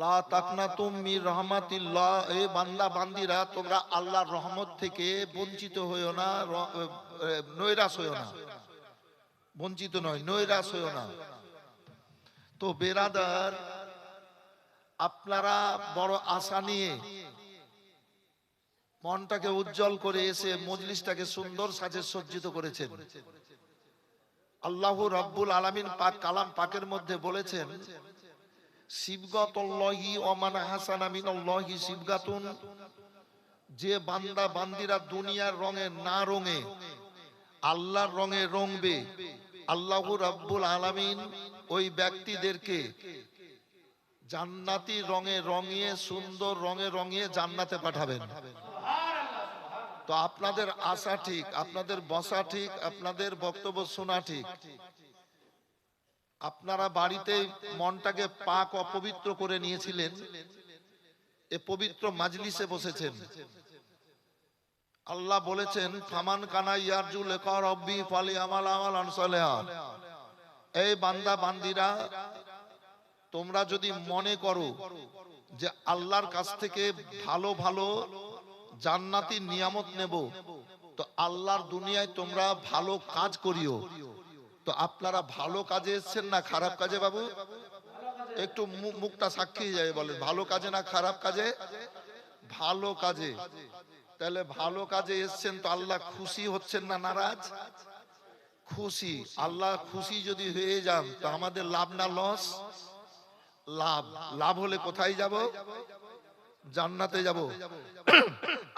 লা তাকনাতুম মির রাহমাতিল্লাহ, এ বান্দা বান্দিরা তোমরা আল্লাহর রহমত থেকে বঞ্চিত হইও না, নৈরাশ হইও না, বঞ্চিত নয় নৈরাশ হইও না। তো বেরাদার, আপনারা বড় আশা নিয়ে মনটাকে উজ্জ্বল করে এসে মজলিসটাকে সুন্দর সাজে সজ্জিত করেছেন। আল্লাহ রাব্বুল আলামিন পাক কালাম পাকের মধ্যে বলেছেন, সিবগাতুল্লাহি ওয়া মান হাসানা মিনাল্লাহি সিবগাতুন, যে বান্দা বান্দিরা দুনিয়ার রঙে না রঙে আল্লাহর রঙে রঙবে, আল্লাহ রাব্বুল আলামিন ওই ব্যক্তিদেরকে জান্নাতি রঙে রঙিয়ে, সুন্দর রঙে রঙিয়ে জান্নাতে পাঠাবেন। তো আপনাদের আশা ঠিক, আপনাদের বসা ঠিক, আপনাদের বক্তব্য শোনা ঠিক। আপনারা বাড়িতে মনটাকে পাক অপবিত্র করে নিয়েছিলেন, এ পবিত্র মাজলিসে বসেছেন। আল্লাহ বলেছেন, ফামান কানা ইয়ারজু লিকা রাব্বি ফালিয়ামাল আমালান সালিহা। এই বান্দা বান্দিরা, তোমরা যদি মনে করো যে আল্লাহর কাছ থেকে ভালো ভালো জান্নাতি নিয়ামত নেব, তো আল্লাহর দুনিয়ায় তোমরা ভালো কাজ করিও। তো আপনারা ভালো কাজে এসেছেন না খারাপ কাজে? বাবু একটু মুখটা সাক্ষী যায়, বলেন ভালো কাজে না খারাপ কাজে? ভালো কাজে। তাহলে ভালো কাজে এসেছেন, তো আল্লাহ খুশি হচ্ছেন না নারাজ? খুশি। আল্লাহ খুশি যদি হয়ে যান, তো আমাদের লাভ না লস? লাভ। লাভ হলে কোথায় যাব? জান্নাতে যাব।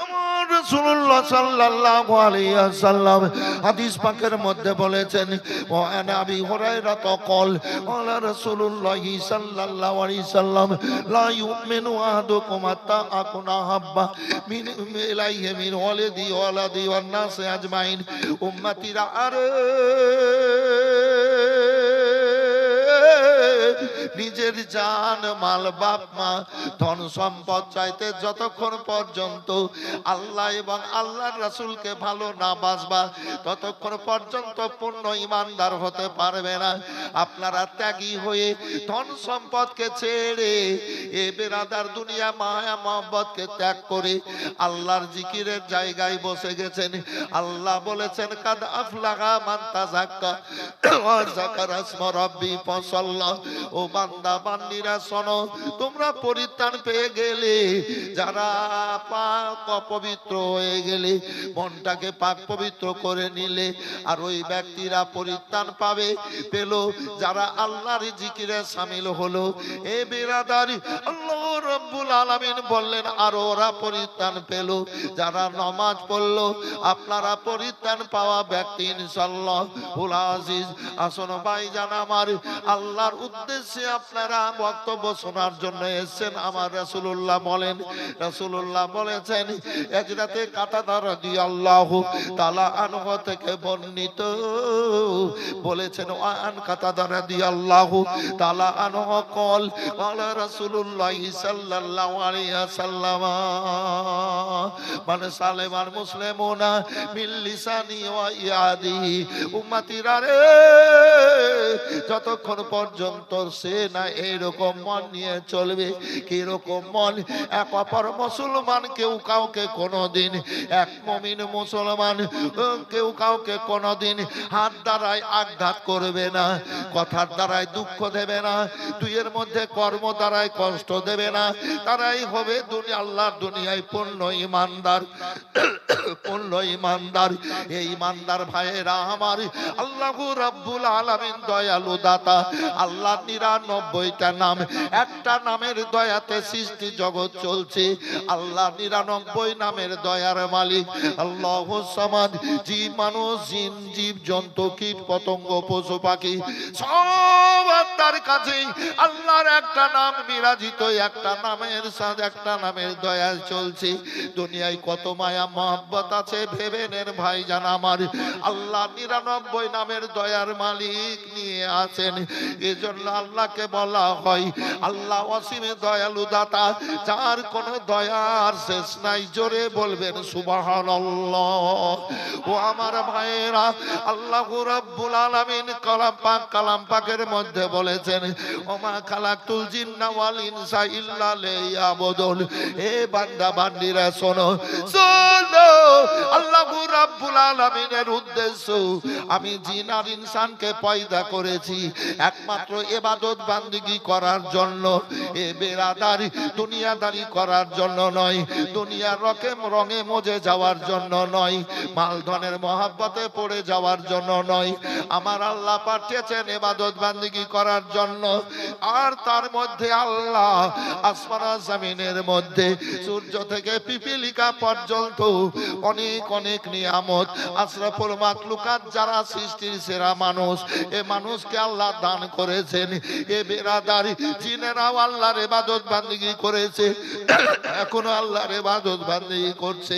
আমার রাসূলুল্লাহ সাল্লাল্লাহু আলাইহি ওয়াসাল্লাম হাদিস পাকের মধ্যে বলেছেন, ওয়া আনা আবি হুরায়রা ক্বাল ক্বালা রাসূলুল্লাহ সাল্লাল্লাহু আলাইহি ওয়াসাল্লাম, লা ইউমিনু আহাদুকুম হাত্তা আকুনা হাব্বা মিন ইলাইহি মিন ওয়ালিদি ওয়ালাদি ওয়ান নাস আজমাইন। উম্মতিরা, আরে নিজের জান মাল বাপ মা ধন সম্পদ চাইতে যতক্ষণ পর্যন্ত আল্লাহ এবং আল্লাহর রাসূলকে ভালো না বাসবা, ততক্ষণ পর্যন্ত পূর্ণ ইমানদার হতে পারবে না। আপনারা ত্যাগী হয়ে ধন সম্পদকে ছেড়ে, এ বেরাদার দুনিয়া মায়া মহব্বতকে ত্যাগ করে আল্লাহর জিকিরের জায়গায় বসে গেছেন। আল্লাহ বলেছেন, কাদ আফলাহা মান তাযাক্কা ওয়া যাকারা ইসমা রাব্বি ফাসাল্লা। ও বান্দা বান্দিরা শোনো, তোমরা পরিত্রাণ পেয়ে গেলে, যারা পাক অপবিত্র হয়ে গেলে, মনটাকে পাক পবিত্র করে নিলে, আর ওই ব্যক্তিরা পরিত্রাণ পাবে পেল যারা আল্লাহর জিকিরে শামিল হলো। এ বিরাদারি, আল্লাহ রাব্বুল আলামিন বললেন, আর ওরা পরিত্রাণ পেল যারা নামাজ পড়লো। আপনারা পরিত্রাণ পাওয়া ব্যক্তি ইনশাআল্লাহুল আজিজ। আসুন ভাইজান আমার, আল্লাহর উদ্দেশ্যে আপনারা বক্তব্য শোনার জন্য এসেছেন। আমার রাসূলুল্লাহ বলেন, রাসূলুল্লাহ বলেছেন, হযরতে কাতাদা রাদিয়াল্লাহু তাআলা আনহু থেকে বর্ণিত বলেছেন, আন কাতাদা রাদিয়াল্লাহু তাআলা আনহু قال قال رسول الله صلى الله عليه وسلم من سلم المسلمون من لسانه ويده। উম্মতিরা রে, যতক্ষণ পর্যন্ত সে না এইরকম মন নিয়ে চলবে, কিরকম মন? এক অপর মুসলমান কেউ কাউকে কোনোদিন, এক মুমিন মুসলমান কেউ কাউকে কোনোদিন হাত দ্বারায় আঘাত করবে না, কথার দ্বারায় দুঃখ দেবে না, দুইয়ের মধ্যে কর্ম দ্বারায় কষ্ট দেবে না। তারাই হবে আল্লাহর দুনিয়ায় পূর্ণ ইমানদার। পূর্ণ ইমানদার। এই ইমানদার ভাইয়েরা আমার, আল্লাহ রাব্বুল আলামিন দয়ালু দাতা। আল্লাহ ৯৯টা নাম, একটা নামের দয়াতে সৃষ্টি জগৎ চলছে। আল্লাহ ৯৯ নামের দয়ার মালিক। আল্লাহুস সামাদ। জীব মানুষ, জিন জীব জন্তু কীট পতঙ্গ পশু পাখি সব তার কাছে আল্লাহর একটা নাম বিরাজিত, একটা নামের সাথে একটা নামের দয়া চলছে। দুনিয়ায় কত মায়া মহব্বত আছে ভেবে নেন ভাইজান আমার। আল্লাহ 99 নামের দয়ার মালিক নিয়ে আছেন। এজন্য আল্লাহকে বলা হয় আল্লাহ অসীম দয়ালু দাতা, যার কোনো দয়ার শেষ নাই। জোরে বলবেন সুবহানাল্লাহ। ও আমার ভাইয়েরা, আল্লাহ রাব্বুল আলামিন কালাম পাকের মধ্যে বলেছেন ওমা খালাকতুল জিন্না ওয়াল ইনসা ইল্লা লিয়াবুদুন। হে বান্দা বান্দিরা শোনো শোনো, আল্লাহ রাব্বুল আলামিনের উদ্দেশ্য, আমি জিন আর ইনসানকে পয়দা করেছি একমাত্র ইবাদত বান্দিগি করার জন্য। এ বেরাদারি দুনিয়াদারি করার জন্য নয়, দুনিয়ার রঙে মজে যাওয়ার জন্য নয়, মাল ধনের মহাব্বতে পড়ে যাওয়ার জন্য নয়। আমার আল্লাহ পাঠিয়েছেন ইবাদত বান্দিগি করার জন্য। আর তার মধ্যে আল্লাহ আসমান জমিনের মধ্যে সূর্য থেকে পিপিলিকা পর্যন্ত অনেক অনেক নিয়ামত, আশরাফুল মাখলুকাত যারা সৃষ্টির সেরা মানুষ, এ মানুষকে আল্লাহ দান করেছেন। এ বেরাদারি জিনেরাও আল্লাহর ইবাদত বান্দিগি করেছে, এখনো আল্লাহর ইবাদত বান্দিগি করছে।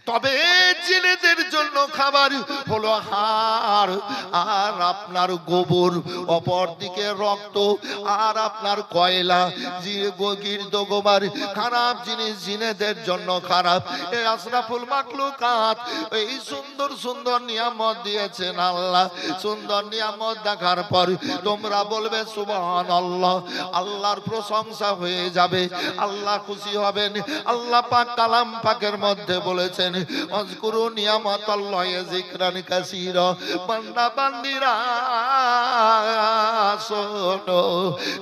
তবে জিনেদের জন্য খাবার হলো হাড় আর আপনার গোবর, অপরদিকে রক্ত আর আপনার কয়লা। গির্দ গোবর খারাপ জিনিস, জিনেদের জন্য খারাপ। এই আশরাফুল মাখলুকাত এই সুন্দর সুন্দর নিয়ামত দিয়েছেন আল্লাহ। সুন্দর নিয়ামত দেখার পর তোমরা বলবে সুবহানাল্লাহ, আল্লাহর প্রশংসা হয়ে যাবে, আল্লাহ খুশি হবেন। আল্লাহ পাক কালাম পাকের মধ্যে বলেছেন আযকুরু নিয়ামাতাল্লাহি যিকরান কাসীরা। বান্দা বান্দিরা শোনো,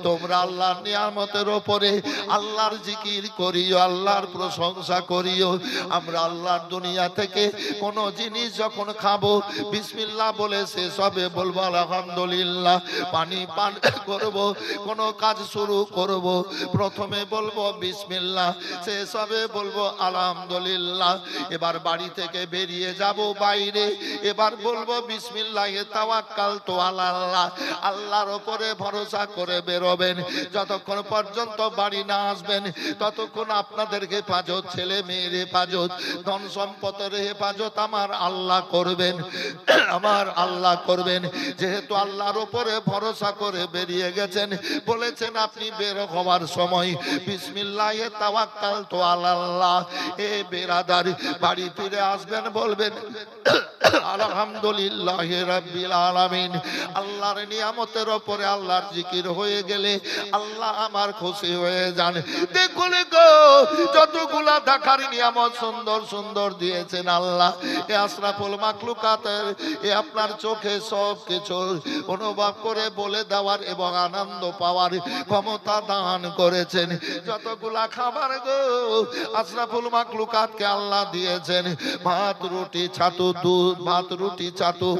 তোমরা আল্লাহর নিয়ামতের উপরে আল্লাহর জিকির করিও, আল্লাহর প্রশংসা করিও। আমরা আল্লাহর দুনিয়া থেকে কোন জিনিস যখন খাবো বিসমিল্লাহ বলে শেষ হবে বলবো আলহামদুলিল্লাহ। পানি পান করব, কোন কাজ শুরু করব প্রথমে বলবো বিসমিল্লাহ, শেষ হবে বলবো আলহামদুলিল্লাহ। এবার বাড়ি থেকে বেরিয়ে যাব বাইরে, এবার বলবো বিসমিল্লাহি তাওয়াক্কালতু আলাল্লাহ, আল্লাহর উপরে ভরসা করে বেরোবেন। যতক্ষণ পর্যন্ত বাড়ি না আসবেন ততক্ষণ আপনাদেরকে হেফাজত, ছেলে মেয়ের হেফাজত, ধন সম্পদের হেফাজত আমার আল্লাহ করবেন, আমার আল্লাহ করবেন। যেহেতু আল্লাহর উপরে ভরসা করে বেরিয়ে গেছেন, বলেছেন আপনি বের হওয়ার সময় বিসমিল্লাহি তাওয়াক্কালতু আলাল্লাহ। এ বেরাদার বাড়ি ফিরে আসবেন বলবেন আলহামদুলিল্লাহি রাব্বিল আলামিন। আল্লাহর নিয়ামতের উপরে আল্লাহর জিকির হয়ে গেলে আল্লাহ আমার খুশি হয়ে যান। দেখুন গো, যতগুলা দেখার নিয়ামত সুন্দর সুন্দর দিয়েছেন আল্লাহ, এ আশরাফুল মাখলুকাতের এ আপনার চোখে সব কিছু অনুভব করে বলে দেওয়ার এবং আনন্দ পাওয়ার ক্ষমতা দান করেছেন। যতগুলা খাবার গো আশরাফুল মাখলুকাতকে আল্লাহ দিয়েছেন, ভাত রুটি ছাতু, দুধ ভাত রুটি ছাতু,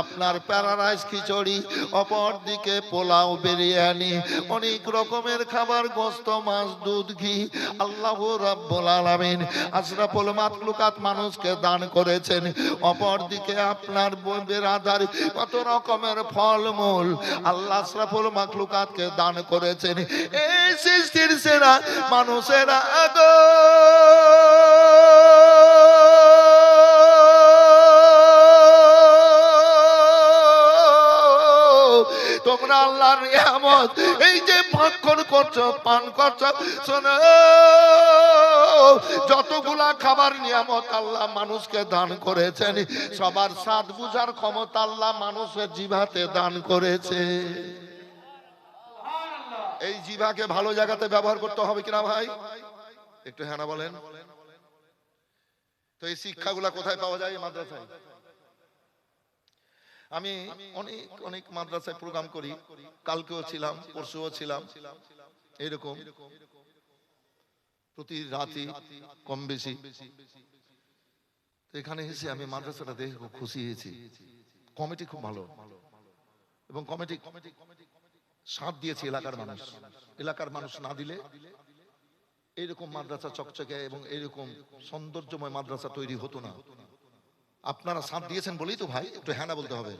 আপনার প্যারারাইস খিচুড়ি, অপর দিকে পোলাও বিরিয়ানি, অনেক রকমের খাবার, গোশত মাছ দুধ ঘি আল্লাহ রাব্বুল আলামিন আশরাফুল মাখলুকাত মানুষকে দান করেছেন। অপর দিকে আপনার বেরাদার কত রকমের ফলমূল আল্লাহ আশরাফুল মাখলুকাতকে দান করেছেন। এই সৃষ্টির সেরা মানুষেরা আগো তোমরা আল্লাহর নিয়ামত এই যে ভক্ষণ করছো, পান করছো, শোনো যতগুলা খাবার নিয়ামত আল্লাহ মানুষকে দান করেছেন, সবার স্বাদ বুঝার ক্ষমতা আল্লাহ মানুষের জিভাতে দান করেছে। এই জিভাকে ভালো জায়গাতে ব্যবহার করতে হবে কিনা ভাই? একটু হ্যাঁ না বলেন তো। এই শিক্ষাগুলা কোথায় পাওয়া যায়? মাদ্রাসায়। আমি অনেক অনেক মাদ্রাসায় প্রোগ্রাম করি, কালকেও ছিলাম, পরশুও ছিলাম, এরকম প্রতি রাতে কম বেশি। এখানে এসে আমি মাদ্রাসাটা দেখে খুব খুশি হয়েছি। কমিটি খুব ভালো এবং কমিটি সাথ দিয়েছে এলাকার মানুষ না দিলে এইরকম মাদ্রাসা চকচকে এবং এইরকম সৌন্দর্যময় মাদ্রাসা তৈরি হতো না। আপনারা সাথ দিয়েছেন বলেই তো ভাই, একটু হ্যাঁ না বলতে হবে।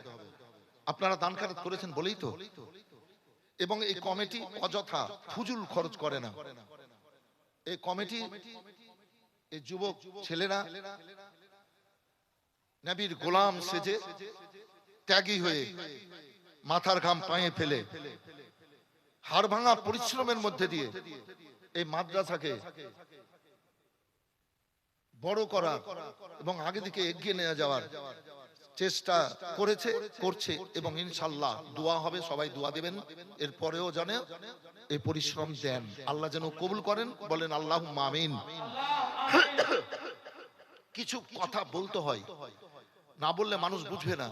আপনারা দান খারাপ করেছেন বলেই তো। এবং এই কমিটি অযথা ফুজুল খরচ করে না। এই কমিটি, এই যুবক ছেলেরা নবীর গোলাম সেজে, ত্যাগী হয়ে, মাথার ঘাম পায়ে ফেলে, হাড় ভাঙা পরিশ্রমের মধ্যে দিয়ে এই মাদ্রাসাকে বড় করার এবং আগে দিকে এগিয়ে নিয়ে যাওয়ার চেষ্টা করেছে, করছে, এবং ইনশাআল্লাহ দোয়া হবে, সবাই দোয়া দেবেন। এরপরেও জানে এই পরিশ্রম দেন, আল্লাহ যেন কবুল করেন, বলেন আল্লাহুম্মা আমিন। কিছু কথা বলতে হয়, না বললে মানুষ বুঝবে না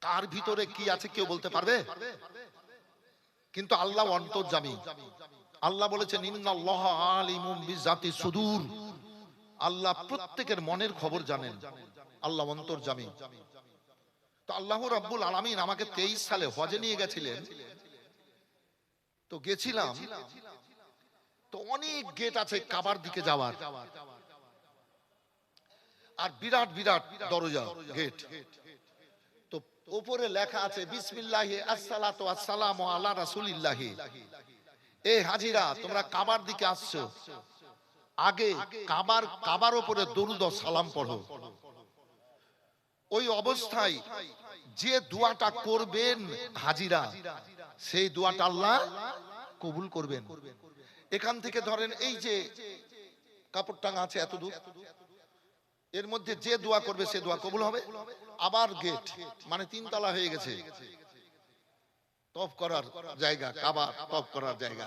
কার ভিতরে কি আছে, কেউ বলতে পারবে? কিন্তু আল্লাহ অন্তর্যামী। আল্লাহ বলেছেন ইন্নাল্লাহা আলিমুম বিযাতি সুদূর, আল্লাহ প্রত্যেকের মনের খবর জানেন, আল্লাহ অন্তর্যামী। তো আল্লাহ রাব্বুল আলামিন আমাকে 23 সালে হজে নিয়ে গেছিলেন। তো গেছিলাম, তো অনেক গেট আছে কাবার দিকে যাওয়ার, আর বিরাট বিরাট দরজা, গেট। তো উপরে লেখা আছে বিসমিল্লাহি আসসালাতু আসসালামু আলা রাসূলিল্লাহি। এই হাজিরা, তোমরা কাবার দিকে আসছো, আগে কাবার উপরে দরুদ ও সালাম পড়ো। ওই অবস্থায় যে দোয়াটা করবেন হাজিরা, সেই দোয়াটা আল্লাহ কবুল করবেন। এখান থেকে ধরেন এই যে কাপড় টাঙা আছে এত দূর, এর মধ্যে যে দোয়া করবে সে দোয়া কবুল হবে। আবার গেট মানে 3 তলা হয়ে গেছে, তওয়াফ করার জায়গা, কাবা তওয়াফ করার জায়গা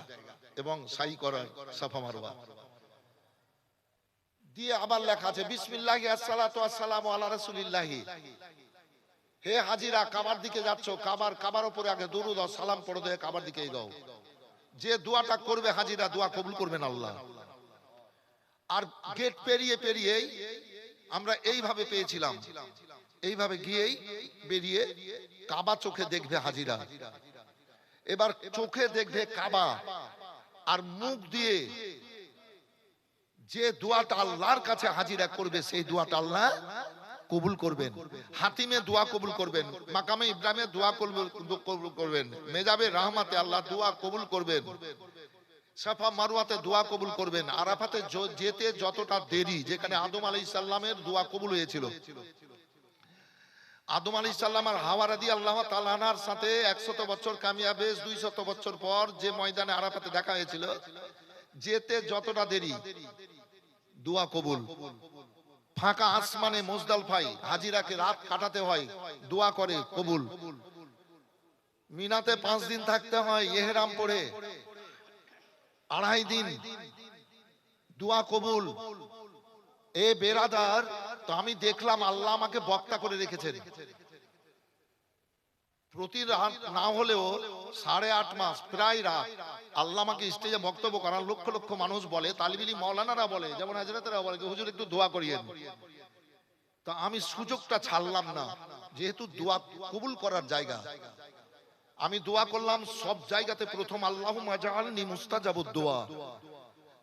এবং সাই করার, সাফা মারওয়া দিয়ে আবার লেখা আছে বিসমিল্লাহি আসসালাতু আসসালামু আলা রাসূলিল্লাহি। হে হাজিরা, কাবার দিকে যাচ্ছ, কাবার উপরে আগে দরুদ ও সালাম পড়ো, দিয়ে কাবার দিকে এগোও। যে দোয়াটা করবে হাজিরা, দোয়া কবুল করবেন আল্লাহ। আর গেট পেরিয়ে পেরিয়ে আমরা এইভাবে পেয়েছিলাম, এইভাবে গিয়েই বেরিয়ে কাবা চোখে দেখবে হাজিরা। এবার চোখে দেখবে কাবা, আর মুখ দিয়ে যে দোয়াটা আল্লাহর কাছে হাজিরা করবে, সেই দোয়াটা আল্লাহ কবুল করবেন। হাতিমে দোয়া কবুল করবেন, মাকামে ইব্রাহিমে দোয়া কবুল করবেন, মেজাবে রহমাতে আল্লাহ দোয়া কবুল করবেন, সাফা মারওয়াতে দোয়া কবুল করবেন। আরাফাতে যেতে যতটা দেরি, যেখানে আদম আলাইহিস সালামের দোয়া কবুল হয়েছিল, আদম আলাইহিস সালাম আর হাওয়া রাদিয়াল্লাহু তাআলা আনহার সাথে 100 বছর কামিয়াবে 200 বছর পর যে ময়দানে আরাফাতে দেখা হয়েছিল, যেতে যতটা দেরি দোয়া কবুল। ফাঁকা আসমানে মুজদালফায় হাজিরাকে রাত কাটাতে হয়, দোয়া করে কবুল। মিনাতে 5 দিন থাকতে হয় ইহরাম পরে, 2.5 দিন দোয়া কবুল। এ বেরাদার, তো আমি দেখলাম আল্লাহ আমাকে বক্তা করে রেখেছেন। প্রতি রাত না হলেও 8.5 মাস প্রায় রাত আল্লাহ আমাকে স্টেজে বক্তব্য করার। লক্ষ লক্ষ মানুষ বলে, তালিবিলি মাওলানারা বলে, যেমন হাজরাতেরা বলে হুজুর একটু দোয়া করিয়েন। তা আমি সুযোগটা ছাড়লাম না, যেহেতু দোয়া কবুল করার জায়গা। আমি দোয়া করলাম সব জায়গাতে প্রথম আল্লাহুম্মা জাআলনি মুস্তাজাবুদ দোয়া,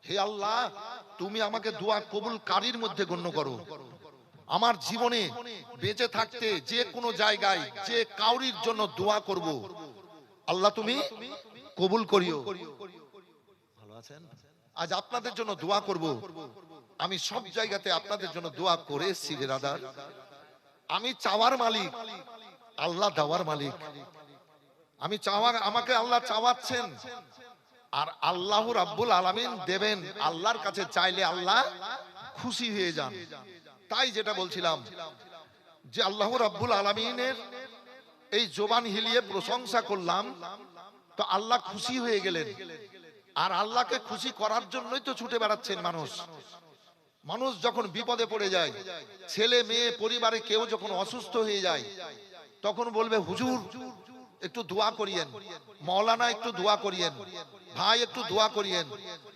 হে আল্লাহ তুমি আমাকে দোয়া কবুলকারীর মধ্যে গণ্য করো। আমার জীবনে বেঁচে থাকতে যে কোনো জায়গায় যে কাউরির জন্য দোয়া করব, আল্লাহ তুমি কবুল করিও। ভালো আছেন? আজ আপনাদের জন্য দোয়া করব। আমি সব জায়গাতে আপনাদের জন্য দোয়া করে এসেছি বেরাদার। আমি চাওয়ার মালিক, আল্লাহ দেওয়ার মালিক। আমি আমাকে আল্লাহ চাওয়াচ্ছেন, আর আল্লাহ রাব্বুল আলামিন দেবেন। আল্লাহর কাছে চাইলে আল্লাহ খুশি হয়ে যান। তাই যেটা বলছিলাম যে আল্লাহ রাব্বুল আলামিনের এই জবান হিলিয়ে প্রশংসা করলাম, তো আল্লাহ খুশি হয়ে গেলেন। আর আল্লাহকে খুশি করার জন্যই তো ছুটে বেড়াচ্ছেন মানুষ। মানুষ যখন বিপদে পড়ে যায়, ছেলে মেয়ে পরিবারে কেউ যখন অসুস্থ হয়ে যায়, তখন বলবে হুজুর একটু দোয়া করিয়েন, মাওলানা একটু দোয়া করিয়েন, ভাই একটু দোয়া করিয়েন,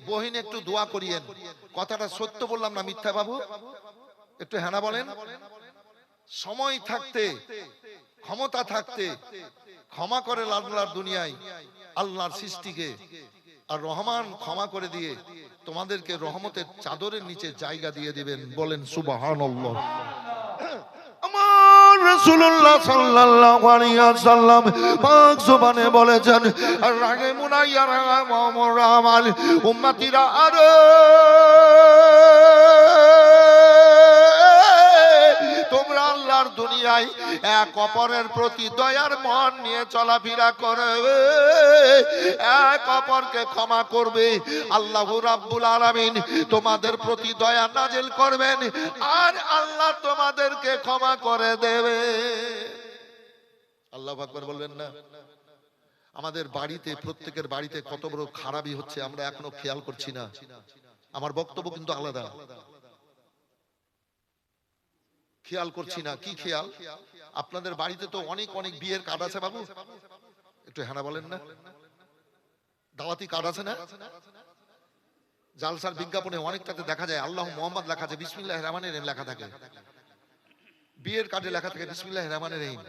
বহিন একটু দোয়া করিয়েন। কথাটা সত্য বললাম না মিথ্যা বাবু? একটু হ্যাঁ বলেন। সময় থাকতে, ক্ষমতা থাকতে ক্ষমা করে আল্লাহর দুনিয়ায় আল্লাহর সৃষ্টিকে, আর রহমান ক্ষমা করে দিয়ে তোমাদেরকে রহমতের চাদরের নিচে জায়গা দিয়ে দিবেন। বলেন সুবহানাল্লাহ। আমার রাসূলুল্লাহ সাল্লাল্লাহু আলাইহি ওয়াসাল্লাম পাক জবানে বলেছেন, রাগে মুনাইয়া রাগা মুরামাল উম্মতিরা আরে তোমরা আল্লাহর দুনিয়ায় এক অপরের প্রতি দয়ার মন নিয়ে চলাফেরা করবে, এক অপরকে ক্ষমা করবে, আল্লাহ রাব্বুল আলামিন তোমাদের প্রতি দয়া নাজিল করবেন আর আল্লাহ তোমাদেরকে ক্ষমা করে দেবে। আল্লাহু আকবার বলবেন না? আমাদের বাড়িতে, প্রত্যেকের বাড়িতে কত বড় খারাপই হচ্ছে আমরা এখনো খেয়াল করছি না। আমার বক্তব্য কিন্তু আলাদা, খেয়াল করছি না। কি খেয়াল? আপনাদের বাড়িতে তো অনেক অনেক বিয়ের কার্ড আছে বাবু, একটু হ্যাঁ বলেন না? দাওয়াতি কার্ড আছে না? জালসার বিজ্ঞাপনে অনেকটাতে দেখা যায় আল্লাহ মুহাম্মদ লেখা আছে, বিসমিল্লাহির রহমানির রহিম লেখা থাকে। বিয়ের কার্ডে লেখা থাকে বিসমিল্লাহির রহমানির রহিম,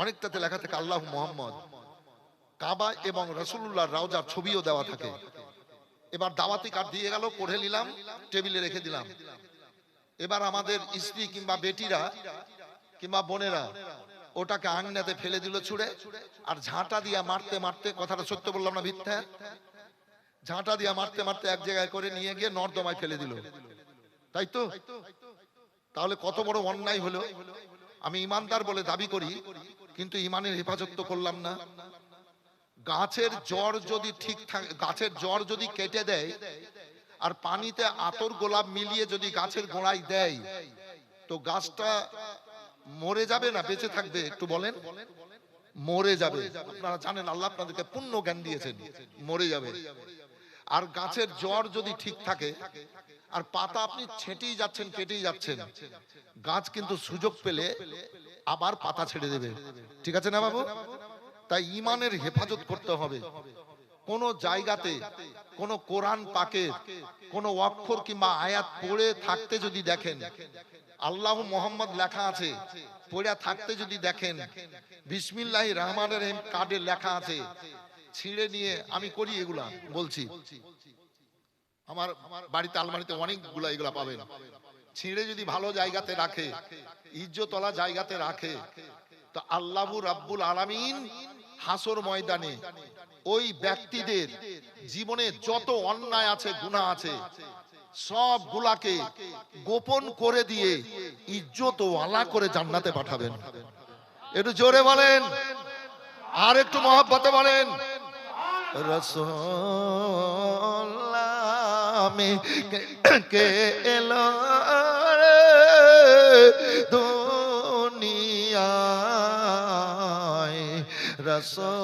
অনেকটাতে লেখা থাকে আল্লাহ মুহাম্মদ। কাবা এবং রাসূলুল্লাহর রওজার ছবিও দেওয়া থাকে। এবার দাওয়াতি কার্ড দিয়ে গেল, পড়ে নিলাম, টেবিলে রেখে দিলাম। এবার আমাদের স্ত্রী কিংবা বেটিরা কিংবা বোনেরা ওটাকে আঙিনাতে ফেলে দিল ছুঁড়ে, আর ঝাঁটা দিয়া মারতে মারতে, কথাটা সত্য বললাম না মিথ্যা? ঝাঁটা দিয়া মারতে মারতে এক জায়গায় করে নিয়ে গিয়ে নর্দমায় ফেলে দিল, তাই তো? তাহলে কত বড় অন্যায় হলো। আমি ইমানদার বলে দাবি করি, কিন্তু ইমানের হেফাজত তো করলাম না। গাছের জড় যদি ঠিক থাকে, গাছের জড় যদি কেটে দেয় আর পানিতে আতর গোলাপ মিলিয়ে যদি গাছের গোড়ায় দেয়, তো গাছটা মরে যাবে না বেঁচে থাকবে? একটু বলেন। মরে যাবে। আপনারা জানেন আল্লাহ আপনাদেরকে পূর্ণ জ্ঞান দিয়েছেন, মরে যাবে। আর গাছের জড় যদি ঠিক থাকে আর পাতা আপনি ছেঁটেই যাচ্ছেন, কেটেই যাচ্ছেন, গাছ কিন্তু সুযোগ পেলে আবার পাতা ছেড়ে দেবে, ঠিক আছে না বাবু? তাই ইমানের হেফাজত করতে হবে। কোন জায়গাতে কোন কোরআন পাকের কোন অক্ষর কিংবা আয়াত পড়ে থাকতে যদি দেখেন, আল্লাহ মুহাম্মদ লেখা আছে, পড়ে থাকতে যদি দেখেন বিসমিল্লাহির রহমানির রহিম কার্ডে লেখা আছে, ছিঁড়ে নিয়ে, আমি করি এগুলা, বলছি, আমার বাড়িতে আলমারিতে অনেকগুলা এগুলা পাবেন, ছিঁড়ে যদি ভালো জায়গাতে রাখে, ইজ্জতওয়ালা জায়গাতে রাখে, তো আল্লাহ রাব্বুল আলামিন হাসর ময়দানে ওই ব্যক্তিদের জীবনে যত অন্যায় আছে, গুনাহ আছে, সব গুলাকে গোপন করে দিয়ে ইজ্জতওয়ালা করে জান্নাতে পাঠাবেন। একটু জোরে বলেন, আর একটু মহব্বতে বলেন। রাসূলুল্লাহ কে এলো দুনিয়ায়, রাসূলুল্লাহ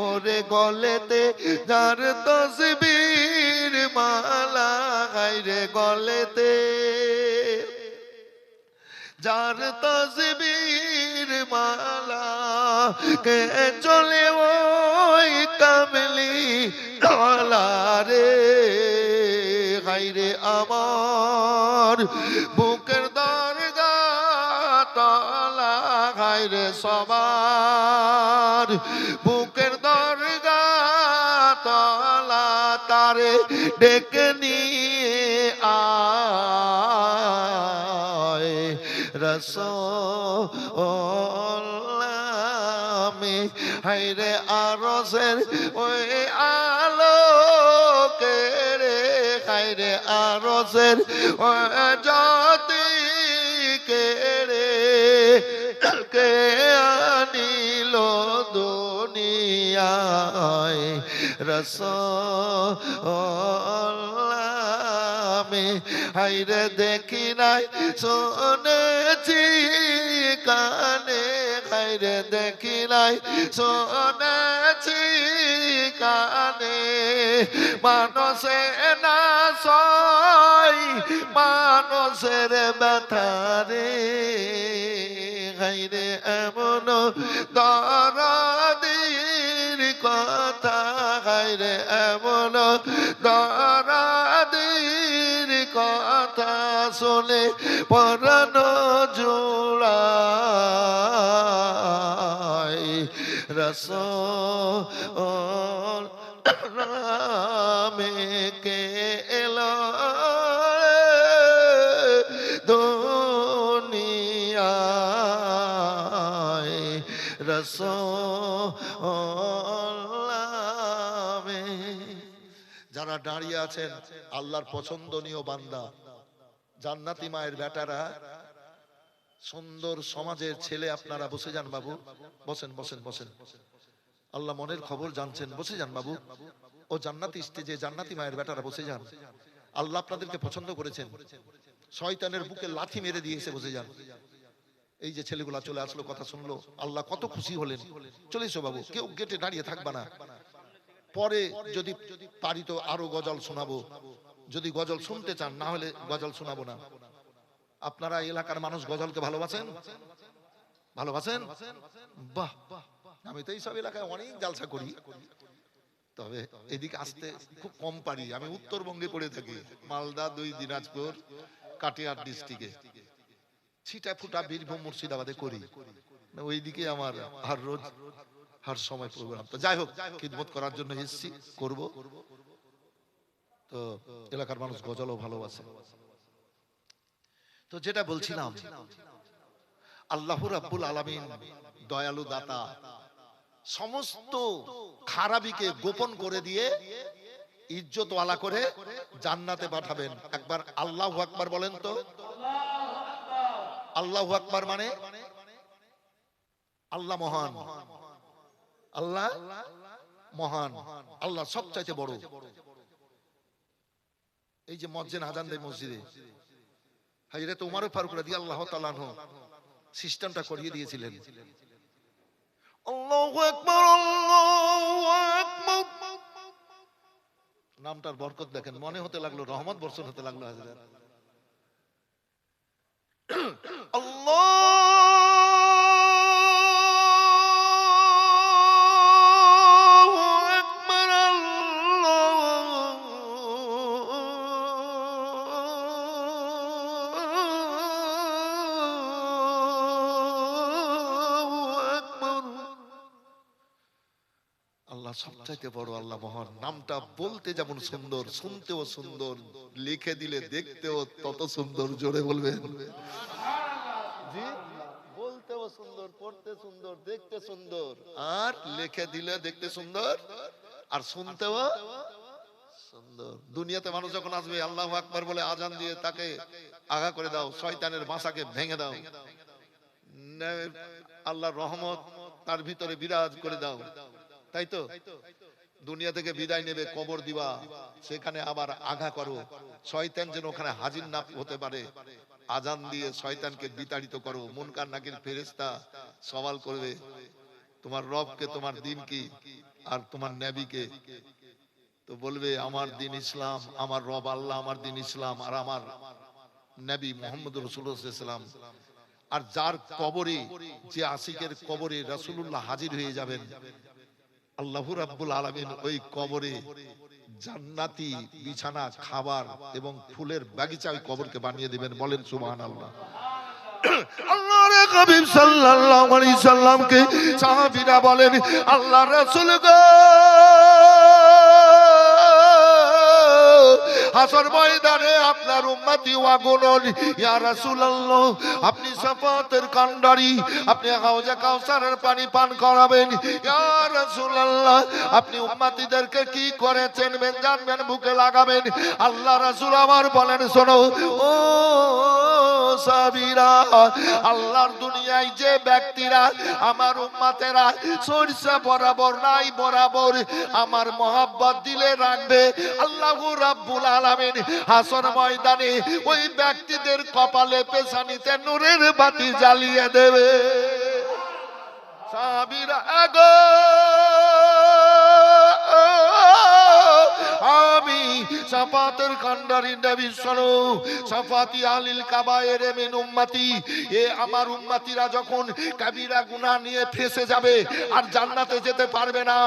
ওরে গলেতে যার তসবির মালা, গায়রে গলেতে যার তসবির মালা, কে চলে ওই কামলি ওয়ালা রে, গায়রে আমার বুকের দরজা তলা, গায়রে সবার বুকের দরজা তলা, তারে ডেকে নিয়ে আয় রাসূলুল্লাহ হায়রে আরশের ওই আলোকে রে, হায়রে আরশের ওই জ্যোতি কে রে, কে আনিল দুনিয়ায় রাসূলুল্লাহ হায়রে দেখি নাই শুনেছি কানে, হায়রে দেখি নাই শুনেছি কানে, মানুষে না সয় মানুষের ব্যথারে, হায়রে এমন দরদির কথা, হায়রে এমন দরদির কথা শুনে পরাণ জোড়ায়, রাসূলুল্লাহ কে এলো রাসূল। যারা দাঁড়িয়ে আছেন আল্লাহর পছন্দনীয় বান্দা, জান্নাতি মায়ের বেটারা, সুন্দর সমাজের ছেলে, আপনারা বসে যান বাবু, বসেন বসেন বসেন। আল্লাহ মনের খবর জানছেন, বসে যান বাবু। ও জান্নাতি স্টেজে জান্নাতি মায়ের বেটারা বসে যান। আল্লাহ আপনাদেরকে পছন্দ করেছেন, শয়তানের বুকে লাথি মেরে দিয়েছে, বসে যান। এই যে ছেলেগুলা চলে আসলো, কথা শুনলো, আল্লাহ কত খুশি হলেন। চলে এসো বাবু, কেউ গেটে দাঁড়িয়ে থাকবা না। পরে যদি পারি তো আরো গজল শোনাবো, যদি গজল শুনতে চান, না হলে গজল শোনাবো না। আপনারা এলাকার মানুষ গজলকে ভালোবাসেন? ভালোবাসেন? বাহ, আমি তো এইসব এলাকায় অনেক জালসা করি, তবে এদিকে আসতে খুব কম পারি। আমি উত্তরবঙ্গে পড়ে থাকি, মালদা, 2 দিনাজপুর, কাটিহার ডিস্ট্রিক্টে, ছিটা ফুটা বীরভূম, মুর্শিদাবাদে করি। ওইদিকে আমার আর রোজ হার সময় প্রোগ্রাম। তো যাই হোক, খিদমত করার জন্য এসেছি, করব। তো এলাকার মানুষ গজলও ভালোবাসে। তো যেটা বলছিলাম, আল্লাহ রাব্বুল আলামিন দয়ালু দাতা, সমস্ত খারাপিকে গোপন করে দিয়ে ইজ্জতওয়ালা করে জান্নাতে পাঠাবেন। একবার আল্লাহু আকবার বলেন তো। আল্লাহু আকবার মানে আল্লাহ মহান, আল্লাহ মহান, আল্লাহ সবচাইতে বড়। এই যে মুয়াজ্জিন আযান দেয় মসজিদে, হযরত ওমর ফারুক রাদিয়াল্লাহু তাআলা আনহু সিস্টেমটা করিয়ে দিয়েছিলেন। আল্লাহু আকবার, আল্লাহু আকবার। নামটার বরকত দেখেন, মনে হতে লাগলো রহমত বর্ষণ হতে লাগলো। হযরত আল্লাহ সবচাইতে বড়, আল্লাহ মহান। নামটা বলতে যেমন সুন্দর, শুনতেও সুন্দর, লিখে দিলে দেখতেও তত সুন্দর। জোরে বলবেন জি। বলতেও সুন্দর, পড়তে সুন্দর, দেখতে সুন্দর, আর লিখে দিলে দেখতে সুন্দর, আর শুনতেও সুন্দর। দুনিয়াতে মানুষ যখন আসবে, আল্লাহু আকবার বলে আজান দিয়ে তাকে আগা করে দাও, শয়তানের বাসাকে ভেঙে দাও, আল্লাহর রহমত তার ভিতরে বিরাজ করে দাও, তাই তো? দুনিয়া থেকে বিদায় নেবে, কবর দিবা, সেখানে আবার আঘা করো, শয়তান যেন ওখানে হাজির না হতে পারে। আজান দিয়ে শয়তানকে বিতাড়িত করো। মুনকার নাকির ফেরেশতা সওয়াল করবে, তোমার রবকে, তোমার দিন কি, আর তোমার নবীকে। তো বলবে, আমার দিন ইসলাম, আমার রব আল্লাহ, আমার দিন ইসলাম, আর আমার নবী মুহাম্মদ রাসূলুল্লাহ সাল্লাল্লাহু আলাইহি ওয়াসাল্লাম। আর যার কবরে, যে আশিকের কবরে রাসূলুল্লাহ হাজির হয়ে যাবেন, আল্লাহ রাব্বুল আলামিন ওই কবরে জান্নাতি বিছানা, খাবার এবং ফুলের বাগিচা ওই কবরকে বানিয়ে দিবেন। বলেন সুবহানাল্লাহ। আল্লাহর হাবিব সাল্লাল্লাহু আলাইহি সাল্লামকে সাহাবীরা বলেন, আল্লাহর রাসূল গো, হাসর ময়দানে আপনার উম্মতি ওয়াগুন, ইয়া রাসূলুল্লাহ, আপনি শাফাতের কান্ডারি, আপনি হাউজে কাউসারের পানি পান করাবেন। ইয়া রাসূলুল্লাহ, আপনি উম্মতিদেরকে কি করেছেন জানবেন, বুকে লাগাবেন। আল্লাহ রাসূল আমার বলেন, শোনো ও সাহাবীরা, আল্লাহর দুনিয়ায় যে ব্যক্তিরা, আমার উম্মতেরা সরিষা বরাবর নাই বরাবর আমার মহব্বত দিলে রাখবে, আল্লাহু রাব্বুল আলামিন হাসর ময়দানে ওই ব্যক্তিদের কপালে পেছানিতে নূরের বাতি জ্বালিয়ে দেবে। সাহাবীরা আগো, আমি শাফাতের কান্ডারি নবী শোনো, শাফাতি আলিল কাবায়ের মিন উম্মতি, এ আমার উম্মতিরা যখন কাবিরা গুনাহ নিয়ে ফেসে যাবে আর জান্নাতে যেতে পারবে না,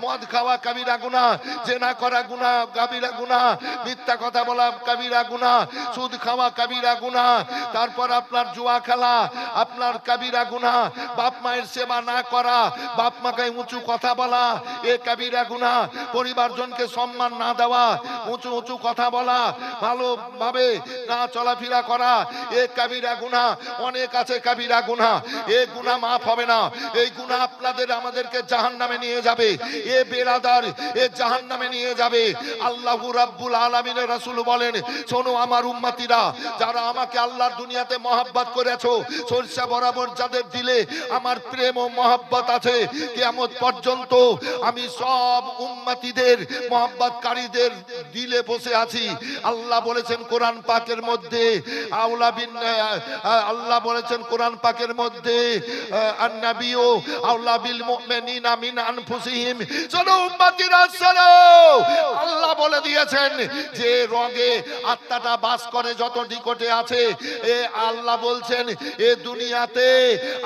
মদ খাওয়া কাবিরা গুনাহ, জেনা করা গুনাহ কাবিরা গুনাহ, মিথ্যা কথা বলা কাবিরা গুনাহ, সুদ খাওয়া কাবিরা গুনাহ, তারপর আপনার জুয়া খেলা আপনার কাবিরা গুনাহ, বাপ মায়ের সেবা না করা, বাপ মাকে উঁচু কথা বলা এ কাবিরা গুনাহ, পরিবারজনকে সম্মান না দেওয়া উঁচু উঁচু কথা বলা, ভালোভাবে না চলাফেরা করা, এ কাবিরা গুনাহ। অনেক আছে কাবিরা গুনাহ, এই গুনাহ মাফ হবে না। এই গুনাহ আপনাদের আমাদেরকে জাহান্নামে নিয়ে যাবে। এ বেরাদার, এ জাহান্নামে নিয়ে যাবে। আল্লাহ রাব্বুল আলামিনের রাসূল বলেন, শোনো আমার উম্মতিরা, যারা আমাকে আল্লাহর দুনিয়াতে মহব্বত করেছো, সরষা বরাবর যাদের দিলে আমার প্রেম ও মহব্বত আছে, কিয়ামত পর্যন্ত আমি সব উম্মতিদের মহব্বতকারীদের দিলে বসে আছি। আল্লাহ বলেছেন কোরআন পাকের মধ্যে, আল্লাহ বলেছেন কোরআন পাকের মধ্যে, আন-নাবিয়্যু আওলা বিল মুমিনিনা মিন আনফুসিহিম। শোনো উম্মতিরা শোনো, আল্লাহ বলে দিয়েছেন যে রগে আত্মাটা বাস করে যত নিকটে আছে, এ আল্লাহ বলছেন এ দুনিয়াতে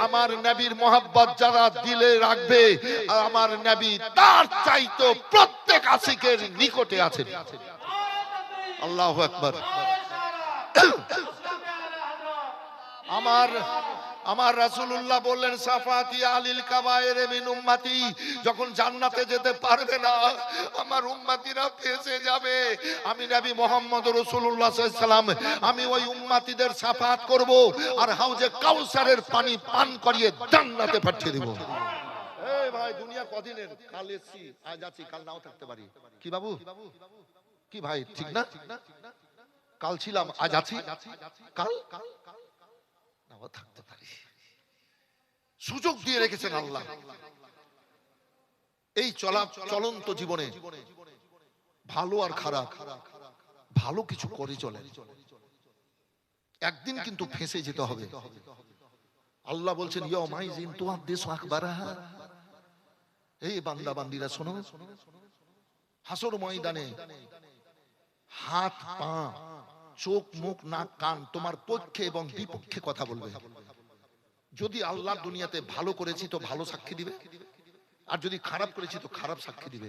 আমার নবীর মহব্বত যারা দিলে রাখবে, আমার নবী তার চাইতো প্রত্যেক আশিকের নিকটে আছেন। আল্লাহু আকবার। আমার রাসূলুল্লাহ বললেন, সাফাতি আলিল কাবায়ের মিন উম্মতি। যখন জান্নাতে যেতে পারবে না, আমার উম্মতিরা ফেঁসে যাবে, আমি নবী মুহাম্মদ রাসূলুল্লাহ সাল্লাল্লাহু আলাইহি সাল্লাম, আমি ওই উম্মতিদের সাফাত করব আর হাউজে কাউসারের পানি পান করিয়ে জান্নাতে পাঠিয়ে দেব। এই ভাই, দুনিয়া কদিনের? কাল এসেছি, আজ আছি, কাল নাও থাকতে পারি। কি বাবু, কি ভাই, ঠিক না? কাল ছিলাম, আজ আছি, কাল নাও থাকতে পারি। সুযোগ দিয়ে রেখেছেন আল্লাহ এই চলন্ত জীবনে। ভালো আর খারাপ, ভালো কিছু করে চলে, একদিন কিন্তু ফেঁসে যেতে হবে। আল্লাহ বলছেন, ইয়াউমাইযিন তুহাদ্দিসু আখবারাহা। এই বান্দা বান্দিরা শোনো, হাসর ময়দানে হাত পা চোখ মুখ নাক কান তোমার পক্ষে এবং বিপক্ষে কথা বলবে। যদি আল্লাহর দুনিয়াতে ভালো করেছি তো ভালো সাক্ষী দিবে, আর যদি খারাপ করেছি তো খারাপ সাক্ষী দিবে।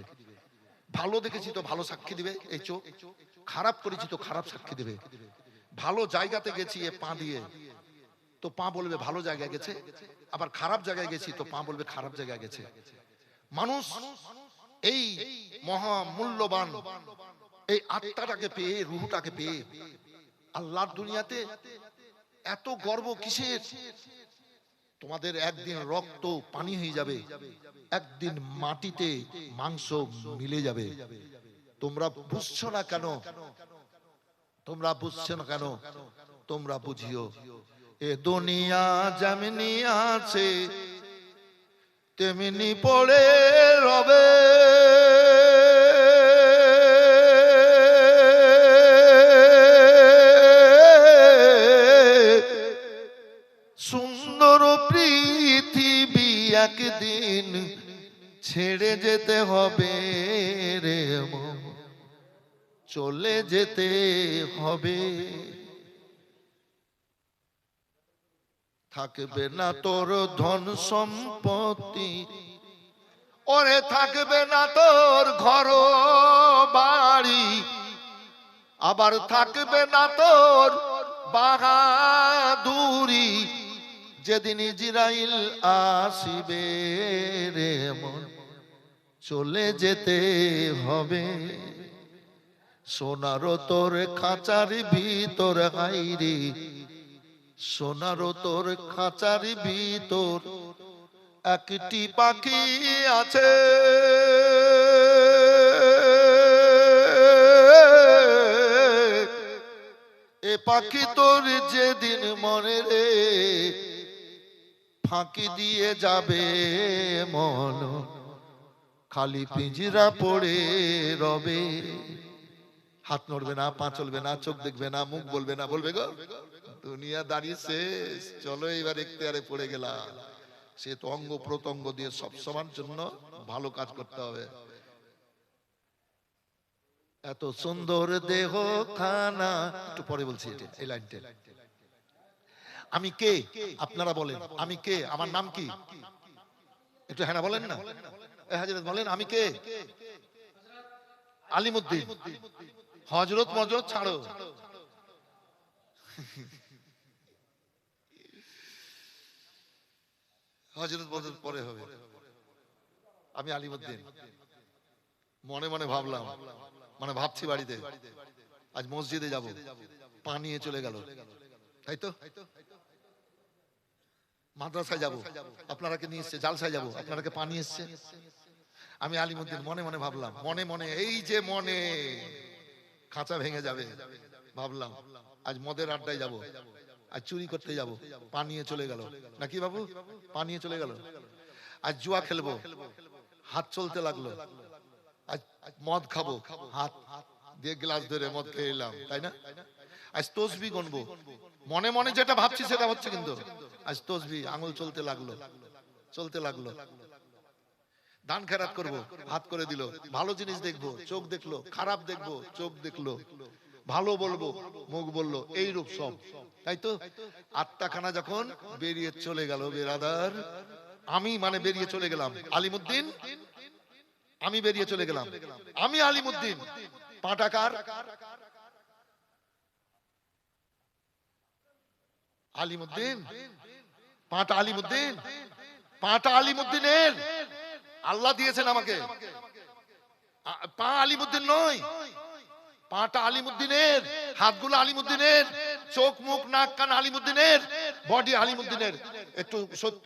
ভালো দেখেছি তো ভালো সাক্ষী দিবে এই চোখ, খারাপ করেছি তো খারাপ সাক্ষী দিবে। ভালো জায়গাতে গেছি এ পা দিয়ে, তো পা বলবে ভালো জায়গায় গেছে, আবার খারাপ জায়গায় গেছি তো পা বলবে খারাপ জায়গায় গেছে। মানুষ এই মহা মূল্যবান এই আত্মাটাকে পেয়ে, রূহটাকে পেয়ে আল্লাহর দুনিয়াতে এত গর্ব কিসের? তোমাদের একদিন রক্ত পানি হয়ে যাবে, একদিন মাটিতে মাংস মিলে যাবে। তোমরা বুঝছো না কেন? তোমরা বুঝছো না কেন? তোমরা বুঝিও, এ দুনিয়া যেমনি আছে তেমনি পড়ে রবে। সুন্দর পৃথিবী একদিন ছেড়ে যেতে হবে রে মন, চলে যেতে হবে। থাকবে না তোর ধন সম্পত্তি, ওরে থাকবে না তোর ঘর বাড়ি, আবার থাকবে না তোর বাহাদুরি। যেদিন ইজরাইল আসিবে রে মন, চলে যেতে হবে। সোনার তোর খাঁচার ভিতর হাইরে, সোনার তোর খাঁচার ভিতর একটি পাখি আছে। এ পাখি তোর যেদিন মনে রে ফাঁকি দিয়ে যাবে মন, খালি পিঞ্জরা পড়ে রবে। হাত নড়বে না, পা চলবে না, চোখ দেখবে না, মুখ বলবে না, বলবে গো দুনিয়া দাঁড়িয়ে শেষ, চলো এবার এখতিয়ারে পড়ে গেলাম। সে তো অঙ্গ প্রত্যঙ্গ দিয়ে সব সময়ের জন্য ভালো কাজ করতে হবে। এত সুন্দর দেহ খানা, একটু পরে বলছি এই লাইনটা। আমি কে আপনারা বলেন, আমি কে, আমার নাম কি? একটু হ্যাঁ বলেন না, হাজরত বলেন আমি কে? আলিমউদ্দিন। হযরত মজরত ছাড়ো, হযরত মজরত পরে হবে। আমি আলিমউদ্দিন। মনে মনে ভাবলাম, মানে ভাবছি বাড়িতে আজ মসজিদে যাব, পা নিয়ে চলে গেল, তাই তো। মাদ্রাসায় যাব, আপনারাকে নিয়ে এসছে, জালসায় যাব, আপনারাকে পা নিয়ে এসছে। আমি আলিমুদ্দিন মনে মনে ভাবলাম, মনে মনে, এই যে মনে খাঁচা ভেঙে যাবে, ভাবলাম আজ মদের আড্ডায় যাব, আজ চুরি করতে যাব, পা নিয়ে চলে গেল, নাকি বাবু? পা নিয়ে চলে গেল। আজ জুয়া খেলবো, হাত চলতে লাগলো। আজ মদ খাবো, হাত দিয়ে গ্লাস ধরে মদ খেয়ে এলাম, তাই না? আজ তসবি গণবো, মনে মনে যেটা ভাবছি সেটা হচ্ছে, কিন্তু আজ তসবি আঙুল চলতে লাগলো, চলতে লাগলো। দান খেরাত করবো, হাত করে দিল। ভালো জিনিস দেখবো, চোখ দেখলো, খারাপ দেখবো, চোখ দেখলো, ভালো বলবো, মুখ বললো, এই রূপ সব, তাই তো। আত্মাখানা যখন বেরিয়ে চলে গেল বেরাদার, আমি মানে বেরিয়ে চলে গেলাম আলিমুদ্দিন, আমি বেরিয়ে চলে গেলাম, আমি আলিমুদ্দিন। পাটাকার আলিমুদ্দিন, পাটা আলিমুদ্দিন, পাটা আলিমুদ্দিনের, আল্লাহ দিয়েছেন আমাকে। পা আলিমুদ্দিন নয়, পাটা আলিমুদ্দিনের, হাতগুলো আলিমুদ্দিনের, চোখ মুখ নাক কান আলিমুদ্দিনের, বডি আলিমুদ্দিনের। একটু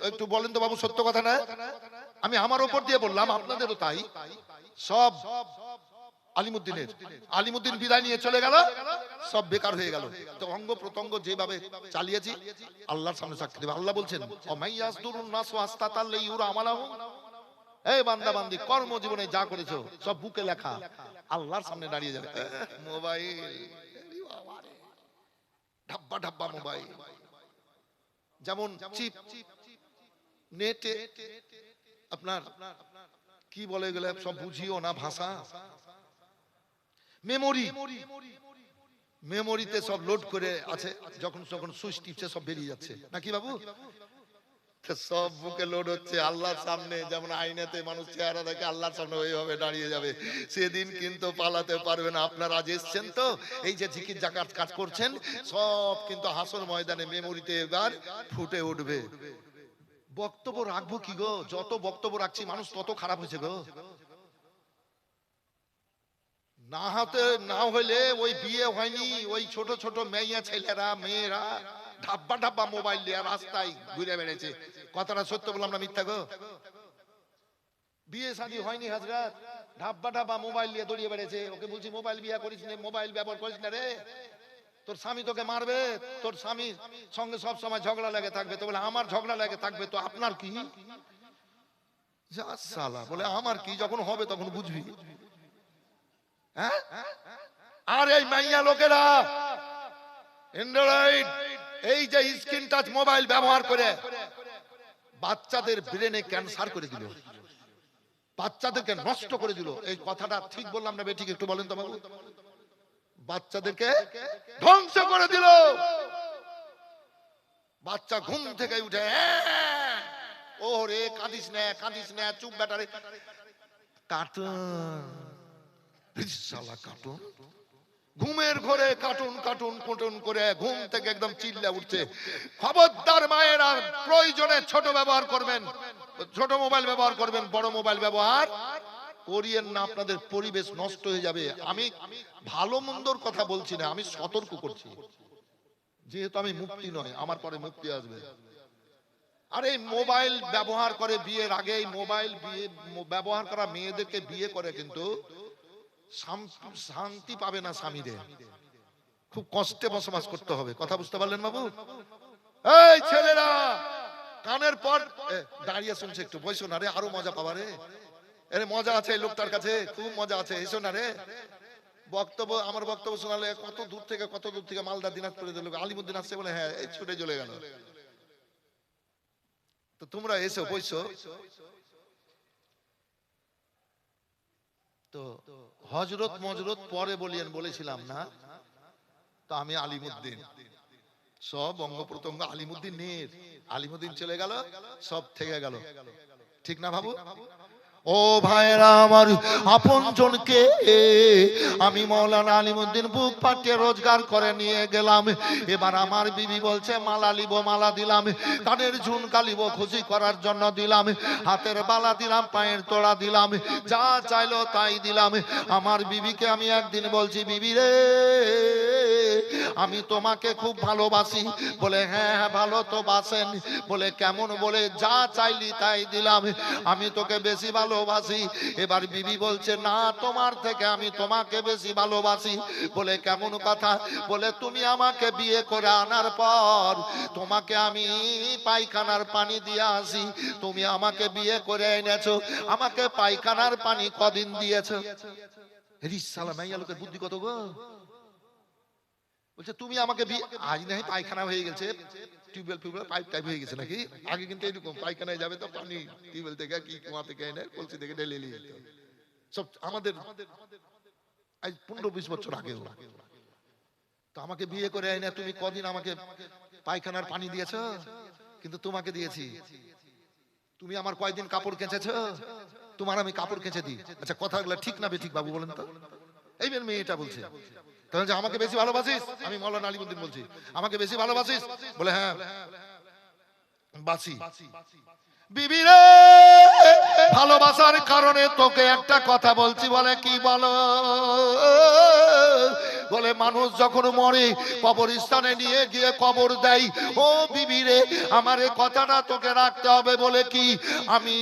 একটু বলেন তো বাবু, সত্য কথা না? আমি আমার উপর দিয়ে বললাম, আপনাদেরও তাই। সব আলিমুদ্দিনের। আলিমুদ্দিন বিদায় নিয়ে চলে গেল, সব বেকার হয়ে গেল। তো অঙ্গ প্রত্যঙ্গ যেভাবে চালিয়েছি আল্লাহর সামনে সাক্ষী দেবে। আল্লাহ বলছেন, অমাইয়াসদুরুন নাসু আস্তাতাল্লি ইউরা আমালাহুম। এই বান্দা বান্দি, কর্মজীবনে যা করেছো সব বুকে লেখা, আল্লাহর সামনে দাঁড়িয়ে যাবে। মোবাইল, ঢাব্বা ঢাব্বা মোবাইল, যেমন চিপ, নেটে আপনার কি বলে গেলে সব বুঝিও না ভাষা, মেমোরি, মেমোরিতে সব লোড করে আছে, যখন যখন সুইচ টিপছে সব বেরিয়ে যাচ্ছে, নাকি বাবু? সব বুকে লোড হচ্ছে। আল্লাহর সামনে যেমন আয়নাতে মানুষ চেহারা দেখে, আল্লাহর সামনে ওইভাবে দাঁড়িয়ে যাবে। সেদিন কিন্তু পালাতে পারবে না। আপনারা আজ এসছেন তো, এই যে জিকির জাকাত কাজ করছেন, সব কিন্তু হাসর ময়দানে মেমোরিতে এবার ফুটে উঠবে। বক্তব্য রাখবো কি গো? যত বক্তব্য রাখছি মানুষ তত খারাপ হয়েছে গো। না হাতে না হইলে ওই বিয়ে হয়নি, ওই ছোট ছোট মেয়ে ছেলেরা মেয়েরা ধাব্বা ধাব্বা মোবাইল নিয়ে রাস্তায় ঘুরে বেড়েছে। কথাটা সত্য বললাম না মিথ্যা গো? বিয়ে শাদী হয়নি হাজরাত, ধাব্বা ধাব্বা মোবাইল নিয়ে দৌড়িয়ে বেড়েছে। ওকে বলছি মোবাইল বিয়ে করিস না, মোবাইল ব্যবহার করিস না রে, তোর স্বামী তোকে মারবে, তোর স্বামীর সঙ্গে সব সময় ঝগড়া লেগে থাকবে। তো বলে আমার ঝগড়া লেগে থাকবে তো আপনার কি? যা শালা, বলে আমার কি, যখন হবে তখন বুঝবি। হ্যাঁ, আর এই মাইয়া লোকেরা অ্যান্ড্রয়েড, এই যে স্ক্রিন টাচ মোবাইল ব্যবহার করে বাচ্চাদের ব্রেনে ক্যান্সার করে দিল, বাচ্চাদেরকে নষ্ট করে দিল। এই কথাটা ঠিক বললাম না বেঠিক? একটু বলেন তো বাবু। বাচ্চাদেরকে ধ্বংস করে দিল। বাচ্চা ঘুম থেকে উঠে, ও রে কাঁদিস না, কাঁদিস না, চুপ বেটারে, কার্টুন, শালা কার্টুন, ঘুমের ঘরে কার্টুন কার্টুন কার্টুন করে ঘুম থেকে একদম চিল্লা উঠছে। খবরদার মায়েরা, প্রয়োজনে ছোট ব্যবহার করবেন, ছোট মোবাইল ব্যবহার করবেন, বড় মোবাইল ব্যবহার করিয়েন না, আপনাদের পরিবেশ নষ্ট হয়ে যাবে। আমি ভালো মন্দর কথা বলছি না, আমি সতর্ক করছি, যেহেতু আমি মুফতি নয়, আমার পরে মুফতি আসবে। আর এই মোবাইল ব্যবহার করে বিয়ের আগে, এই মোবাইল ব্যবহার করা মেয়েদেরকে বিয়ে করে কিন্তু শান্তি পাবে না স্বামীদের, খুব কষ্টে বসবাস করতে হবে। কথা বুঝতে পারলেন বাবু? এই ছেলেরা কানের পর দাঁড়িয়ে শুনছে, একটু বসো না রে, আরো মজা পাবা রে। এর মজা আছে এই লোকটার কাছে, খুব মজা আছে, এসো না রে। বক্তব্য, আমার বক্তব্য শোনালে কত দূর থেকে মালদা দিনাজপুরের লোক, আলিমুদ্দিন আসছে বলে, হ্যাঁ এই ছুটে চলে গেল। তো তোমরা এসো, বসো। তো হজরত মজরত পরে বলেছিলাম না? তো আমি আলিমুদ্দিন, সব অঙ্গ প্রত্যঙ্গ আলিমুদ্দিনের। আলিমুদ্দিন চলে গেল, সব থেকে গেল, ঠিক না বাবু? ও ভাইরা আমার, আপনজনকে আমি মাওলানা আলিমউদ্দিন বুক পাটিয়ে রোজগার করে নিয়ে গেলাম। এবার আমার বিবি বলছে মালা লিব, মালা দিলাম, কানের ঝুমকা লিব, খুশি করার জন্য দিলাম, হাতের বালা দিলাম, পায়ের তোড়া দিলাম, যা চাইলো তাই দিলাম। আমার বিবিকে আমি একদিন বলছি, বিবি রে আমি তোমাকে খুব ভালোবাসি। বলে হ্যাঁ হ্যাঁ ভালো তো বাসেন। বলে কেমন? বলে যা চাইলি তাই দিলাম, আমি তোকে বেশি ভালোবাসি। এবার বিবি বলছে না, তোমার থেকে আমি তোমাকে বেশি ভালোবাসি। বলে কেমন কথা? বলে তুমি আমাকে বিয়ে করে আনার পর তোমাকে আমি পায়খানার পানি দিয়ে আসি, তুমি আমাকে বিয়ে করে এনেছো, আমাকে পায়খানার পানি কদিন দিয়েছো? রিসালা মাইয়া লোকের বুদ্ধি কত গো। বলছে তুমি আমাকে আজ নাই পায়খানা হয়ে গেছে, টিউবওয়েল পাইপ টাইপ হয়ে গেছে নাকি? আগে কিন্তু এরকম পায়খানায় যাবে তো পানি টিউবওয়েল থেকে কি কুয়া থেকে এনে কলসি থেকে ঢেলে নিয়ে যেত। সব আমাদের আজ 15-20 বছর আগেও। তো আমাকে বিয়ে করে এনে তুমি কদিন আমাকে পায়খানার পানি দিয়েছো? কিন্তু তোমাকে দিয়েছি। তুমি আমার কয়দিন কাপড় কেচেছো? তোমার আমি কাপড় কেচে দিই। আচ্ছা কথাগুলো ঠিক না বেঠিক বাবু বলেন তো? এই মেয়েটা বলছে তাহলে যে আমাকে বেশি ভালোবাসিস? আমি মাওলানা আলিমউদ্দিন বলছি, আমাকে বেশি ভালোবাসিস? বলে হ্যাঁ বাসি। বিবি রে ভালোবাসার কারণে তোকে একটা কথা বলছি। বলে কি? বলো। বলে মানুষ যখন মরে কবরস্থানে নিয়ে গিয়ে কবর দেয়। ও বিবি রে আমার এই কথাটা তোকে রাখতে হবে। বলে কি? আমি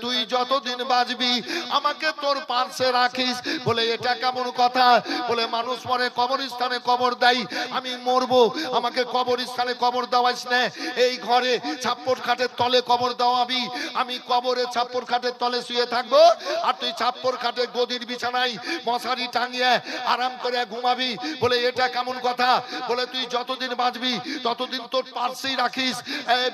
তুই যতদিন বাঁচবি আমাকে তোর পাশে রাখিস। বলে এটা কেমন কথা? বলে মানুষ মরে কবরস্থানে কবর দেয়, আমি মরবো, আমাকে কবরস্থানে কবর দেওয়াইস না, এই ঘরে ছাপ্পর খাটের তলে কবর দেওয়াবি। আমি কবরে ছাপ্পর খাটের তলে শুয়ে থাকবো, আর তুই ছাপ্পর খাটে গদির বিছানায় মশারি টাঙিয়ে আরাম করে ঘুমাবি। বলে এটা কেমন কথা? বলে তুই যতদিন বাঁচবি ততদিন তোর পাশেই রাখিস।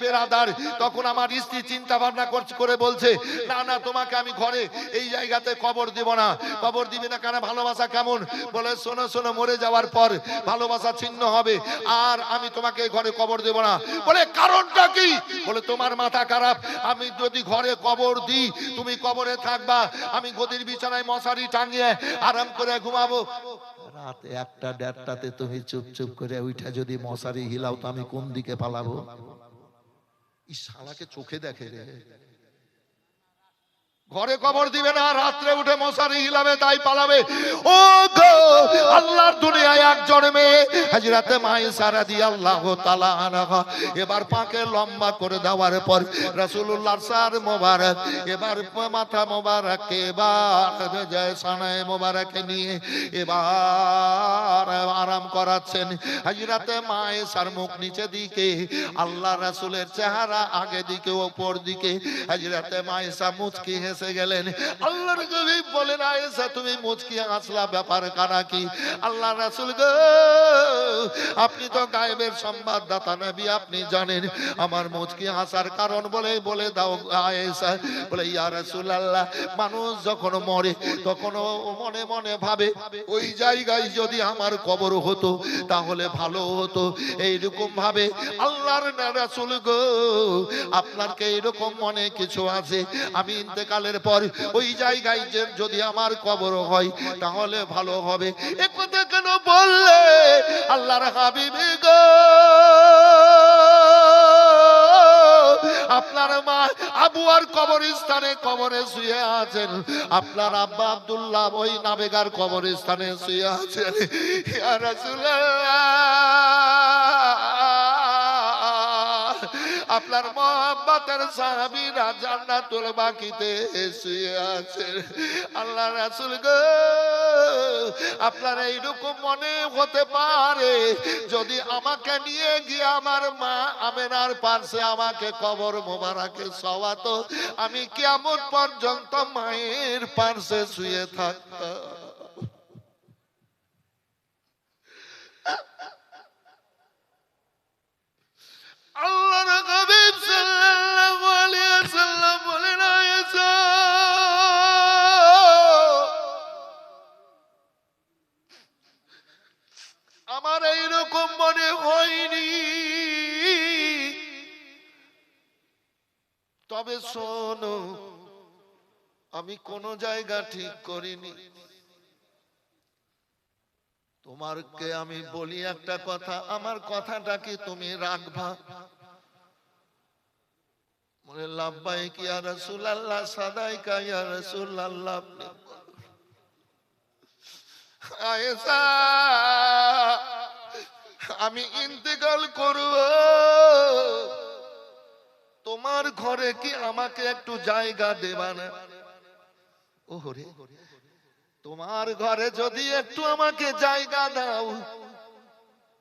বেরাদার তখন আমার স্ত্রী চিন্তা ভাবনা করে বলছে না না তোমাকে আমি ঘরে এই জায়গাতে কবর দেব না। কবর দিবি না কেন? ভালোবাসা কেমন? বলে শোনো শোনো, মরে যাওয়ার পর ভালোবাসা ছিন্ন হবে, আর আমি তোমাকে ঘরে কবর দেব না। বলে কারণটা কি? বলে তোমার মাথা খারাপ, আমি যদি ঘরে কবর দিই তুমি কবরে থাকবা, আমি গদির বিছানায় মশারি টাঙিয়ে আরাম করে ঘুমাবো। রাত 1টা-1:30টাতে তুমি চুপ চুপ করে উঠা যদি মশারি হিলাও তো আমি কোন দিকে পালাবো? এই শালাকে চোখে দেখে রে। ঘরে কবর দিবে না, রাত্রে উঠে মশারি হিলাবে, তাই পালাবে। ও গো আল্লাহর দুনিয়ায় একজন মেয়ে হযরতে মায়েশা রাদিয়াল্লাহু তাআলা আনহা এবার পাকে লম্বা করে দেওয়ার পর রাসূলুল্লাহর সার মোবারক এবার মাথা মোবারক এবার যায় সানায়ে মোবারক নিয়ে এবার আরাম করাচ্ছেন। হযরতে মায়েশার মুখ নিচে দিকে, আল্লাহ রাসূলের চেহারা আগে দিকে উপর দিকে। হযরতে মায়েশা মুচকি হেসে গেলেন। আল্লাহর নবী বলেন আয়েশা তুমি মুচকি হাসলা, ব্যাপার কারা কি? আল্লাহ রাসূল গো আপনি তো গায়েবের সংবাদদাতা নবী, আপনি জানেন আমার মুচকি হাসার কারণ বলে দাও আয়েশা। বলে ইয়া রাসূলুল্লাহ মানুষ যখন মরে তখন মনে মনে ভাবে ওই জায়গায় যদি আমার কবর হতো তাহলে ভালো হতো, এইরকম ভাবে। আল্লাহর রাসূল গো আপনার কি এরকম মনে কিছু আছে আমি ইন্তেকালের পর ওই জায়গায় যদি আমার কবর হয় তাহলে ভালো হবে? এ কথা কেন বললে আল্লাহর হাবিব গো? আপনার মা আবু আর কবরস্থানে কবরে শুয়ে আছেন, আপনার আব্বা আব্দুল্লাহ ওই নাবেগার কবরস্থানে শুয়ে আছেন। ইয়া রাসূলুল্লাহ আপনার মহব্বতের সাহাবীরা জান্নাতুল বাকিতে শুয়ে আছেন। আল্লাহ রাসূল গো আপনার এইরকম মনে হতে পারে যদি আমাকে নিয়ে গিয়ে আমার মা আমেনার পাশে আমাকে কবর মোবারকে শোয়াতো, আমি কিয়ামত পর্যন্ত মায়ের পাশে শুয়ে থাকতাম। আল্লাহর হাবিব সাল্লাল্লাহু আলাইহি ওয়াসাল্লাম বলেন আয়েশা আমার এইরকম মনে হয়নি, তবে শোনো আমি কোনো জায়গা ঠিক করিনি। তোমারকে আমি বলি একটা কথা, আমার কথাটা কি তুমি রাখবা? বলে লাব্বাইক ইয়া রাসূলুল্লাহ, সাদাইকা ইয়া রাসূলুল্লাহ। আয়েশা, আমি ইন্তেকাল করব, তোমার ঘরে কি আমাকে একটু জায়গা দেবা না? ওরে, তোমার ঘরে যদি একটু আমাকে জায়গা দাও,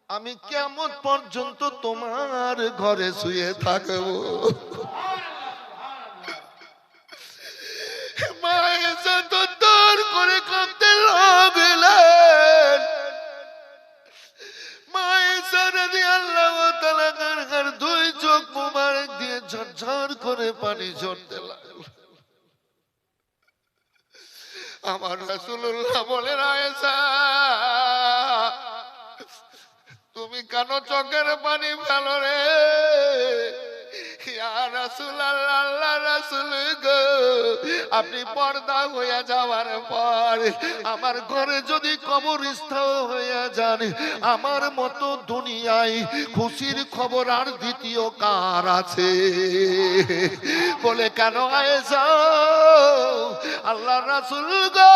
আমি কিয়ামত পর্যন্ত তোমার ঘরে শুয়ে থাকবো। মায়েশা তো দর করে কাঁদতে লাগলেন। মায়েশা রাদিয়াল্লাহু তাআলা তার দুই চোখ মুবারক দিয়ে ঝরঝর করে পানি ঝরতে লাগলো। আমার রাসূলুল্লাহ বলেন, আয়েশা তুমি কেন চোখের পানি ফেলো রে? ইয়া রাসূলুল্লাহ, আল্লাহর রাসূল গো, আপনি পর্দা হয়ে যাওয়ার পর আমার ঘরে যদি কবরস্থান হয়ে যান, আমার মতো দুনিয়ায় খুশির খবর আর দ্বিতীয় কার আছে? বলে কেন আয়েশা? আল্লাহর রাসূল গো,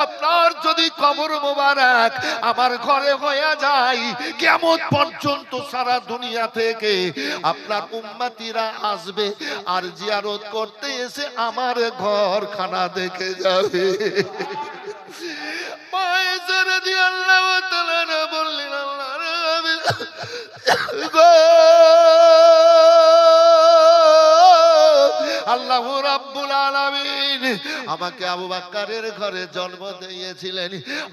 আপনার যদি কবর মোবারক আমার ঘরে হয়ে যায়, কিয়ামত পর্যন্ত সারা দুনিয়া থেকে আপনার উম্মতিরা আসবে আর জিয়ারত করতে এসে আমার ঘরখানা দেখে যাবে। মায়েশা রাদিয়াল্লাহু তাআলা বললেন, আল্লাহর গো, আল্লাহ রাব্বুল আলামিন আমাকে আবু বকরের ঘরে জন্ম দিয়েছিলেন,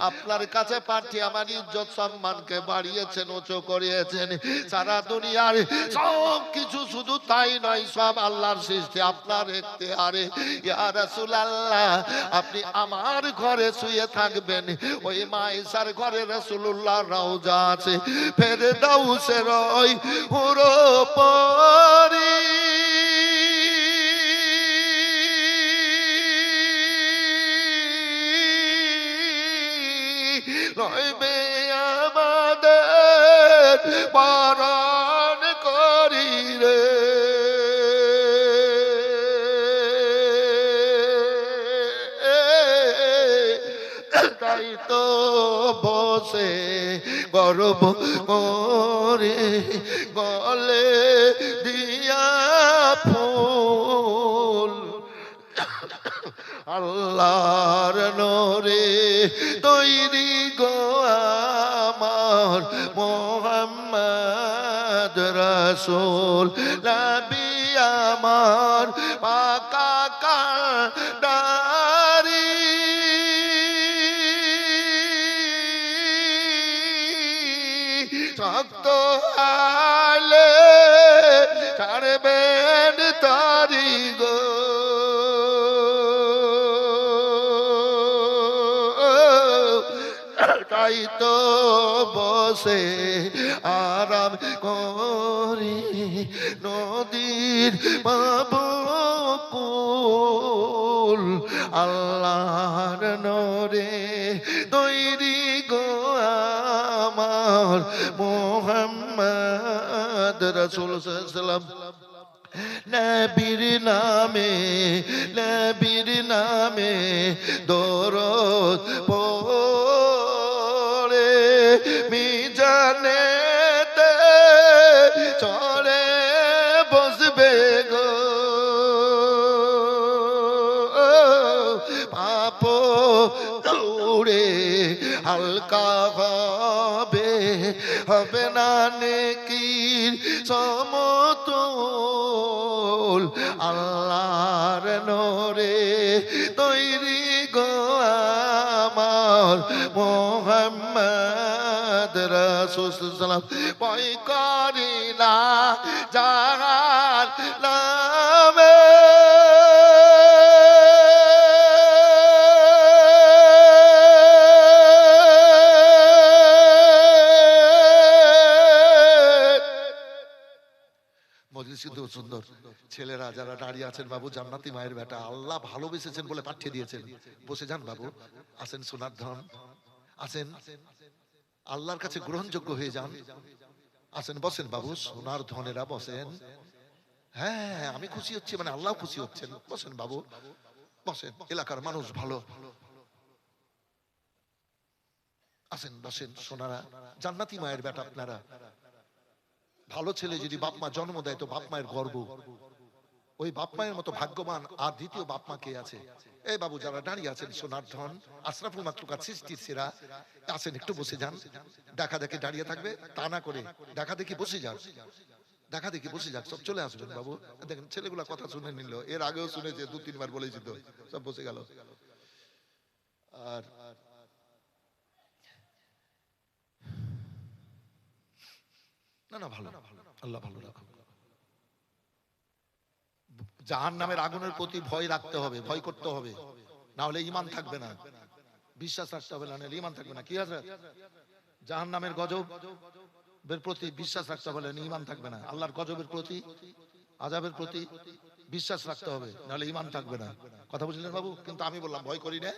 আপনার কাছে পাঠিয়ে আমার ইজ্জত সম্মানকে বাড়িয়েছেন, উঁচু করিয়েছেন। সারা দুনিয়ার সব কিছু শুধু তাই নয়, সব আল্লাহর সৃষ্টি, আপনার ইখতিয়ারে। ইয়া রাসূলুল্লাহ, আপনি আমার ঘরে শুয়ে থাকবেন। ওই মায়েশার ঘরে রাসূলুল্লাহর রওজা আছে, ফেরদাউসের ওই হুরো পরি রইবে আমাদের পালন করি রে। তাই তো বসে গর্ব করে গলে দিয়া ফুল, আল্লাহর নূরে তৈরি গো আমার মুহাম্মদ রাসূল, নবী আমার পাকা কান্ডারি। শক্ত হালে ছাড়বেন তারি গো, তাই তো বসে আরাম করি নদীর বাবকুল, আল্লাহর নূরে তৈরি গো আমার মুহাম্মদ রাসূল সাল্লাল্লাহু আলাইহি ওয়াসাল্লাম। নবীর নামে দরুদ পড়ে মিজানেতে চড়ে বসবে গো, পাপ উড়ে হালকা হবে না নেকির সমতুল, আল্লাহর নূরে তৈরি গো আমার মুহাম্মদ রাসূল সাল্লাল্লাহু আলাইহি ওয়াসাল্লাম। ভয় করি না জাহান্নামে, মজলিস কিন্তু সুন্দর, ছেলেরা যারা দাঁড়িয়ে আছেন বাবু, জান্নাতি মায়ের বেটা, আল্লাহ ভালোবেসেছেন বলে পাঠিয়ে দিয়েছেন। বসে যান বাবু, আসেন সোনার ধন, আসেন আল্লাহর কাছে গ্রহণযোগ্য হয়ে যান। আসেন, বসেন বাবু, সোনার ধনেরা বসেন। হ্যাঁ, আমি খুশি হচ্ছি মানে আল্লাহ খুশি হচ্ছেন। বসেন বাবু, বসেন, এলাকার মানুষ ভালো। আসেন, বসেন সোনারা, জান্নাতি মায়ের বেটা আপনারা। ভালো ছেলে যদি বাপ মা জন্ম দেয় তো বাপ মায়ের গর্ব। ওই বাপ মায়ের মতো ভাগ্যবান আর দ্বিতীয় বাপ মা কে আছে? এই বাবু যারা দাঁড়িয়ে আছেন, সোনার ধন, আশরাফুল মাখলুকাত, সৃষ্টির সেরা, আসেন একটু বসে যান। দেখা দেখে দাঁড়িয়ে থাকবে তা না করে দেখা দেখি বসে যান, দেখা দেখি বসে যাক, সব চলে আসবেন বাবু। দেখেন ছেলেগুলা কথা শুনে নিল, এর আগেও শুনেছে, 2-3 বার বলেছি তো, সব বসে গেল। আর না না, ভালো, আল্লাহ ভালো রাখুন। জাহান্নামের আগুনের প্রতি ভয় রাখতে হবে, ভয় করতে হবে, না হলে ঈমান থাকবে না। বিশ্বাস রাখতে হবে, না হলে ঈমান থাকবে না। কি আছে? জাহান্নামের গজবের প্রতি বিশ্বাস রাখতে হবে, না ঈমান থাকবে না। আল্লাহর গজবের প্রতি, আযাবের প্রতি বিশ্বাস রাখতে হবে, না হলে ঈমান থাকবে না। কথা বুঝলেন বাবু? কিন্তু আমি বললাম ভয় করি না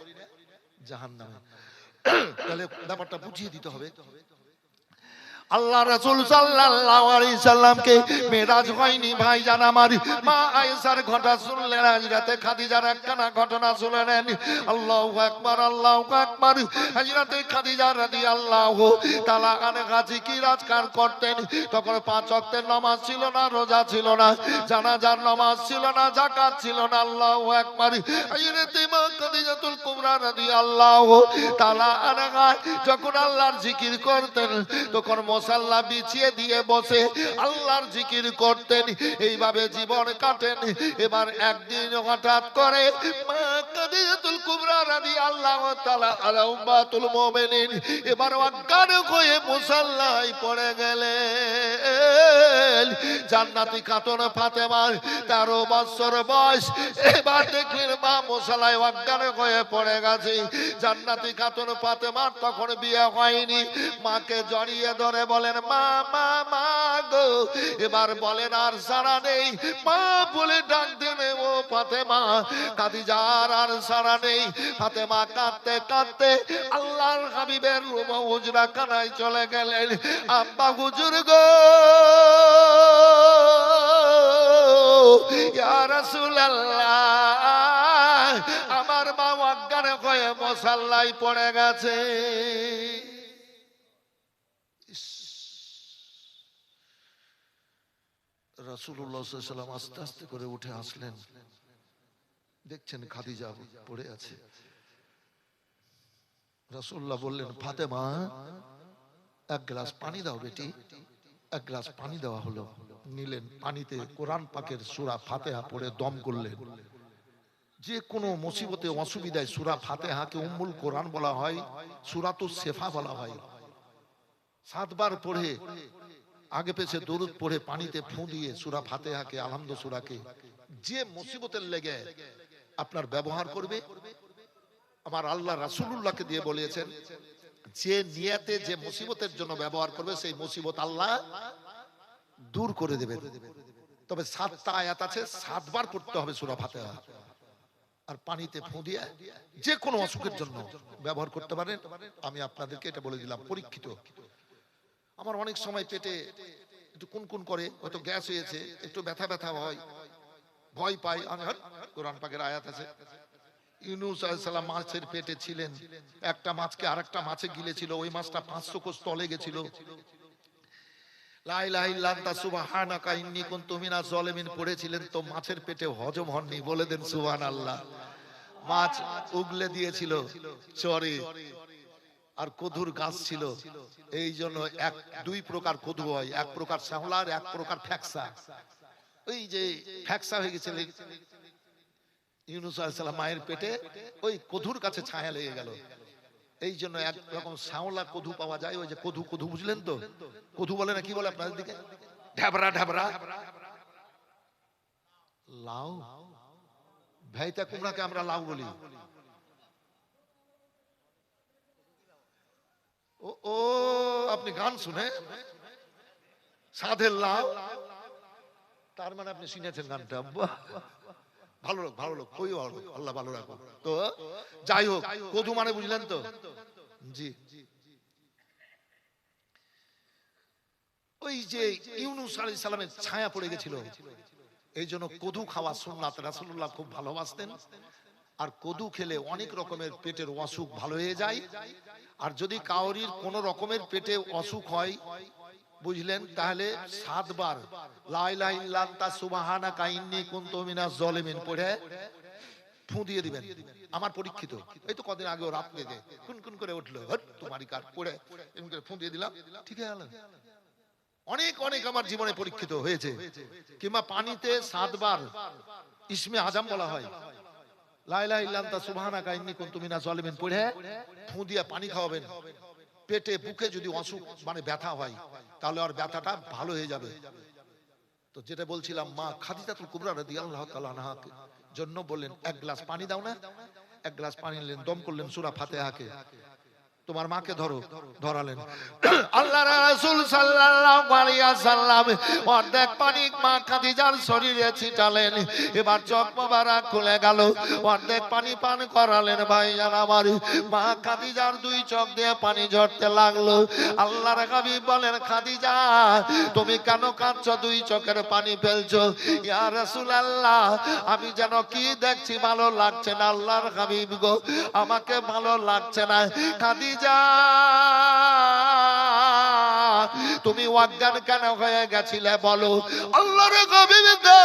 জাহান্নামে। তাহলে ব্যাপারটা বুঝিয়ে দিতে হবে। আল্লাহ রাসূল সাল্লাল্লাহু আলাইহি সাল্লামকে মেরাজ হয়নি ভাইজান আমার। মা আয়েশার ঘটনা শুনলেন, হযরতে খাদিজার একখানা ঘটনা শুনে নেন। আল্লাহু আকবার, আল্লাহু আকবার। হযরতে খাদিজা রাদিয়াল্লাহু তাআলা আনহা কি রাজকার করতেন। তখন 5 ওয়াক্তের নামাজ ছিল না, রোজা ছিল না, জানাজার নামাজ ছিল না, যাকাত ছিল না। আল্লাহু আকবার। হযরতে মা খাদিজাতুল কুবরা রাদিয়াল্লাহু তাআলা আনহা যখন আল্লাহর জিকির করতেন তখন মশাল্লা বিছিয়ে দিয়ে বসে আল্লাহর জিকির করতেন, এইভাবে জীবন কাটেন। এবার একদিন হঠাৎ করে মা খাদিজাতুল কুবরা রাদিয়াল্লাহু তাআলা আনহা উম্মাতুল মুমিনিন এবার অজ্ঞান হয়ে মুসাল্লায় পড়ে গেলেন। জান্নাতি খাতুন ফাতেমার 13 বছর বয়স। এবার দেখলেন মা মুসাল্লায় অজ্ঞান হয়ে পড়ে গেছে। জান্নাতি খাতুন ফাতেমার তখন বিয়ে হয়নি। মাকে জড়িয়ে ধরে বলেন মা মা মা গো। এবার বলেন আর সারা নেই, মা বলে ডাক দেবে ও ফাতেমা। খাদিজার আর সারা নেই। ফাতেমা কাঁদতে কাঁদতে আল্লাহর হাবিবের রুম হুজরা খানায় চলে গেলেন। আব্বা হুজুর গো, ইয়া রাসূলুল্লাহ, আমার মা অজ্ঞান হয়ে মুসাল্লায় পড়ে গেছে। রাসূলুল্লাহ সাল্লাল্লাহু আলাইহি ওয়াসাল্লাম আস্তে আস্তে করে উঠে আসলেন, দেখছেন খাদিজা পড়ে আছে। রাসূলুল্লাহ বললেন ফাতেমা এক গ্লাস পানি দাও বেটি। এক গ্লাস পানি দেওয়া হলো। নিলেন, পানিতে কোরআন পাকের সূরা ফাতিহা পড়ে দম করলেন। যে কোনো মুসিবতে অসুবিধায় সূরা ফাতিহাকে উম্মুল কোরআন বলা হয়, সূরাতুস শিফা বলা হয়। 7 বার পড়ে আগে পেছে দরুদ পড়ে পানিতে ফু দিয়ে সূরা ফাতিহাকে, আলহামদু সূরাকে যে মুসিবতের লেগে আপনার ব্যবহার করবে, আমার আল্লাহ রাসূলুল্লাহকে দিয়ে বলেছেন যে নিয়তে যে মুসিবতের জন্য ব্যবহার করবে সেই মুসিবত আল্লাহ দূর করে দেবেন। তবে 7টা আয়াত আছে, 7 বার পড়তে হবে সূরা ফাতিহা। আর পানিতে ফু দিয়ে যে কোনো অসুখের জন্য ব্যবহার করতে পারেন। আমি আপনাদেরকে এটা বলে দিলাম, পরীক্ষিত। আমার অনেক সময় পেটে একটু কুনকুন করে, হয়তো গ্যাস হয়েছে, একটু ব্যথা ব্যথা হয়, ভয় পাই। কোরআন পাকের আয়াত আছে, ইউনূস আলাইহিস সালাম মাছের পেটে ছিলেন, একটা মাছকে আরেকটা মাছে গিলেছিল, ওই মাছটা 500 কোষ তলে গেছিল। লা ইলাহা ইল্লা আনতা সুবহানাকা ইন্নী কুনতু মিনাজ জালিমিন পড়েছিলেন, তো মাছের পেটে হজম হননি। বলে দেন সুবহানাল্লাহ। মাছ উগলে দিয়েছিল চরে, আর কদুর গাছ ছিল। এই জন্য 2 প্রকার কদু হয়, এক প্রকার শ্যাওলা আর এক প্রকার ফ্যাকসা। ওই যে ফ্যাকসা হয়ে গেছিল ইউনূস আলাইহিস সালাম মায়ের পেটে, ওই কদুর কাছে ছায়া লেগে গেল। এই জন্য এক রকম শ্যাওলা কদু পাওয়া যায়, ওই যে কদু, কদু বুঝলেন তো? কদু বলে না, কি বলে আপনাদের দিকে? ঢাবরা ঢাবরা। লাউ, ভাইতা কুমড়াকে আমরা লাউ বলি। ও আপনি গান শুনে সাধের লাউ, তার মানে আপনি শুনেছেন গানটা, বাহ, ভালো লোক, ভালো লোক, খুবই ভালো লোক, আল্লাহ ভালো রাখো। তো যাই হোক, কদু মানে বুঝলেন তো? জি, ওই যে ইউনূস আলাইহিস সালামের ছায়া পড়ে গেছিল, এই জন্য কদু খাওয়া সুন্নাত, রাসূলুল্লাহ খুব ভালোবাসতেন। আর কদু খেলে অনেক রকমের পেটের অসুখ ভালো হয়ে যায়। আর যদি কাউরির কোন রকমের পেটে অসুখ হয়, বুঝলেন, তাহলে 7 বার লা ইলাহা ইল্লা আনতা সুবহানাকা ইন্নী কুনতু মিনাজ জালিমিন পড়ে ফু দিয়ে দিবেন। আমার পরীক্ষিত, এই তো কদিন আগে রাত জেগে কুন কুন করে উঠলো, হট তোমারই কার পড়ে এমন করে ফু দিয়ে দিলাম, ঠিক হয়ে গেল। অনেক অনেক আমার জীবনে পরীক্ষিত হয়েছে। কিংবা পানিতে 7 বার ইসমে আজম বলা হয়, লা ইলাহা ইল্লা আনতা সুবহানাকা ইন্নী কুনতু মিনাজ জালিমিন পড়ে ফু দিয়ে পানি খাওয়াবেন। পেটে বুকে যদি অসুখ মানে ব্যথা হয়, তাহলে আর ব্যথাটা ভালো হয়ে যাবে। তো যেটা বলছিলাম, মা খাদিজাতুল কুবরা রাদিয়াল্লাহু তাআলা আনহা জন্য বললেন, 1 গ্লাস পানি দাও না। 1 গ্লাস পানি নিলেন, দম করলেন সূরা ফাতিহাকে, তোমার মাকে ধরো, ধরালেন। আল্লাহর রাসূল সাল্লাল্লাহু আলাইহি ওয়াসাল্লাম অর্ধেক পানি মা খাদিজার শরীরে ছিটালেন। এবার চোখ মোবারক খুলে গেল, অর্ধেক পানি পান করালেন। ভাইজান আমার, মা খাদিজার 2 চোখ দিয়ে পানি ঝরতে লাগলো। আল্লাহর হাবিব বলেন, খাদিজা তুমি কেন কাঁদছো, 2 চোখের পানি ফেলছো? ইয়া রাসূলুল্লাহ, আমি যেন কি দেখছি, ভালো লাগছে না। আল্লাহর হাবিব গো, আমাকে ভালো লাগছে না। খাদিজা তুমি অজ্ঞান কেন হয়ে গেছিলে বলো? আল্লাহর হাবিব গো,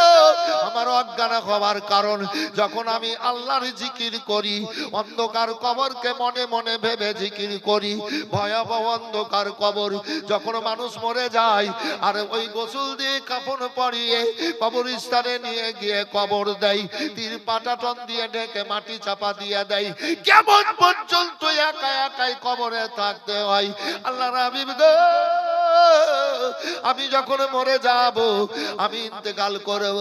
আমার অজ্ঞান হওয়ার কারণ, যখন আমি আল্লাহর জিকির করি, অন্ধকার কবরকে মনে মনে ভেবে জিকির করি। ভয়াবহ অন্ধকার কবর, যখন মানুষ মরে যায় আর ওই গোসল দিয়ে কাফন পরিয়ে কবরস্থানে নিয়ে গিয়ে কবর দেয়, তীর পাটাটন দিয়ে ঢেকে মাটি চাপা দিয়ে দেয়, কেমন পর্যন্ত একা একাই কবরে থাকতে হয়। আল্লাহর হাবিব গো, আমি যখন মরে যাব, আমি ইন্তেকাল করব,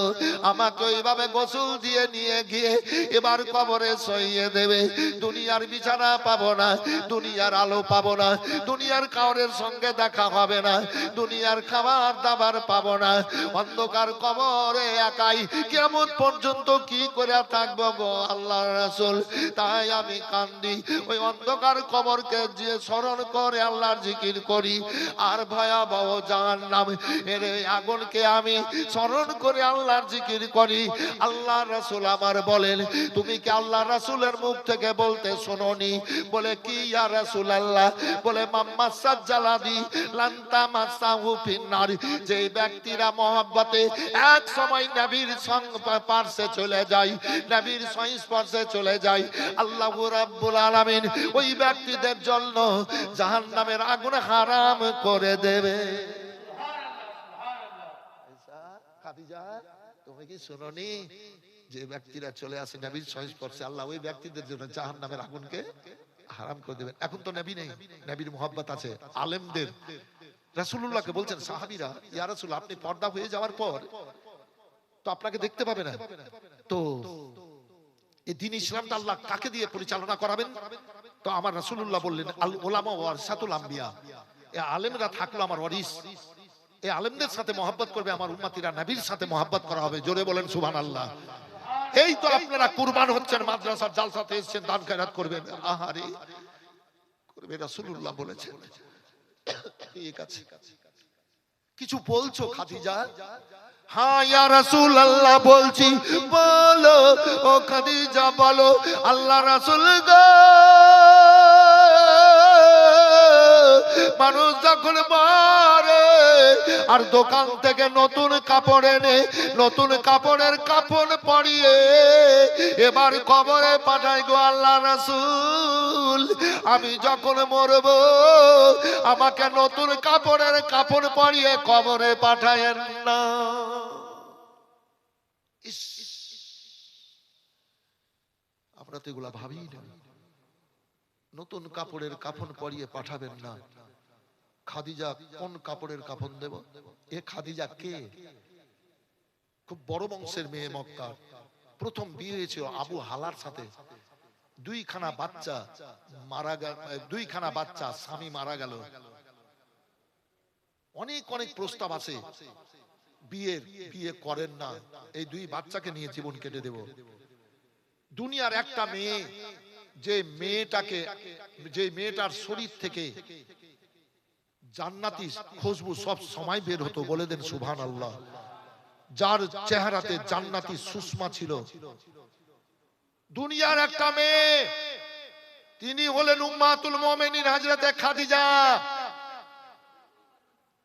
আমাকে ওইভাবে গোসল দিয়ে নিয়ে গিয়ে এবার কবরে সইয়ে দেবে। দুনিয়ার বিছানা পাবো না, দুনিয়ার আলো পাবো না, দুনিয়ার কাউরের সঙ্গে দেখা হবে না, দুনিয়ার খাবার দাবার পাবো না, অন্ধকার কবরে একাই কিয়ামত পর্যন্ত কি করে থাকবো গো আল্লাহর রাসূল। তাই আমি কান্দি, ওই অন্ধকার কবরকে যে স্মরণ করে আল্লাহর জিকির করি। আর ভয়াবহ জাহান্নাম এর আগুনকে আমি স্মরণ করে আল্লাহর জিকির করি। আল্লাহর রাসূল আমার বলেন, তুমি কি আল্লাহর রাসূলের মুখ থেকে বলতে শুনোনি? বলে কি ইয়া রাসূলুল্লাহ? বলে মাম্মাসাজ জালাদি লান্তা মাসাহু ফিন্নার, যে ব্যক্তিরা মহব্বতে এক সময় নবীর পার্শ্বে চলে যায়, নবীর সংস্পর্শে চলে যায়, আল্লাহ রাব্বুল আলামিন ওই ব্যক্তিদের জন্য জাহান্নামের আগুন হারাম করে দেবে। খাদিজা, তুমি কি শুনোনি? যে ব্যক্তিরা চলে আসে নবীর সংস্পর্শে, আল্লাহ ওই ব্যক্তিদের জন্য জাহান্নামের আগুনকে হারাম করে দেবেন। এখন তো নবী নেই, নবীর মুহাব্বত আছে আলেমদের। রাসূলুল্লাহকে বলছেন সাহাবীরা, ইয়া রাসূল, আপনি পর্দা হয়ে যাওয়ার পর তো আপনাকে দেখতে পাবে না, তো এই দ্বীন ইসলামটা আল্লাহ কাকে দিয়ে পরিচালনা করাবেন? তো আমার রাসূলুল্লাহ বললেন, আল উলামা ওয়ারাসাতুল আম্বিয়া, এই আলেমরা থাকলো আমার ওয়ারিস, এই আলেমদের সাথে মহব্বত করবে আমার উম্মতিরা, নবীর সাথে মহব্বত করা হবে। জোরে বলেন সুবহানাল্লাহ। এই তো আপনারা কুরবান হচ্ছেন, মাদ্রাসার জালসাতে এসেছেন, দান খয়রাত করবেন, আহারে করবে, রাসূলুল্লাহ বলেছেন। ঠিক আছে, কিছু বলছো খাদিজা? হ্যাঁ ইয়া রাসূলুল্লাহ বলছি। বলো ও খাদিজা, বলো। আল্লাহ রাসূল গো, মানুষ যখন মারে আর দোকান থেকে নতুন কাপড় এনে নতুন কাপড়ের কাফন পরিয়ে এবার কবরে পাঠায় গো আল্লাহ রাসূল, আমি যখন মরব আমাকে নতুন কাপড়ের কাফন পরিয়ে কবরে পাঠায়েন না। আমরা তো এগুলা ভাবি না, নতুন কাপড়ের কাফন পরিয়ে পাঠাবেন না। খাদিজা কোন কাপড়ের কাফন দেব? এ খাদিজা কে? খুব বড় বংশের মেয়ে, মক্কা প্রথম বিয়ে হয়েছিল আবু হালার সাথে। 2খানা বাচ্চা মারা গেল, 2খানা বাচ্চা, স্বামী মারা গেল। অনেক অনেক প্রস্তাব আছে, বিয়ে করেন না, এই 2 বাচ্চাকে নিয়ে জীবন কেটে দেব। দুনিয়ার একটা মেয়ে, যে মেয়েটার শরীর থেকে জান্নাতি খুশবু সব সময় বের হতো, বলে দেন সুবহানাল্লাহ। যার চেহারাতে জান্নাতি সুষমা ছিল, দুনিয়ার একটা মেয়ে, তিনি হলেন উম্মাতুল মুমিনিন হযরতে খাদিজা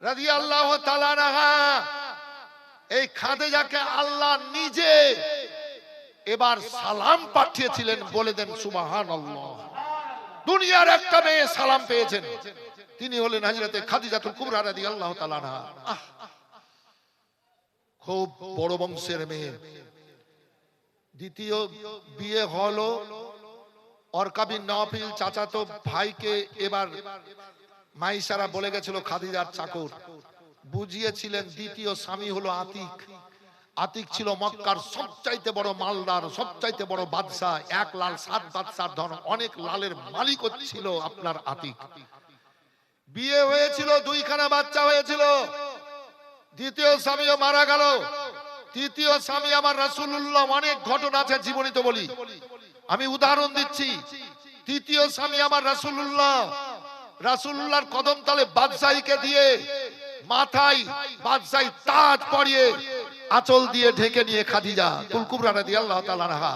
রাদিয়াল্লাহু তাআলা আনহা। এই খাদিজাকে আল্লাহ নিজে এবার সালাম পাঠিয়েছিলেন, বলে দেন সুবহানাল্লাহ। দুনিয়ার একটা মেয়ে সালাম পেয়েছেন, তিনি হলেন হযরতে খাদিজাতুল কুবরা রাদিয়াল্লাহু তাআলা আনহা। খুব বড় বংশের মেয়ে। দ্বিতীয় বিয়ে হলো ওরকা বিন নওফল চাচাতো ভাইকে। এবার মাইসারা বলে গেছিল খাদিজার চাকর, বুঝিয়েছিলেন দ্বিতীয় স্বামী হলো আতিক। আতিক ছিল মক্কার সবচাইতে বড় মালদার, সবচাইতে বড় বাদশা। 1 লাল 7 বাদশার ধন, অনেক লালের মালিক ছিল আপনার আতিক। বিয়ে হয়েছিল, 2খানা বাচ্চা হয়েছিল। দ্বিতীয় স্বামীও মারা গেল। তৃতীয় স্বামী আমার রাসূলুল্লাহ, অনেক ঘটনা আছে জীবনীতে বলি, আমি উদাহরণ দিচ্ছি। তৃতীয় স্বামী আমার রাসূলুল্লাহর কদম তলে বাদশাহীকে দিয়ে মাথায় বাদশাহী তাজ পরিয়ে আঁচল দিয়ে ঢেকে নিয়ে খাদিজা কুবরা রাদিয়াল্লাহু তাআলা আনহা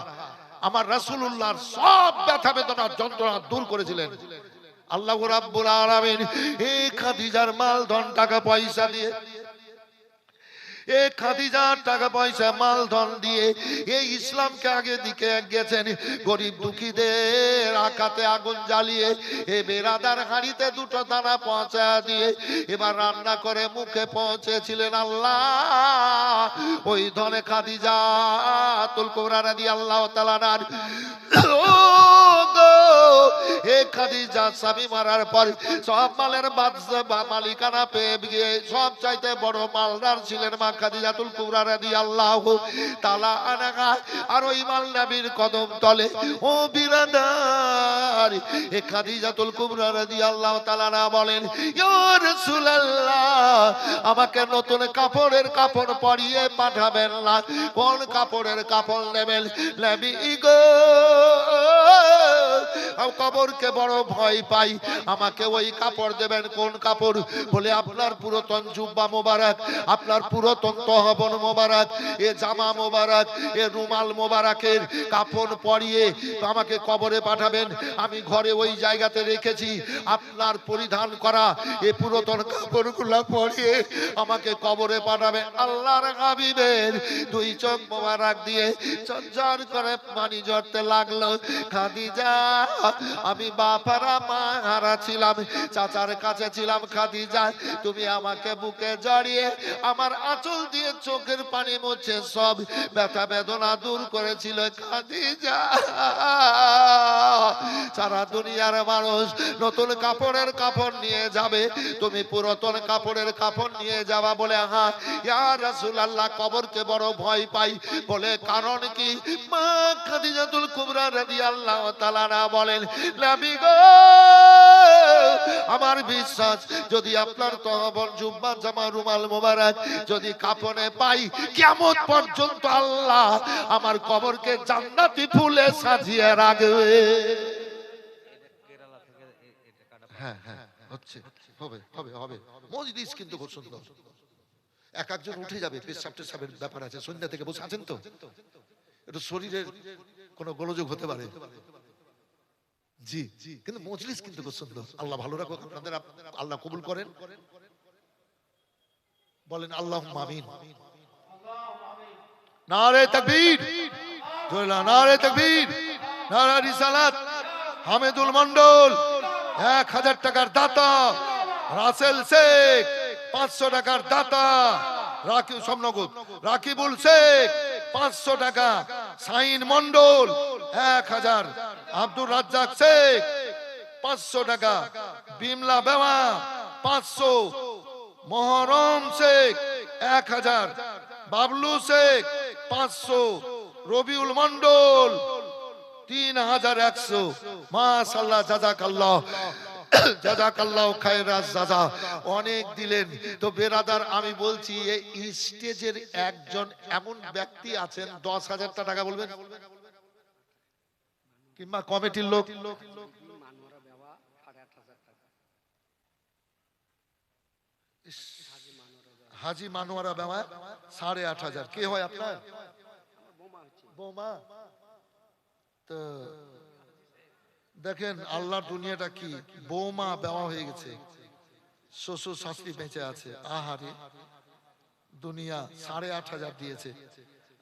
আমার রাসূলুল্লাহর সব ব্যথা বেদনা যন্ত্রণা দূর করেছিলেন। আল্লাহ রাব্বুল আলামিন এই খাদিজার মাল ধন টাকা পয়সা দিয়ে, এই খাদিজার টাকা পয়সা মাল ধন দিয়ে এই ইসলামকে আগে দিকে গেছেন। গরিব দুঃখীদের আকাতে আগুন জ্বালিয়ে এ বেরাদার হাঁড়িতে 2টো দানা পৌঁছা দিয়ে এবার রান্না করে মুখে পৌঁছেছিলেন। আল্লাহ ওই ধনে খাদিজাতুল কুবরা রাদিয়াল্লাহু তাআলা খাদিজা স্বামী মারার পর সব মালের মালিকানা পেয়ে গিয়ে সব চাইতে বড় মালদার ছিলেন মা খাদিজাতুল কুবরা রাদিয়াল্লাহু তাআলা আনহা। আর ওই মাল নবীর কদম তলে ও বিরাদার এ খাদিজাতুল কুবরা রাদিয়াল্লাহু তাআলা বলেন, ইয়া রাসূলুল্লাহ, আমাকে নতুন কাপড় পরিয়ে পাঠাবেন না। কোন কাপড়ের কাপড় নেবেন? নবী গো, কবরকে বড় ভয় পাই, আমাকে ওই কাপড় দেবেন। কোন কাপড়? বলে আপনার পুরাতন জুব্বা মোবারক, আপনার পুরাতন তহবন মোবারক, এ জামা মোবারক, এ রুমাল মোবারকের কাপড় পরিয়ে আমাকে কবরে পাঠাবেন। আমি ঘরে ওই জায়গাতে রেখেছি, আপনার পরিধান করা এ পুরাতন কাপড়গুলো পরিয়ে আমাকে কবরে পাঠাবেন। আল্লাহর হাবিবের 2 চোখ মোবারক দিয়ে ঝরঝর করে পানি ঝরতে লাগলো। খাদিজা, আমি বাপারা মা হারা ছিলাম, চাচার কাছে ছিলাম। খাদিজা, তুমি আমাকে বুকে জড়িয়ে আমার আঁচল দিয়ে চোখের পানি মুছে সব ব্যথা বেদনা দূর করেছিল। খাদিজা, সারা দুনিয়ার মানুষ নতুন কাপড় নিয়ে যাবে, তুমি পুরাতন কাপড় নিয়ে যাবা। বলে হ্যাঁ ইয়া রাসূলুল্লাহ, কবরকে বড় ভয় পাই। বলে কারণ কি? মা খাদিজাতুল কুবরা রাদিয়াল্লাহু তাআলা বলেন, নবী গো, আমার বিশ্বাস যদি আপনার তহবন জুব্বা জামা রুমাল মোবারক যদি কাফনে পাই, কিয়ামত পর্যন্ত আল্লাহ আমার কবরকে জান্নাতি ফুলে সাজিয়ে রাখবে। হ্যাঁ হ্যাঁ, হচ্ছে, হবে হবে হবে। মজলিস কিন্তু খুব সুন্দর। এক একজন উঠে যাবে, পেশাব টেশাবের ব্যাপার আছে। সন্ধ্যা থেকে বসে আছেন তো, একটু শরীরের কোনো গোলযোগ হতে পারে। জি, কিন্তু মজলিস কিন্তু খুব সুন্দর। আল্লাহ ভালো রাখুক আপনাদের, আল্লাহ কবুল করেন। বলেন আল্লাহুম্মা আমিন। নারে তাকবীর, নারে তাকবীর, নারে রিসালাত। হামিদুল মন্ডল 1000 টাকার দাতা, রাসেল শেখ 500 টাকার দাতা, রাকিব সমনগর, রাকিবুল শেখ 500 টাকা, সাইন মন্ডল 1000, আব্দুর রাজ্জাক শেখ 500 টাকা, বিমলা বেওয়া 500, মহরম শেখ 1000, বাবলু শেখ 500, রবিউল মন্ডল 3100। মাশাআল্লাহ, জাযাকাল্লাহ। জাযাকাল্লাহু খায়রাজ জাযা, অনেক দিলেন। তো বেরাদার আমি বলছি এই স্টেজের একজন এমন ব্যক্তি আছেন 10,000 টাকা বলবেন, কিংবা কমিটির লোক হাজি মানোয়ারা বেওয়া 8,500। কে হয় আপনার? বৌমা। তো দেখেন আল্লাহর দুনিয়াটা কি, বৌমা বেওয়া হয়ে গেছে, শ্বশুর শাশুড়ি বেঁচে আছে। আহারে দুনিয়া 8,500 দিয়েছে,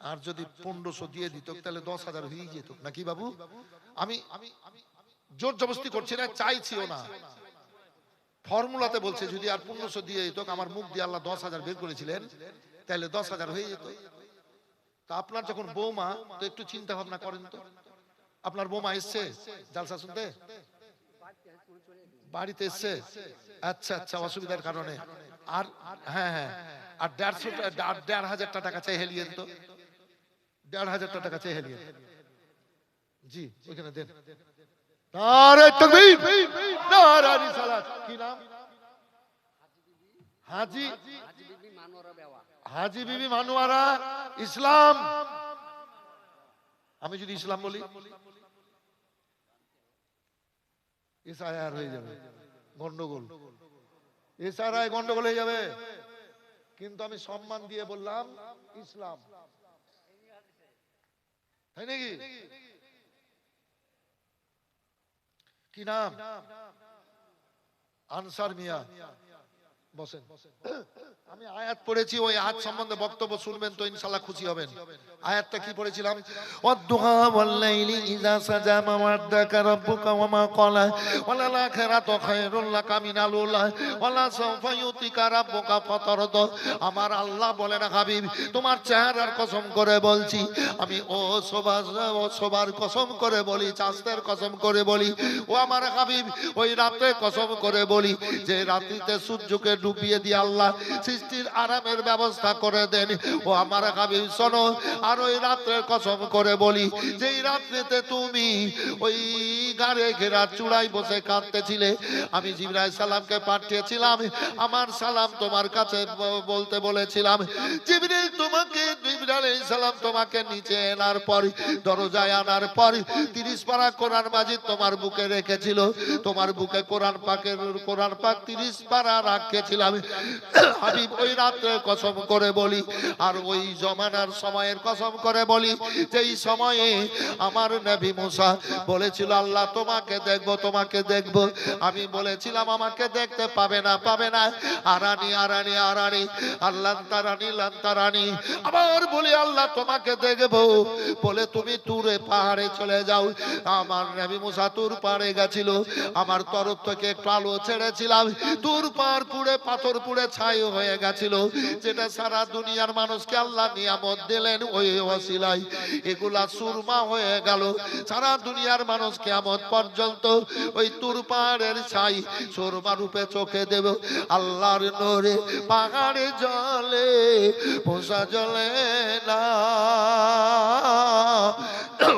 আর যদি 1500 দিয়ে দিত তাহলে 10,000 হয়ে যেত নাকি বাবু? আমি জোর জবরদস্তি করছি না, চাইছিও না, ফর্মুলাতে বলছে যদি আর 1500 দিয়ে দিত, আমার মুখ দিয়ে আল্লাহ 10,000 বের করেছিলেন, তাহলে 10,000 হয়ে যেত। তা আপনার যখন বৌমা, তো একটু চিন্তা ভাবনা করেন তো, আপনার বৌমা এসছে জালসা শুনতে, বাড়িতে এসছে, আচ্ছা আচ্ছা, অসুবিধার কারণে। আর হ্যাঁ হ্যাঁ, আর 1,500 টাকা চাই হেলিয়েন তো, 1,500 টাকা চাই হেলিয়েন। জি ওইখানে দেন। নারে তাকবীর, নারে রিসালাত। কি নাম? হাজি হাজি বিবি মানোয়ারা ইসলাম। আমি যদি ইসলাম বলি এসআইআর হয়ে যাবে, গন্ডগোল, এসআইআর গন্ডগোল হয়ে যাবে। কিন্তু আমি সম্মান দিয়ে বললাম ইসলাম, তাই নাকি? কি নাম? আনসার মিয়া। বসেন। আমি আয়াত পড়েছি, ওই আয়াত সম্বন্ধে বক্তব্য শুনবেন তো ইনশাআল্লাহ খুশি হবেন। আয়াতটা কি পড়েছিলাম? ওয়াদ-দুহা ওয়াল-লাইলি ইযা সাজা মা ওয়াদ্দাকা রাব্বুকা ওয়া মা ক্বালা ওয়ালাল আখিরাতু খায়রুল লাকা মিনাল উলা ওয়ালা সাওফা ইউতিকা রাব্বুকা ফাতারদা। আমার আল্লাহ বলেন হাবিব, তোমার চেহারার কসম করে বলছি আমি, ও সবার কসম করে বলি, চাঁদের কসম করে বলি, ও আমার হাবিব ওই রাতে কসম করে বলি যে রাত্রিতে সূর্যকে ডুবিয়ে দিয়ে আল্লাহ সৃষ্টির আরামের ব্যবস্থা করে দেন। ও আমার হাবিব শোনো, আর ওই রাত্রের কসম করে বলি যেই রাত্রিতে তুমি ওই গাড়ে ঘেরা চূড়ায় বসে কাঁদতেছিলে, আমি জিবরাইল সালামকে পাঠিয়েছিলাম, আমার সালাম তোমার কাছে বলতে বলেছিলাম। জিবরাইল সালাম তোমাকে নিচে আনার পর, দরজায় আনার পর 30 পারা কোরআন মাজিদ তোমার বুকে রেখেছিল, তোমার বুকে কোরআন পাক 30 পারা রাখেছিলাম হাবিব। ওই রাত্রে কসম করে বলি, আর ওই জমানার সময়ের কসম করে বলি, যেই সময়ে আমার নবী মুসা বলেছিল আল্লাহ তোমাকে দেখবো, তোমাকে দেখবো, আমি বলেছিলাম আমাকে দেখতে পাবে না, পাবে না, আরানি আরানি আরানি, আল্লাহ তারানি লান্তারানি। আবার বলি আল্লাহ তোমাকে দেখবো, বলে তুমি তুরে পাহাড়ে চলে যাও। আমার নবী মুসা তুর পাহাড়ে গেছিল, আমার তরফ থেকে একটু আলো ছেড়েছিলাম, তুর পাহাড় পুড়ে পাথর পুড়ে ছাই হয়ে গেছিল, যেটা সারা দুনিয়ার মানুষকে আল্লাহ নিয়ামত দিলেন ওই ওসিলায় এগুলা সুরমা হয়ে গেল। সারা দুনিয়ার মানুষ কিয়ামত পর্যন্ত ওই তুর পাহাড়ের ছাই সুরমা রূপে চোখে দেব। আল্লাহর নূরে পাহাড়ে জলে পোষা জলে না,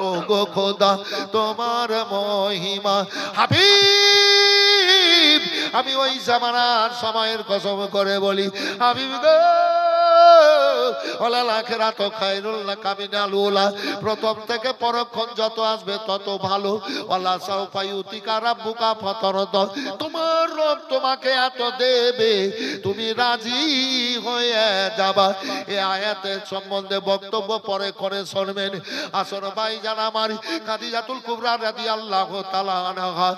ও গো খোদা তোমার মহিমা। হাবিব আমি ওই জামানার সময়ের কসম করে বলি হাবিব গো, ওয়ালাল আখিরাতু খায়রুল লাকা মিনাল উলা, প্রথম থেকে পরক্ষণ যত আসবে তত ভালো। ওয়ালা সাওফা ইউতিকা রাব্বুকা ফাতারদা, তোমার রব তোমাকে এত দেবে তুমি রাজি হয়ে যাবা। এই আয়াতের সম্বন্ধে বক্তব্য পরে করে শুনবেন। আসর ভাইজান আমার, খাদিজাতুল কুবরা রাদিয়াল্লাহু তাআলা আনহা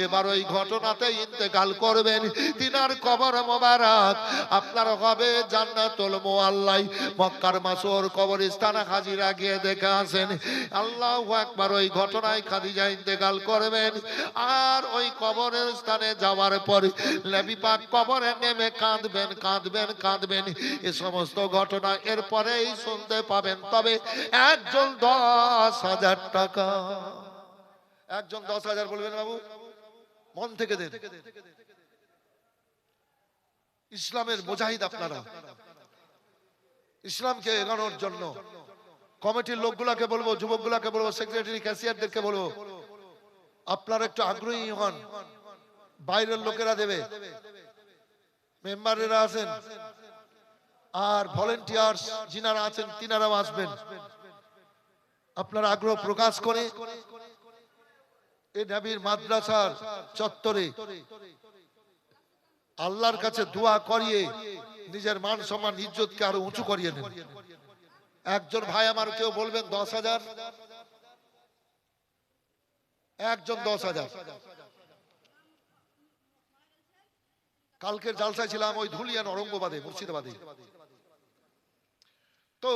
এবার ওই ঘটনাতে ইন্তেকাল করবেন। তিনার কবর মোবারক আপনার হবে জান্নাতুল মুআল্লা। মক্কার মাসুর কবরস্থানে হাজিরা গিয়ে দেখে আসেন। আল্লাহু আকবার। ওই ঘটনায় খাদিজা ইন্তেকাল করবেন, আর ওই কবরের স্থানে যাওয়ার পর নবী পাক কবরে নেমে কাঁদবেন কাঁদবেন কাঁদবেন। এই সমস্ত ঘটনা এরপরেই শুনতে পাবেন। তবে একজন 10,000 টাকা, একজন 10,000 বলবেন বাবু, মন থেকে দেন। ইসলামের মুজাহিদ আপনারা, ইসলামকে এগানোর জন্য কমিটির লোকগুলাকে বলবো, যুবকগুলাকে বলবো, সেক্রেটারি ক্যাশিয়ারদেরকে বলবো, আপনারা একটু আগ্রহী হন, বাইরের লোকেরা দেবে, মেম্বারেরা আছেন, আর ভলেন্টিয়ার্স যিনারা আছেন তিনারাও আসবেন। আপনারা আগ্রহ প্রকাশ করে এই নবীর মাদ্রাসার চত্বরে আল্লাহর কাছে দোয়া করিয়ে নিজের মান সম্মান ইজ্জতকে আরো উঁচু করিয়ে নেন। একজন ভাই আমার কেউ বলবেন 10,000, একজন 10,000। কালকের জালসায় ছিলাম ওই ধুলিয়ান ঔরঙ্গাবাদে, মুর্শিদাবাদে। তো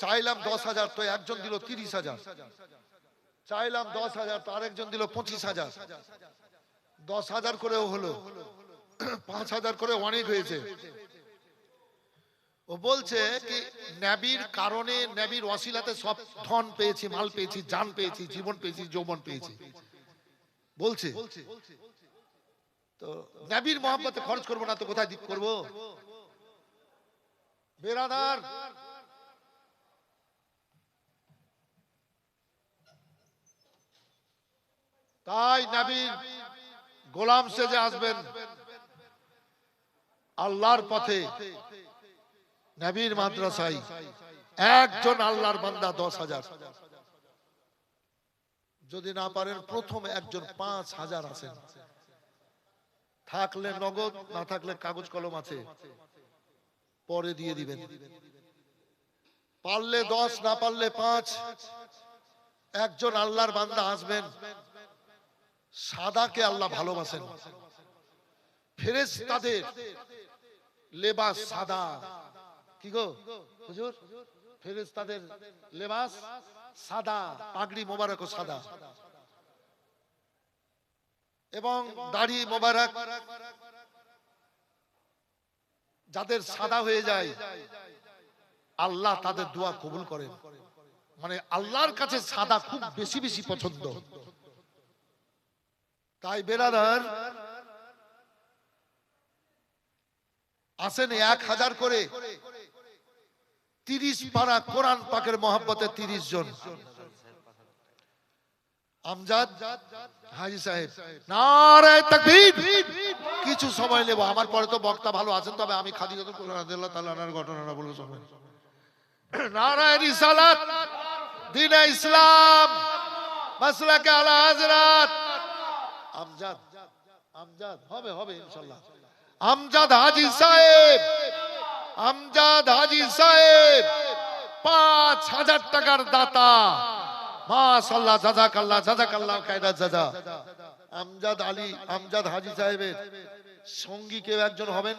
চাইলাম 10,000, তো একজন দিল 30,000। চাইলাম 10,000, তো আরেকজন দিল 25,000। 10,000 করেও হলো, 5,000 করে অনেক হয়েছে। ও বলছে কি নবীর কারণে, নবীর ওসিলাতে সব ধন পেয়েছি, মাল পেয়েছি, জান পেয়েছি, জীবন পেয়েছি, যৌবন পেয়েছি বলছে। তো নবীর মহব্বতে খরচ করবো না তো কোথায় দিক করবো? বেরাদার, তাই নবীর গোলাম সেজে আসবেন আল্লাহর পথে। নবীর মাদ্রাসায় একজন আল্লাহর বান্দা 10,000, যদি না পারেন প্রথম একজন 5,000 আছেন। থাকলে নগদ, না থাকলে কাগজ কলম আছে, পরে দিয়ে দিবেন। পারলে 10, না পারলে 5। একজন আল্লাহর বান্দা আসবেন। সাদাকে আল্লাহ ভালোবাসেন। ফেরেশতাদের লেবাস সাদা। কি গো হুজুর? ফেরেশতাদের লেবাস সাদা, পাগড়ি মোবারক সাদা, এবং দাড়ি মোবারক যাদের সাদা হয়ে যায় আল্লাহ তাদের দোয়া কবুল করেন। মানে আল্লাহর কাছে সাদা খুব বেশি বেশি পছন্দ। তাই বেরাদার আসেন 1,000 করে 30 পারা কোরআন পাকের মহব্বতে 30 জন। আমজাদ হাজী সাহেব, নারে তাকবীর। কিছু সময় নেব, আমার পরে তো বক্তা ভালো আছেন, তবে আমি খাদিজাতুল কুবরা রাদিয়াল্লাহু তাআলা আনহার ঘটনাটা বলবো সবাই। নারে রিসালাত, দ্বীন ইসলাম, মাসলাকে আলা হযরত আমজাদ। আমজাদ হবে হবে ইনশাআল্লাহ। আমজাদ হাজী সাহেব, আমজাদ হাজী সাহেব 5,000 টাকার দাতা। মাশাআল্লাহ, জাযাকাল্লাহ, জাযাকাল্লাহ খায়রা জাযা। আমজাদ আলী, আমজাদ হাজী সাহেবের সঙ্গী কেউ একজন হবেন?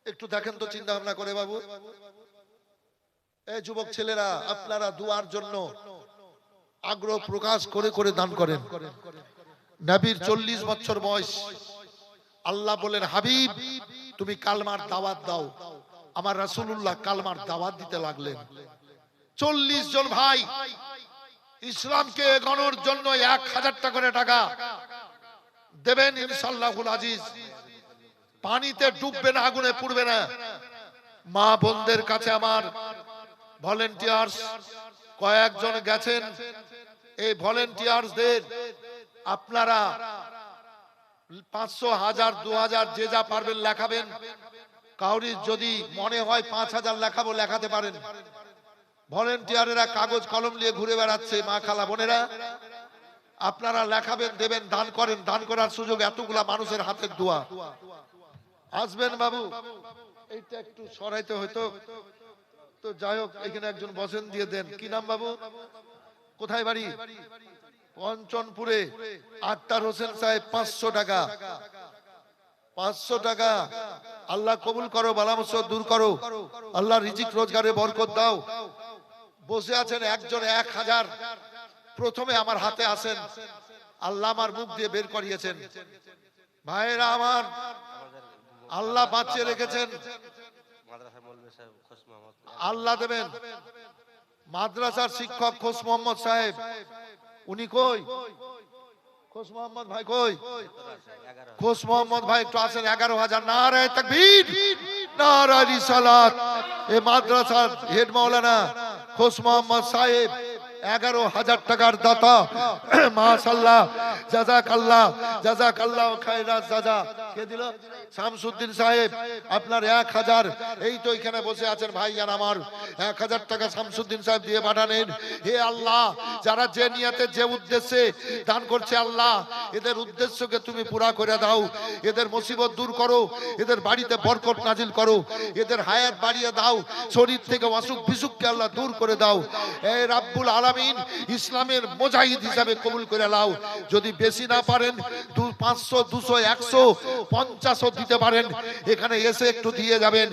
একটু দেখেন তো, চিন্তা ভাবনা করে বাবু। এই যুবক ছেলেরা, আপনারা দুয়ার জন্য আগ্রহ প্রকাশ করে করে দান করেন। নবীর 40 বছর বয়স। আল্লাহ বলেন, হাবিব তুমি কালমার দাওয়াত দাও। আমার রাসূলুল্লাহ কালমার দাওয়াত দিতে লাগলেন। 40 জন ভাই ইসলামকে গণর জন্য 1,000 টাকা করে টাকা দেবেন ইনশাআল্লাহুল আজিজ। পানিতে ডুববে না, আগুনে পুড়বে না। মা বোনদের কাছে আমার ভলেন্টিয়ার্স কয়েকজন গেছেন। এই ভলেন্টিয়ার্সদের আপনারা 500, 1000, 2000 যে যা পারবেন লেখাবেন। কাউরির যদি মনে হয় 5,000 লেখাবো, লেখাতে পারেন। ভলেন্টিয়ারেরা কাগজ কলম নিয়ে ঘুরে বেড়াচ্ছে। মা খালা বোনেরা, আপনারা লেখাবেন, দেবেন, দান করেন। দান করার সুযোগ এতগুলা মানুষের হাতের দোয়া। আসবেন বাবু, এইটা একটু সরাইতে হয়তো, তো যাই হোক, এখানে একজন বসেন, দিয়ে দেন। কি নাম বাবু? কোথায় বাড়ি? পঞ্চনপুরে। আক্তার হোসেন সাহেব 500 টাকা। 500 টাকা। আল্লাহ কবুল করো, বালা মুসিবত দূর করো, আল্লাহ রিজিক রোজগারে বরকত দাও। বসে আছেন একজন 1,000 প্রথমে আমার হাতে আসেন। আল্লাহ আমার মুখ দিয়ে বের করিয়েছেন। ভাইরা আমার, আল্লাহ বাঁচিয়ে রেখেছেন, আল্লাহ দেবেন। মাদ্রাসার শিক্ষক খোস মোহাম্মদ সাহেব, উনি কই? খোস মোহাম্মদ ভাই কই? খোস মোহাম্মদ ভাই একটু আসেন। 11,000। নারে তাকবীর, নারে রিসালাত। এই মাদ্রাসার হেড মাওলানা খোস মোহাম্মদ সাহেব 11,000 টাকার দাতা মাশাআল্লাহ জাযাকাল্লাহ জাযাকাল্লাহ খায়রাত জাযা কে দিল শামসুদ্দিন সাহেব আপনার 1000 এই তো এখানে বসে আছেন ভাইজান আমার 1000 টাকা শামসুদ্দিন সাহেব দিয়ে পাঠালেন হে আল্লাহ যারা যে নিয়তে যে উদ্দেশ্যে দান করছে আল্লাহ এদের উদ্দেশ্যকে তুমি পুরা করে দাও এদের মুসিবত দূর করো এদের বাড়িতে বরকত নাজিল করো এদের হায়াত বাড়িয়ে দাও শরীর থেকে অসুখ বিসুখকে আল্লাহ দূর করে দাও হে রাব্বুল আলামিন ইসলামের মুজাহিদ হিসাবে কবুল করে নাও যদি বেশি না পারেন 500 200 150 দিতে পারেন এখানে এসে একটু দিয়ে যাবেন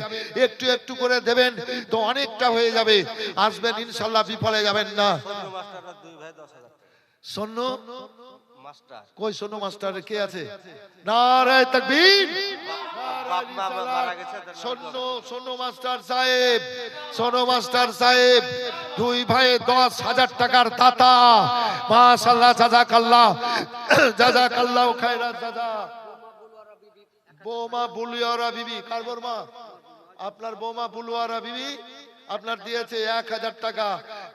একটু একটু করে দেবেন তো অনেকটা হয়ে যাবে আসবেন ইনশাআল্লাহ বিফলে যাবেন না সোনু মাস্টার কই সোনু মাস্টার কে আছে নারায়ে তাকবীর সোনু মাস্টার সাহেব দুই ভাই 10,000 টাকার দাতা মাশাআল্লাহ জাযাকাল্লাহ জাযাকাল্লাহ খায়রাত জাযা বৌমা বুলওয়ারা বিবি কার বৌমা আপনার বৌমা বুলওয়ারা বিবি আপনার দিয়েছে 1000 টাকা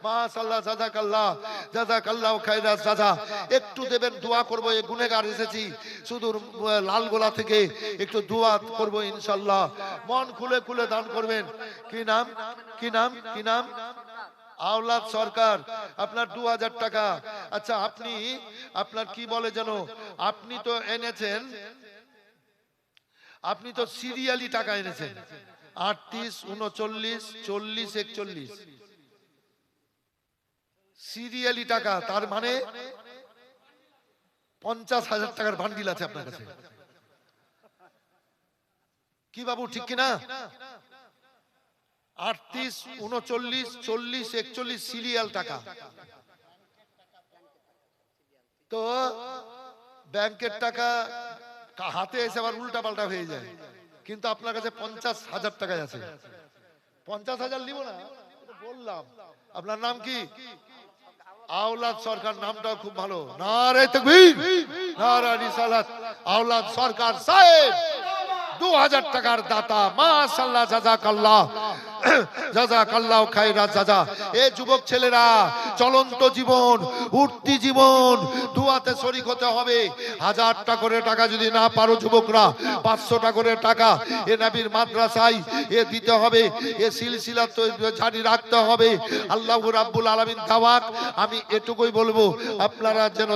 মাশাআল্লাহ জাযাকাল্লাহ জাযাকাল্লাহ খায়রাত জাযা একটু দেবেন দোয়া করব এই গুনাহগার এসেছি শুধু লালগোলা থেকে একটু দোয়া করব ইনশাআল্লাহ মন খুলে খুলে দান করবেন কি নাম কি নাম কি নাম আওলাদ সরকার আপনার 2000 টাকা আচ্ছা আপনি আপনার কি বলে জানো আপনি তো এনেছেন আপনি তো সিরিয়ালি টাকা এনেছেন 38 39 40 41 সিরিয়ালি টাকা তার মানে 50,000 টাকার বান্ডিল আছে আপনার কাছে কি বাবু ঠিক কি না 38 39 40 41 সিরিয়াল টাকা তো ব্যাংকের টাকা হাতে এসে আবার উল্টা পাল্টা হয়ে যায় কিন্তু আপনার কাছে 50,000 টাকা আছে 50,000 নিব না বললাম আপনার নাম কি আওলাদ সরকার নামটাও খুব ভালো নারায়ে তাকবীর নারায়ে রিসালাত আওলাদ সরকার সাহেব 2000 টাকার দাতা মাশাআল্লাহ জাযাকাল্লাহ জাযাকাল্লাহ খায়রাত জাযা এই যুবক ছেলেরা চলন্ত জীবন উঠতি জীবন দুয়াতে শরীক হতে হবে 1000 টাকা করে টাকা যদি না পারো যুবকরা 500 টাকা করে টাকা এ নবীর মাদ্রাসায় এ দিতে হবে এ সিলসিলা তো জারি রাখতে হবে আল্লাহ রাব্বুল আলামিন দাওয়াত আমি এটুকুই বলবো আপনারা যেন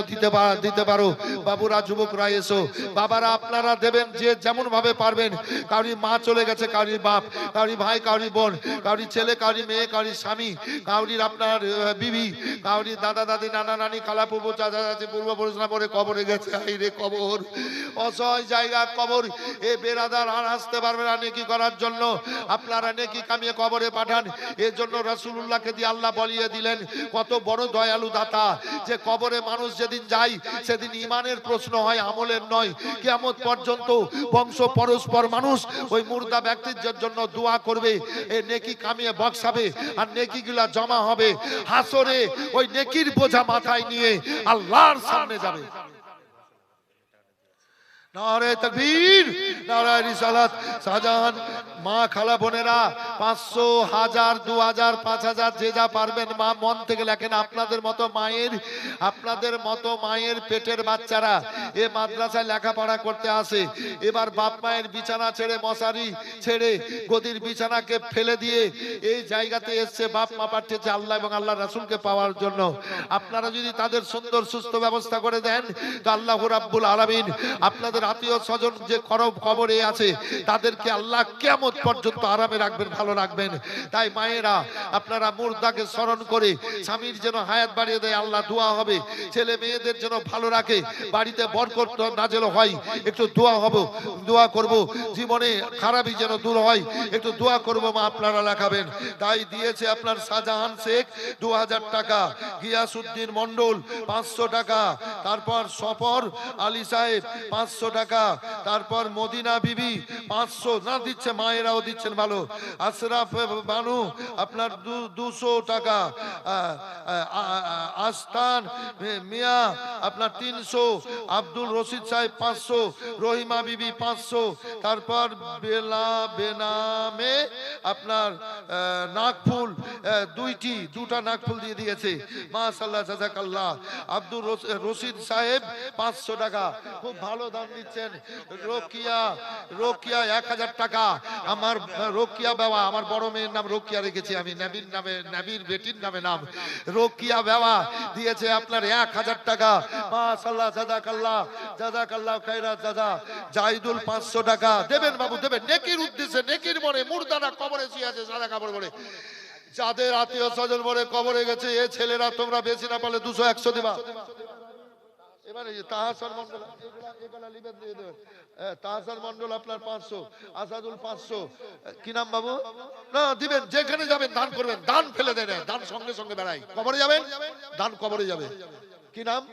দিতে পারো বাবুরা যুবকরা এসো বাবারা আপনারা দেবেন যে যেমন ভাবে পারবেন কাউরি মা চলে গেছে কাউরি বাপ কাউরি ভাই কাউরি বোন কাউরি ছেলে কাউরি মেয়ে কাউরি স্বামী কাউরির আপনার বিবি কাউরি দাদা দাদি নানা নানি খালা ফুফু চাচা চাচি পূর্বপুরুষরা পরে কবরে গেছে এই রে কবর অসহায় জায়গা কবর এ বেরাদার আর আসতে পারবে না নেকি করার জন্য আপনারা নেকি কামিয়ে কবরে পাঠান এর জন্য রাসূলুল্লাহকে দিয়ে আল্লাহ বলিয়ে দিলেন কত বড় দয়ালু দাতা যে কবরে মানুষ যেদিন যায় সেদিন ঈমানের প্রশ্ন হয় আমলের নয় কিয়ামত পর্যন্ত বংশ পরস্পর মানুষ ওই মুর্দা ব্যক্তির জন্য দোয়া করবে এই নেকি কামিয়ে বক্সাবে আর নেকিগুলা জমা হবে হাসরে ওই নেকির বোঝা মাথায় নিয়ে আল্লাহর সামনে যাবে নারে তাকবীর নারায়ে রিসালাত শাহজাহান মা খালা বোনেরা 500 1000 2000 5000 যে যা পারবেন মা মন থেকে লেখেন আপনাদের মতো মায়ের পেটের বাচ্চারা এই মাদ্রাসায় লেখাপড়া করতে আসে এবার বাপ মায়ের বিছানা ছেড়ে মশারি ছেড়ে গদির বিছানাকে ফেলে দিয়ে এই জায়গাতে এসেছে বাপ মা পাঠিয়েছে আল্লাহ এবং আল্লাহ রাসূলকে পাওয়ার জন্য আপনারা যদি তাদের সুন্দর সুস্থ ব্যবস্থা করে দেন তো আল্লাহ রাব্বুল আলামিন আপনাদের আত্মীয় স্বজন যে কবরে আছে তাদেরকে আল্লাহ কিয়ামত পর্যন্ত আরামে রাখবেন ভালো রাখবেন তাই মায়েরা আপনারা মুর্দাকে স্মরণ করে স্বামীর যেন হায়াত বাড়িয়ে দেয় আল্লাহ দোয়া হবে ছেলে মেয়েদের যেন ভালো রাখে বাড়িতে বরকত নাযিল হয় একটু দোয়া করব জীবনে খারাপই যেন দূর হয় একটু দোয়া করব মা আপনারা লেখাবেন তাই দিয়েছে আপনার শাহজাহান শেখ 2000 টাকা গিয়াসউদ্দিন মণ্ডল 500 টাকা তারপর সফর আলী সাহেব 500 টাকা। তারপর মদিনা বিবি 500 না দিচ্ছে, মায়েরাও দিচ্ছেন ভালো। আশরাফ বানু আপনার 200 টাকা। আস্তান মিয়া আপনার 300। আব্দুল রশিদ সাহেব 500। রহিমা বিবি 500। তারপর বেনামে আপনার নাকফুল দুটা নাকফুল দিয়ে দিয়েছে, মাশাআল্লাহ জাযাকাল্লাহ। আব্দুল রশিদ সাহেব 500 টাকা, খুব ভালো দাম দিচ্ছেন। রোকিয়া 1000 টাকা। আমার রোকিয়া বাবা, আমার বড় মেয়ের নাম রোকিয়া রেখেছি আমি, নবীর নামে, নবীর বেটির নামে নাম রোকিয়া বাবা, দিয়েছে আপনার 1000 টাকা, মাশাআল্লাহ জাযাকাল্লাহ খায়রাত দাদা। জাহিদুল 500 টাকা। দেবেন বাবু দেবেন, নেকির উদ্দেশ্যে, নেকির মনে। মুর্দারা কবরে শুয়ে আছে, সাদা কাপড় পরে। যাদের আত্মীয় স্বজন মরে কবরে গেছে, এ ছেলেরা তোমরা বেশি না পারলে 200-100 দিবা। এবারে তাহাসান মন্ডল এগুলা লিবেন দিয়ে দেবেন। তাহাসান মন্ডল আপনার 500। আসাদুল 500। কি নাম বাবু? না দিবেন, যেখানে যাবেন দান করবেন, দান ফেলে দেন, দান সঙ্গে সঙ্গে বেড়াই। কবরে যাবেন, দান কবরে যাবে। কি নাম?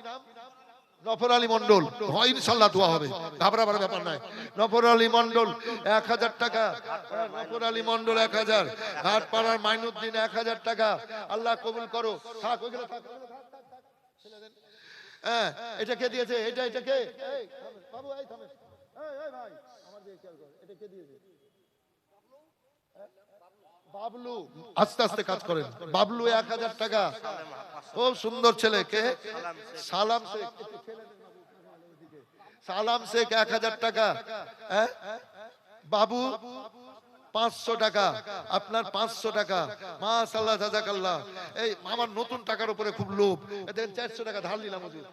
নফর আলী মন্ডল। হয় ইনশাআল্লাহ দোয়া হবে, ঘাবড়াবার ব্যাপার নাই। নফর আলী মন্ডল 1000 টাকা। নফর আলী মন্ডল 1000। ঘাটপাড়ার মাইনুদ্দিন 1000 টাকা। আল্লাহ কবুল করো। থাক ওইগুলো থাক। হ্যাঁ, এটা কে দিয়েছে? এটা কে? এই বাবু, এই থামেন। এই ভাই, আমার দিকে খেয়াল কর। এটা কে দিয়েছে? বাবলু। আস্তে আস্তে কাজ করেন। বাবলু 1000 টাকা। খুব সুন্দর ছেলে। কে? সালাম শেখ। সালাম শেখ 1000 টাকা। বাবু 500 টাকা। আপনার 500 টাকা, মাশাআল্লাহ জাযাকাল্লাহ। এই আমার নতুন টাকার উপরে খুব লোভ। দেখেন 400 টাকা ধার নিলাম হুজুর,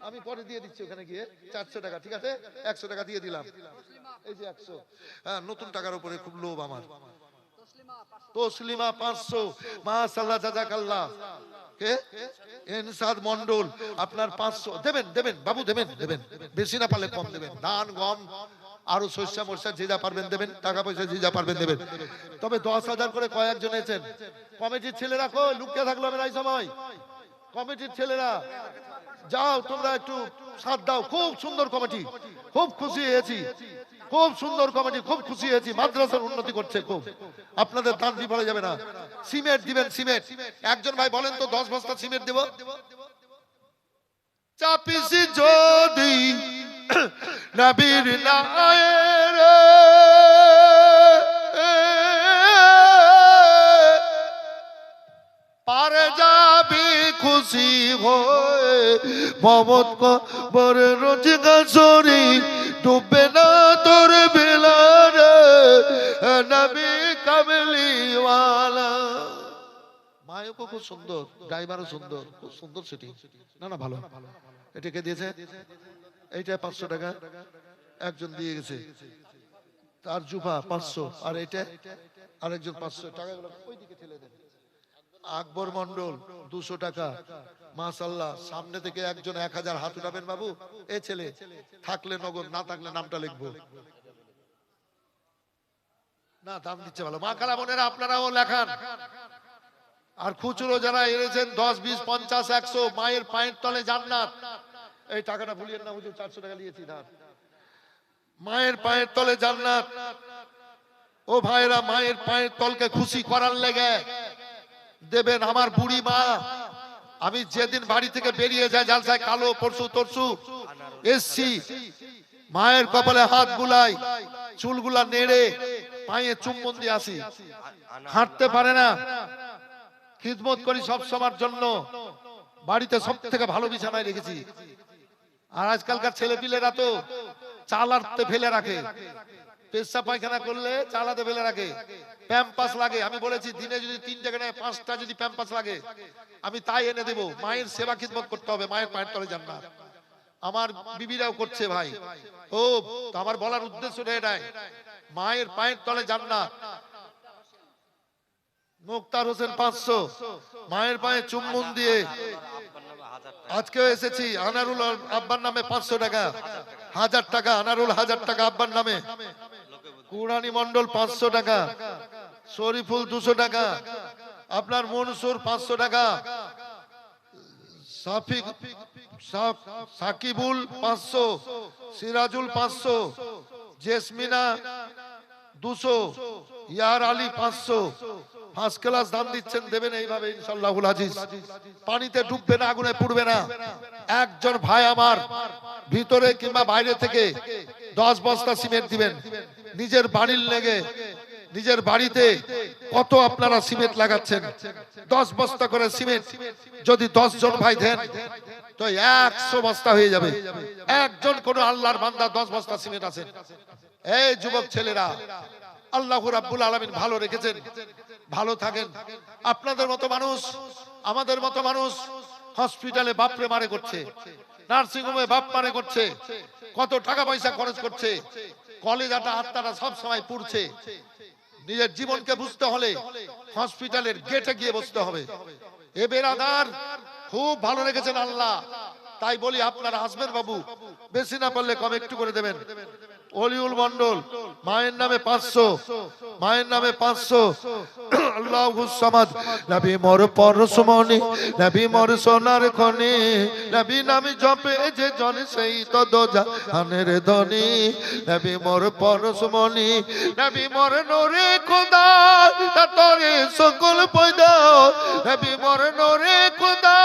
আমি পরে দিয়ে দিচ্ছি ওখানে গিয়ে। 400 টাকা, ঠিক আছে, 100 টাকা দিয়ে দিলাম। এই যে 100। হ্যাঁ, নতুন টাকার উপরে খুব লোভ আমার। তসলিমা 500, মাশাআল্লাহ জাযাকাল্লাহ। কে? ইনসাদ মন্ডল আপনার 500। দেবেন বাবু, দেবেন, বেশি না পারলে কম দেবেন। ধান গম আরো শস্য মর্ষা যে যা পারবেন দেবেন, টাকা পয়সা যে যা পারবেন দেবেন। তবে 10,000 করে কয়েকজন এসেছেন। কমিটির ছেলেরা কই? লুকিয়ে থাকলো হবে না এই সময়। কমিটির ছেলেরা যাও, তোমরা একটু সাথ দাও। খুব সুন্দর কমিটি, খুব খুশি হয়েছি। খুব সুন্দর কমিটি, খুব খুশি হয়েছি। মাদ্রাসার উন্নতি করছে খুব। আপনাদের দান বিফলে যাবে না। সিমেন্ট দিবেন, সিমেন্ট। একজন ভাই বলেন তো 10 বস্তা সিমেন্ট দেব। চাপিসি যদি নবীর নায়ের পারে যাবি খুশি হয়ে, মমত কবর রোজগার সরি ডুবে না তোর বেলার নবী কামলিওয়ালা। মায়কও খুব সুন্দর, ড্রাইভারও সুন্দর, খুব সুন্দর সেটি। না ভালো। এটাকে দিয়েছে, এইটা 500 টাকা একজন দিয়ে গেছে। তার জুফা 500, আর এটা আরেকজন 500 টাকা। ওইদিকে ঠেলে দেন। আকবর মন্ডল 200 টাকা, মাশাআল্লাহ। সামনে থেকে একজন 1000 হাত উঠাবেন বাবু। এ ছেলে থাকলে নগদ, না থাকলে নামটা লিখবো। না, দাম দিচ্ছে ভালো। মা কালা বোনেরা আপনারাও লেখান। আর খুচরো যারা এনেছেন 10, 20, 50, 100, মায়ের পায়ের তলে জান্নাত। এই টাকাটা ভুলিয়েন না হুজুর, 400 টাকা নিয়েছি ধার। মায়ের পায়ের তলে জান্নাত। ও ভাইরা, মায়ের পায়ের তলকে খুশি করার লেগে দেবেন। আমার বুড়ি মা, আমি যেদিন বাড়ি থেকে বেরিয়ে যাই জালসায়, কালো পরশু তরশু এসছি, মায়ের কপালে হাত বুলাই, চুলগুলা নেড়ে পায়ে চুম্বন দিয়ে আসি। হাঁটতে পারে না, খিদমত করি সব সময়ের জন্য। বাড়িতে সব থেকে ভালো বিছানায় রেখেছি। আর আজকালকার ছেলে পিলেরা তো চালাতে ফেলে রাখে। পেশা পায়খানা করলে চালাতে ফেলে রাখে। প্যাম্পাস লাগে। আমি বলেছি দিনে যদি 3 টাকা নেয়, 5টা যদি প্যাম্পাস লাগে আমি তাই এনে দেব। মায়ের সেবা খিদমত করতে হবে, মায়ের পায়ের তলে জান্নাত। আমার বিবিরাও করছে ভাই। ও তো আমার বলার উদ্দেশ্য এটাই, মায়ের পায়ের তলে জান্নাত। মুক্তার হোসেন 500, মায়ের পায়ে চুম্বন দিয়ে। আজকেও এসেছি। আনারুল আব্বার নামে 500 টাকা, 1000 টাকা। আনারুল 1000 টাকা আব্বার নামে। কুরানি মন্ডল 500 টাকা। শরীফুল 200 টাকা। আপনার মনসুর 500 টাকা। সাফিক সাকিবুল 500, সিরাজুল 500, জেসমিনা 200, ইয়ার আলী 500। ফার্স্ট ক্লাস দাম দিচ্ছেন, দেবেন এইভাবে ইনশাআল্লাহুল আজিজ। পানিতে ডুববে না, আগুনে পুড়বে না। একজন ভাই আমার ভিতরে কিংবা বাইরে থেকে 10 বস্তা সিমেন্ট দিবেন নিজের বাড়ির লেগে। নিজের বাড়িতে কত আপনারা সিমেন্ট লাগাচ্ছেন? 10 বস্তা করে সিমেন্ট যদি 10 জন ভাই দেন তো 100 বস্তা হয়ে যাবে। একজন কোন আল্লাহর বান্দা 10 বস্তা সিমেন্ট আছে? এই যুবক ছেলেরা, আল্লাহ রাব্বুল আলামিন ভালো রেখেছেন, ভালো থাকেন। আপনাদের মতো মানুষ, আমাদের মতো মানুষ হসপিটালে বাপরে মারে করছে, নার্সিং হোমে বাপ মারে করছে, কত টাকা পয়সা খরচ করছে, কলেজাটা আত্মাটা সব সময় পুড়ছে। নিজের জীবনকে বুঝতে হলে হসপিটালের গেটে গিয়ে বসতে হবে। এ বেরাদার খুব ভালো রেখেছেন আল্লাহ, তাই বলি আপনারা আসবেন বাবু, বেশি না পারলে কম একটু করে দেবেন। অলিউল মন্ডল, মায়ের নামে 500, মায়ের নামে 500। আল্লাহুস সামাদ। নবী মোর পরশমণি, নবী মোর সোনার খনি, নবী নামে জপে যে জন সেই তো দোজাহানের ধনী। নবী মোর পরশমণি, নবী মোর নূরে খোদা, তারে সকল পয়দা। নবী মোর নূরে খোদা,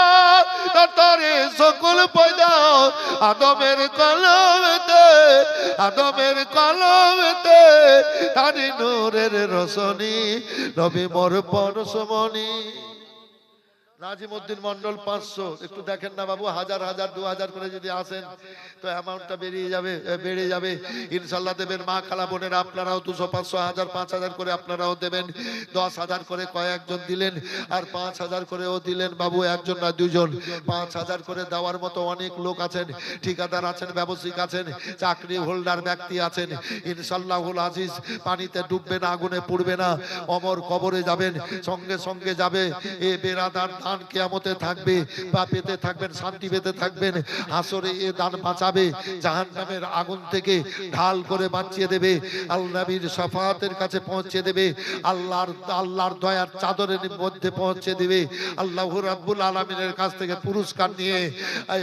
তারে সকল পয়দা। আদমের কলমেতে, আদমের কলমেতে তারি নূরের রোশনী। নবী মোর পরশমণি। নাজিমউদ্দিন মন্ডল 500। একটু দেখেন না বাবু, 1000 1000 2000 করে যদি আসেন তো অ্যামাউন্টটা বেড়ে যাবে ইনশাআল্লাহ। দেবেন মা খালা বোনেরা, আপনারাও 200 500 1000 5000 করে আপনারাও দেবেন। 10000 করে কয়েকজন দিলেন, আর 5000 করেও দিলেন বাবু, একজন না দুজন। 5000 করে দেওয়ার মতো অনেক লোক আছেন, ঠিকাদার আছেন, ব্যবসায়িক আছেন, চাকরি হোল্ডার ব্যক্তি আছেন। ইনশাআল্লাহুল আজিজ পানিতে ডুববে না, আগুনে পুড়বে না, অমর কবরে যাবেন, সঙ্গে সঙ্গে যাবে। এ বেরাদার দান কিয়ামতে থাকবে, বা পেতে থাকবেন, শান্তি পেতে থাকবেন। আসরে এ দান বাঁচাবে, জাহান্নামের আগুন থেকে ঢাল করে বাঁচিয়ে দেবে, আল্লাহ নবীর শাফাতের কাছে পৌঁছে দেবে, আল্লাহর দয়ার চাদরের মধ্যে পৌঁছে দেবে। আল্লাহ রাব্বুল আলামিনের কাছ থেকে পুরস্কার নিয়ে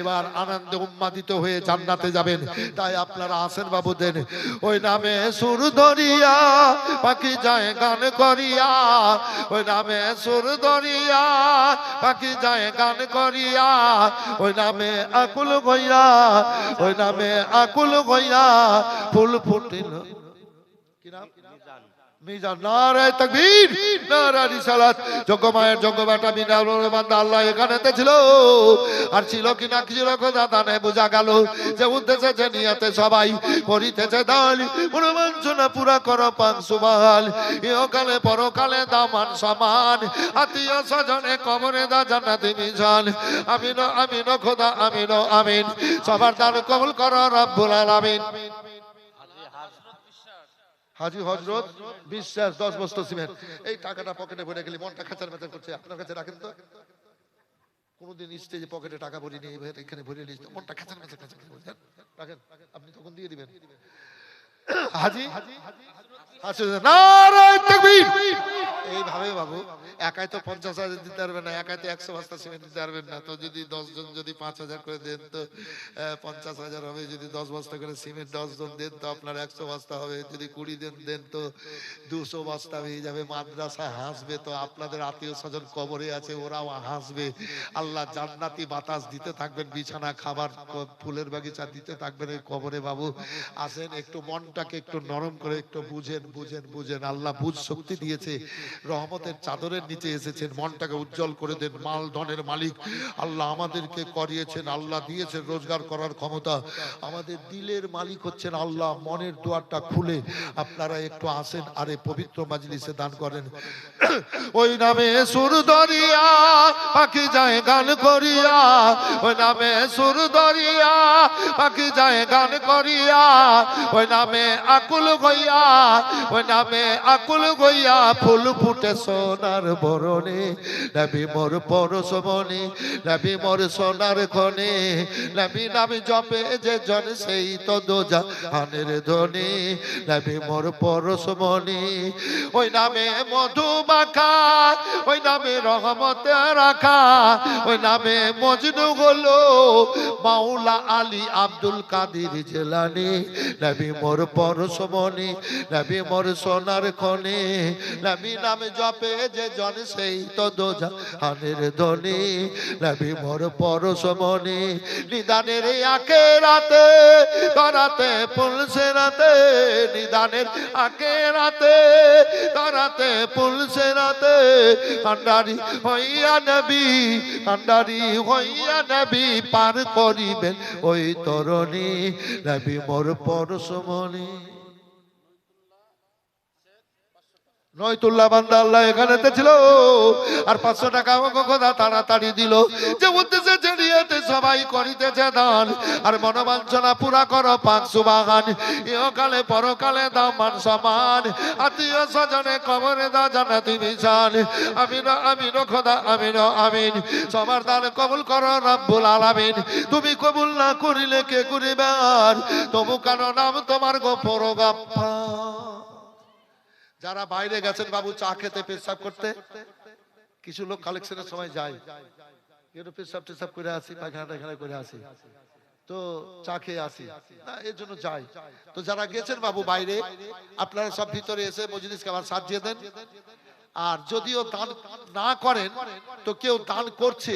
এবার আনন্দে উম্মাদিত হয়ে জান্নাতে যাবেন। তাই আপনারা আসেন বাবু, দেন। ওই নামে সুর ধরিয়া পাখি যায় গান করিয়া, ওই নামে সুর ধরিয়া পাখি যায় গান করিয়া, ওই নামে আকুল গইয়া, ওই নামে আকুল গইয়া ফুল ফুটিল। কি নাম? মিজান। নারে তাকবীর, নারে রিসালাত। যোগ্য মায়ের যোগ্য বেটা মিনার বান্দা আল্লাহ এখানেতে ছিল, আর ছিল কি না ছিল কথা দানে বোঝা গেল। যে উদ্দেশ্যে যে নিয়তে সবাই করিতেছে দাল, মনোবাঞ্ছনা পুরা করো পাক সুবহান। ইহকালে পরকালে দামান সমান, আত্মীয় স্বজনে কবরে দা জান্নাতি মিজান। আমিন আমিন খোদা আমিন আমিন। সবার দান কবুল করো রব্বুল আলামিন। হাজী হযরত বিশ্বাস 10 বস্তা সিমেন্ট। এই টাকাটা পকেটে ভরে গেলে মনটা খাঁচার মেচার করছে। আপনার কাছে রাখেন তো। কোনদিন স্টেজে পকেটে টাকা ভরি নিয়ে এখানে ভরে নিয়ে মনটা খাঁচার মেচার রাখেন, আপনি তখন দিয়ে দিবেন। হাজী নারে তাকবীর। এইভাবে বাবু একাই তো 50,000 দিতে পারবেন না, একাই তো 100 বস্তা সিমেন্ট দিতে পারবেন না। তো যদি 10 জন যদি 5000 করে দেন তো 50,000 হবে। যদি 10 বস্তা করে সিমেন্ট 10 জন দেন তো আপনার 100 বস্তা হবে। যদি 20 দেন তো 200 বস্তা হয়ে যাবে। মাদ্রাসা হাসবে, তো আপনাদের আত্মীয় স্বজন কবরে আছে ওরাও হাসবে। আল্লাহ জান্নাতি বাতাস দিতে থাকবেন, বিছানা খাবার ফুলের বাগিচা দিতে থাকবেন এই কবরে। বাবু আসেন, একটু মনটাকে একটু নরম করে একটু বুঝেন বুঝেন বুঝেন। আল্লাহ বুঝ শক্তি দিয়েছে, রহমতের চাদরের নিচে এসেছেন, মনটাকে উজ্জ্বল করে দেন। মাল ধনের মালিক আল্লাহ আমাদেরকে করিয়েছেন, আল্লাহ দিয়েছেন রোজগার করার ক্ষমতা। আমাদের দিলের মালিক হচ্ছেন আল্লাহ। মনের দুয়ারটা খুলে আপনারা একটু আসেন, আর এই পবিত্র মাজলিসে দান করেন। ওই নামে সুর দরিয়া পাখি যায় গান করিয়া, ওই নামে সুর দরিয়া পাখি যায় গান করিয়া, ওই নামে আকুল গইয়া, ওই নামে আকুল গইয়া ফুল ফুটে সোনার বরণে, নবী মোর পরশমণি, নবী মোর সোনার খনি, নবী নাম জপে যে জন সেই তো দোজাহানের ধনী, নবী মোর পরশমণি। ওই নামে মধু মাখা, ওই নামে রহমতে রাখা, ওই নামে মজনু হলো মাওলা আলী আব্দুল কাদের জিলানী, নবী মোর পরশমণি, নবী মোর সোনার খনি, নবী নাম জপে যে জন সেই তো দোজাহানের ধনী, নবী মোর পরশমণি। নিদানের আখেরাতে করাতে পুলসে রাতে, নিদানের আখেরাতে করাতে পুলসে রাতে, কান্ডারি হইয়া নবী, কান্ডারি হইয়া নবী পার করিবেন ওই তরণী, নবী মোর পরশমণি। নয়তুল্লাহ বান্দা আল্লাহ এখানেতে ছিল, আর 500 টাকা আমাকে কথা তাড়াতাড়ি দিল, যে উদ্দেশ্যে জড়িয়েতে সবাই করিতেছে দান, আর মনোবাঞ্ছনা পুরা করো পাক সুবাহান, ইহকালে পরকালে দাও মান সমান, আত্মীয় স্বজনে কবরে দাও জান্নাতি বিছান, আমিন আমিন খোদা আমিন আমিন, সবার দান কবুল করো রব্বুল আলামিন। তুমি কবুল না করিলে কে করিবে আর, তবু কেন নাম তোমার গফর গাফফার। যারা বাইরে গেছেন বাবু চা খেতে পেশাব করতে, কিছু লোক কালেকশনের সময় যায়, একটু পেশাব টেশাব করে আসি, পায়খানা টায়খানা করে আসি, তো চা খেয়ে আসি না, এর জন্য যাই। তো যারা গেছেন বাবু বাইরে, আপনারা সব ভিতরে এসে মজলিসকে আবার সাজিয়ে দেন। আর যদিও দান না করেন তো কেউ দান করছে,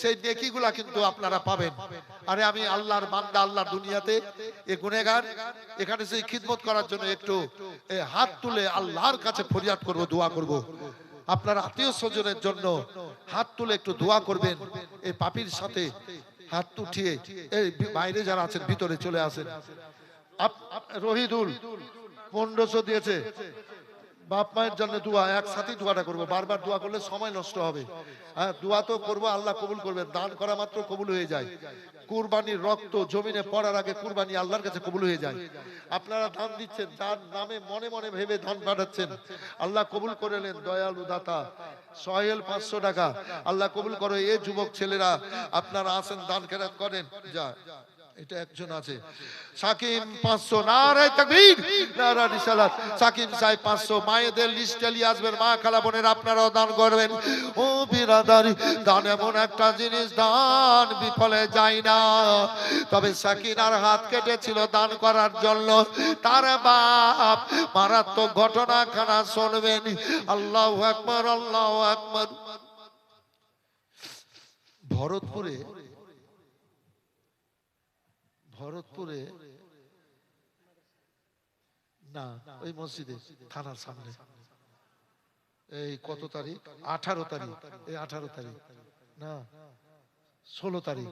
সেই নেকিগুলা কিন্তু আপনারা পাবেন। আরে আমি আল্লাহর বান্দা, আল্লাহর দুনিয়াতে এ গুনেগার, এখানে সেই খিদমত করার জন্য একটু হাত তুলে আল্লাহর কাছে ফরিয়াদ করব, দোয়া করব। আপনার আত্মীয় স্বজনের জন্য হাত তুলে একটু দোয়া করবেন। এই পাপীর সাথে হাত উঠিয়ে এই বাইরে যারা আছেন ভিতরে চলে আসেন। রহিদুল 1500 দিয়েছে, বাপ মায়ের জন্য দোয়া, একসাথে দোয়াটা করবো, বারবার দোয়া করলে সময় নষ্ট হবে। হ্যাঁ, দোয়া তো করবো, আল্লাহ কবুল করবেন, দান করা মাত্র কবুল হয়ে যায়। কুরবানির রক্ত জমিনে পড়ার আগে কুরবানি আল্লাহর কাছে কবুল হয়ে যায়। আপনারা দান দিচ্ছেন, যার নামে মনে মনে ভেবে দান পাঠাচ্ছেন, আল্লাহ কবুল করে নেন। দয়ালু দাতা সোহেল 500 টাকা, আল্লাহ কবুল করো। এই যুবক ছেলেরা আপনারা আসেন, দান খেরাত করেন। যা এটা একজন আছে সাকিম 500, নারায়ে তাকবীর, নারায়ে রিসালাত। সাকিম সাহেব 500, মায়েদের লিস্টে নিয়ে আসবেন, মা খালা বোনের আপনারাও দান করবেন। ও বিরাদারি, দান এমন একটা জিনিস, দান বিফলে যায় না। তবে সাকিনার হাত কেটেছিল দান করার জন্য, তার বাপ মারাত্মক ঘটনাখানা শুনবেন। আল্লাহু আকবার, আল্লাহু আকবার। ভরতপুরে না, ওই মসজিদে থানার সামনে, এই কত তারিখ, 18 তারিখ, এই 18 তারিখ না 16 তারিখ,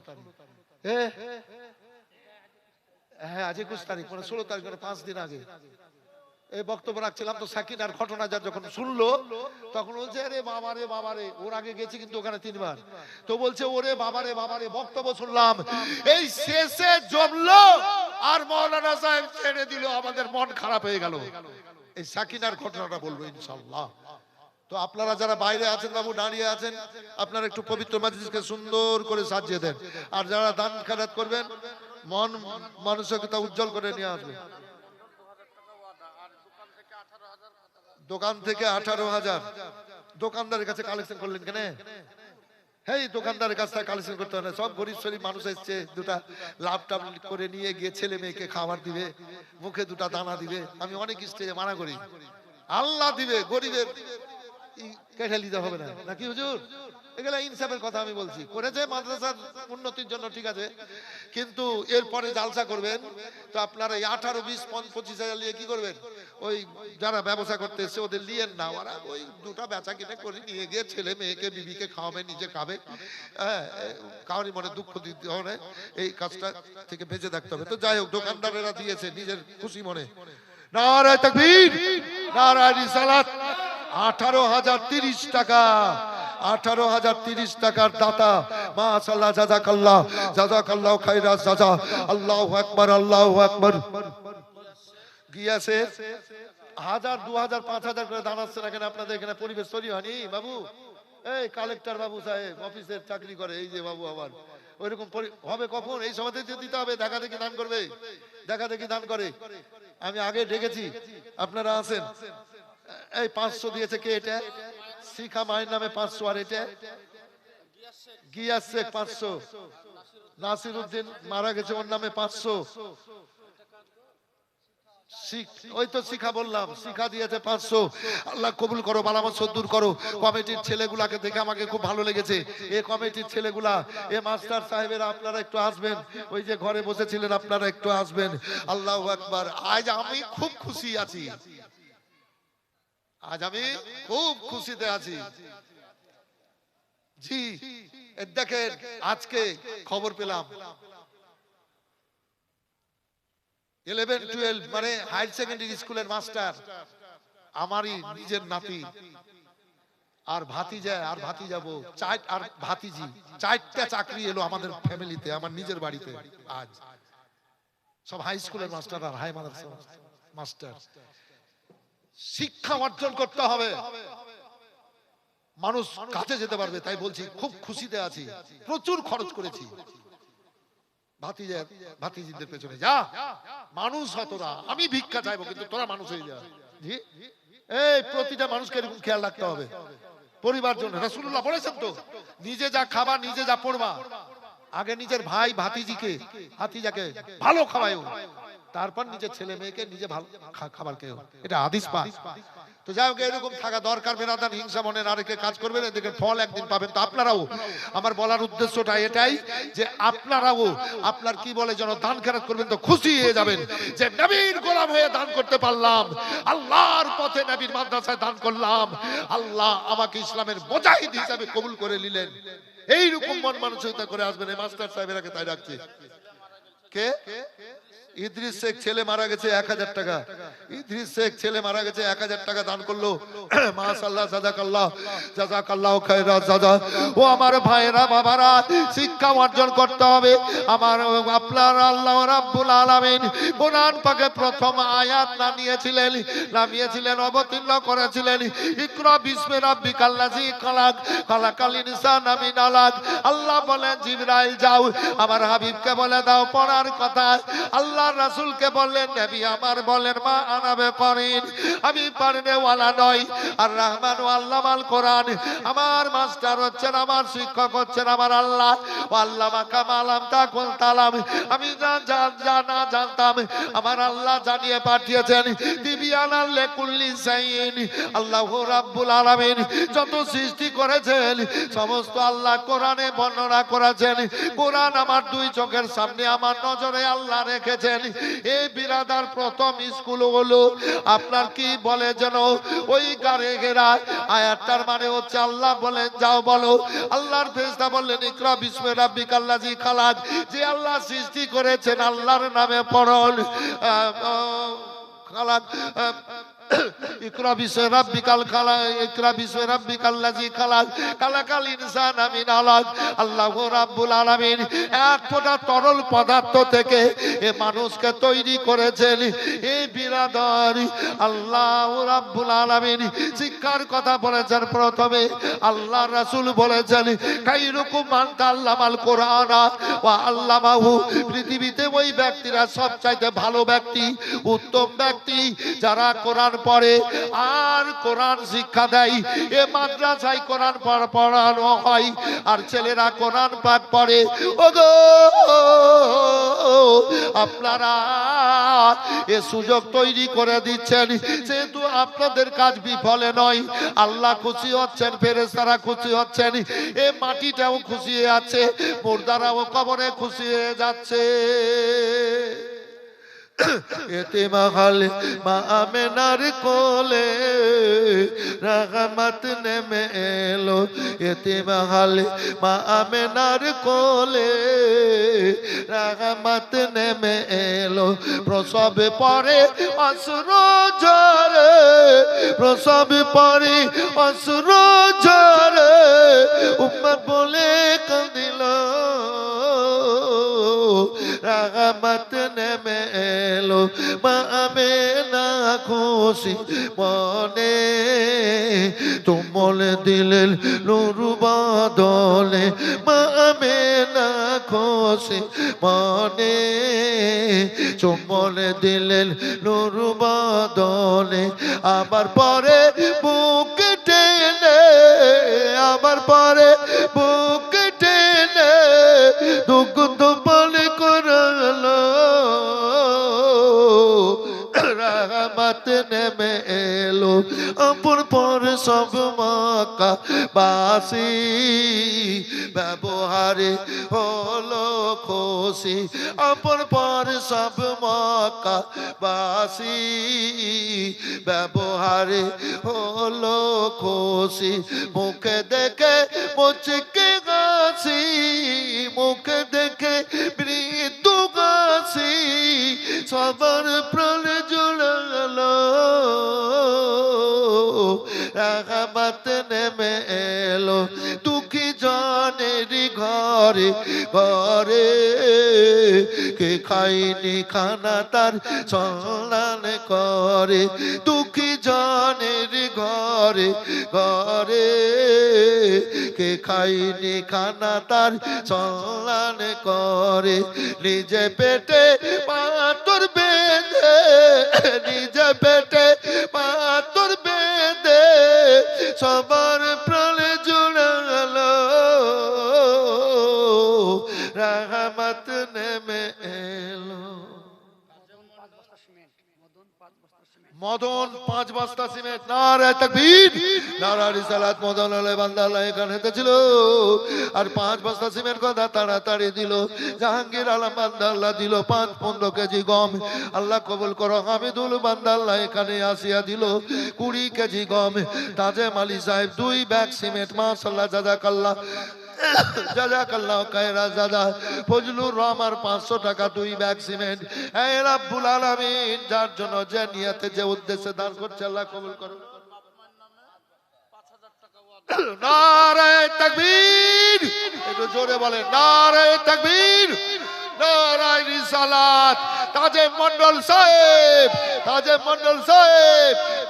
হ্যাঁ আজ 21 তারিখ, মানে 16 তারিখ, মানে 5 দিন আগে এই বক্তব্য রাখছিলাম। তো সাকিনার ঘটনা যখন শুনলো তখন বলছে, আরে বাবারে বাবারে, ওর আগে গেছি কিন্তু ওখানে 3 বার, তো বলছে ওরে বাবারে বাবারে, বক্তব্য শুনলাম, এই শেষে জমলো আর মাওলানা সাহেব ছেড়ে দিল, আমাদের মন খারাপ হয়ে গেল। এই সাকিনার ঘটনাটা বলবো ইনশাআল্লাহ। তো আপনারা যারা বাইরে আছেন বাবু, দাঁড়িয়ে আছেন, আপনারা একটু পবিত্র মজলিসকে সুন্দর করে সাজিয়ে দেন। আর যারা দান খেরাত করবেন, মন মানসিকতা উজ্জ্বল করে নিয়ে আসবেন। দোকান থেকে 18,000, দোকানদারের কাছে কালেকশন করলেন কেন? হেই, দোকানদারের কাছ থেকে কালেকশন করতে হয় না, সব গরিব শরীফ মানুষ এসছে, দুটা লাভ টাভ করে নিয়ে গিয়ে ছেলে মেয়েকে খাবার দিবে, মুখে দুটা দানা দিবে। আমি অনেক স্টেজে মানা করি, আল্লাহ দিবে, গরিবের কেটে নিতে হবে না, নাকি হুজুর? এগুলা ইনসাফের কথা আমি বলছি। করেছে মাদ্রাসার উন্নতির জন্য, ঠিক আছে, কিন্তু এরপরে জালসা করবেন তো আপনারা 18, 20, 25 হাজার নিয়ে কি করবেন? ওই যারা ব্যবসা করতে এসছে ওদের লিয়েন না, ওরা ওই দুটা বেচা কিনে করে নিয়ে গিয়ে ছেলে মেয়েকে বিবিকে খাওয়াবে, নিজে খাবে, হ্যাঁ, কাউরি মনে দুঃখ দিতে হবে, এই কাজটা থেকে বেঁচে থাকতে হবে। তো যাই হোক, দোকানদারেরা দিয়েছে নিজের খুশি মনে। নারায়ে তাকবীর, নারায়ে রিসালাত। 18,030 টাকা, 18,030 টাকার দাতা, মাশাআল্লাহ, জাযাকাল্লাহ, জাযাকাল্লাহু খাইরাস জাযা। আল্লাহু আকবার, আল্লাহু আকবার। গিয়াছে 1000 2000 5000 করে দাঁড়াচ্ছে না কেন? আপনাদের এখানে পরিবেশ তৈরি হয়নি বাবু? এই কালেক্টর বাবু সাহেব অফিসের চাকরি করে, এই যে বাবু আবার ওইরকম হবে কখন? এই সময়তে দিতে হবে। দেখা দেখি দান করবে, দেখা দেখি দান করে। আমি আগে ডেকেছি, আপনারা আছেন। এই 500 দিয়েছে কে? এটা শিখা মায়ের নামে 500, আর এটা গিয়াস শেখ 500, নাসির উদ্দিন মারা গেছে ওর নামে 500। ওই তো শিখা বললাম, শিখা দিয়েছে 500। আল্লাহ কবুল করো, বালামত সদ্দুর করো। কমিটির ছেলেগুলাকে দেখে আমাকে খুব ভালো লেগেছে। এই কমিটির ছেলেগুলা, এ মাস্টার সাহেবেরা, আপনারা একটু আসবেন। ওই যে ঘরে বসেছিলেন, আপনারা একটু আসবেন। আল্লাহু আকবার। আজ আমি খুব খুশি আছি, আজ আমি খুব খুশিতে আছি। জি দেখেন, আজকে খবর পেলাম 11-12 মানে হায়ার সেকেন্ডারি স্কুলের মাস্টার, আমারই নিজের নাতি আর ভাতিজা আর ভাতিজাবো আর ভাতিজি, 4টা চাকরি এলো আমাদের ফ্যামিলিতে, আমার নিজের বাড়িতে। আজ সব হাই স্কুলের মাস্টার আর হাই মাদ্রাসা মাস্টার। শিক্ষা অর্জন করতে হবে, মানুষ কাছে যেতে পারবে। তাই বলছি খুব খুশিতে আছি। প্রচুর খরচ করেছি ভাতিজিদের পেছনে। যা মানুষ হয় তোরা, আমি ভিক্ষা চাইবো কিন্তু তোরা মানুষ হয়ে যা। এই প্রতিটা মানুষকে এরকম খেয়াল রাখতে হবে পরিবার জন্য। রাসূলুল্লাহ বলেছেন তো, নিজে যা খাবা, নিজে যা পড়বা, আগে নিজের ভাই ভাতিজিকে ভাতিজাকে ভালো খাওয়ায়ও, তারপর নিজের ছেলে মেয়েকে নিজে ভালো খাবার খেও। এটা হাদিস পাক। তো যাই হোক, এরকম থাকা দরকার। বেরাদান, হিংসা মনে না রেখে কাজ করবেন, এদিকে ফল একদিন পাবেন। তো আপনারাও, আমার বলার উদ্দেশ্যটা এটাই যে আপনারাও আপনার কি বলে যেন দান খেরাত করবেন, তো খুশি হয়ে যাবেন যে নবীর গোলাম হয়ে দান করতে পারলাম, আল্লাহর পথে নবীর মাদ্রাসায় দান করলাম, আল্লাহ আমাকে ইসলামের মুজাহিদ হিসেবে কবুল করে নিলেন। এইরকম মন মানসিকতা করে আসবেন। এই মাস্টার সাহেবেরাকে তাই রাখছে। কে? ইদ্রিস শেখ ছেলে মারা গেছে 1000 টাকা। ইদ্রিস শেখ ছেলে মারা গেছে 1000 টাকা দান করলো। মাশাআল্লাহ, জাযাকাল্লাহ, জাযাকাল্লাহু খায়রা জাযা। ও আমার ভাইরা বাবারা, শিক্ষা অর্জন করতে হবে। আমার আপনার আল্লাহ রাব্বুল আলামিন কোরআন পাকে প্রথম আয়াত নামিয়েছিলেন, অবতীর্ণ করেছিলেন, ইকরা বিসমি রাব্বিকাল্লাযী খালাক, খালাকাল ইনসানা মিন আলাক। আল্লাহ বলেন জিবরাইল যাও, আমার হাবিবকে বলে দাও পড়ার কথা। আল্লাহ রাসূলকে বললেন, নবী আমার বলেন মা আনাবে করিন, আমি পারনে ওয়ালা নই। আর রহমান ও আল্লামাল কোরআন, আমার মাস্টার হচ্ছেন, আমার শিক্ষক হচ্ছেন আমার আল্লাহ। ও আল্লামা কামালাম তাকুল তালাম, আমি জানা জানতাম আমার আল্লাহ জানিয়ে পাঠিয়েছেন। তিবিয়ানাল লিকুল্লি শাইইন। আল্লাহু রাব্বুল আলামিন যত সৃষ্টি করেছেন সমস্ত আল্লাহ কোরআনে বর্ণনা করেছেন। কোরআন আমার দুই চোখের সামনে, আমার নজরে আল্লাহ রেখেছেন। এই বিরাদার প্রথম স্কুল হলো আপনার কি বলে যেন ওই গারে ঘেরা। আয়াতটার মানে হচ্ছে আল্লাহ বলেন যাও বলো, আল্লাহর ফেরেশতা বললেন ইকরা বিসমি রাব্বিকাল্লাযী খালাক, যে আল্লাহ সৃষ্টি করেছেন আল্লাহর নামে পড়ুন। খালাক ইকরা বিসমি রাব্বিকাল খালাক, ইকরা বিসমি রাব্বিকাল্লাযী খালাক, খালাকাল ইনসানা মিন আলাক। আল্লাহু রাব্বুল আলামিন এক ফোঁটা তরল পদার্থ থেকে এ মানুষকে তৈরি করেছেন। এই বিরাদর আল্লাহু রাব্বুল আলামিন শিক্ষার কথা বলেছেন। প্রথমে আল্লাহ রাসূল বলেছেন খায়রুকুম মান তাআল্লামাল কোরআন ওয়া আল্লামাহু। পৃথিবীতে ওই ব্যক্তিরা সবচাইতে ভালো ব্যক্তি, উত্তম ব্যক্তি যারা কোরআন পড়ে আর কোরআন শিক্ষা দেয়। এ মাদ্রাসায় কোরআন পড়ানো হয় আর ছেলেরা কোরআন পাঠ পড়ে। ওগো আপনারা এ সুযোগ তৈরি করে দিচ্ছেন, যেহেতু আপনাদের কাজ বিফলে নয়। আল্লাহ খুশি হচ্ছেন, ফেরেশতারা খুশি হচ্ছেন, এ মাটিটাও খুশি হয়ে আছে, মুর্দারাও কবরে খুশি হয়ে যাচ্ছে। এতেমাল মা আমেনার কোলে রহমত নেমে এলো, এতেমাল মা আমেনার কোলে রহমত নেমে এলো। প্রসব পরে অশ্রু ঝরে, প্রসব পরে অশ্রু ঝরে, উম্মত বলে কাঁদিল। রহমত নেমে এলো মা আমেনা খুশি মনে তুমল দিলেন নূর বদলে মা আমেনা খুশি মনে চুম্বন দিলেন নূর বদলে আবার পরে বুক টেনে আবার পরে বুক টেনে দুঃখ বলে করলো রহমত নেমে এলো অপর পর সব মক্কা বাসী ব্যবহারে হলো খুশি অপর পর সব মক্কা বাসী ব্যবহারে হলো খুশি মুখে দেখে মুচকে হাসি মুখে দেখে মৃত্যু হাসি সবার প্রাণ জুড়ালো রহমত নেমে এলো দুঃখী জনের ঘরে ঘরে কে খাইনি খানা তার সন্ধান করে দুঃখী জনের ঘরে ঘরে কে খাইনি খানা তার সন্ধান করে নিজে পেটে পাথর বেঁধে নিজে পেটে পাথর বেঁধে সবার প্রাণে জুড়ালো রহমত নেমে এলো মদন 5 বস্তা সিমেন্ট নারায়ে তাকবীর নারায়ে রিসালাত মদন আলাই বান্দা আল্লাহ এখানে ছিল আর 5 বস্তা সিমেন্ট কথা তাড়াতাড়ি দিল জাহাঙ্গীর আলম বান্দা আল্লাহ দিল 5-15 কেজি গম আল্লাহ কবুল করো হামিদুল বান্দা আল্লাহ এখানে আসিয়া দিল 20 কেজি গম তাজেম আলী সাহেব 2 ব্যাগ সিমেন্ট মাশাআল্লাহ জাযাকাল্লাহ জাযাকাল্লাহ খায়রা জাযা ফজলুর রহমান 500 টাকা 2 ব্যাগ সিমেন্ট হে রব্বুল আলামিন যার জন্য যে নিয়তে যে উদ্দেশ্যে দান করছে আল্লাহ কবুল করো নারায়ে তাকবীর একটু জোরে বলেন নারায়ে তাকবীর নারায়ে রিসালাত তাজেম মন্ডল সাহেব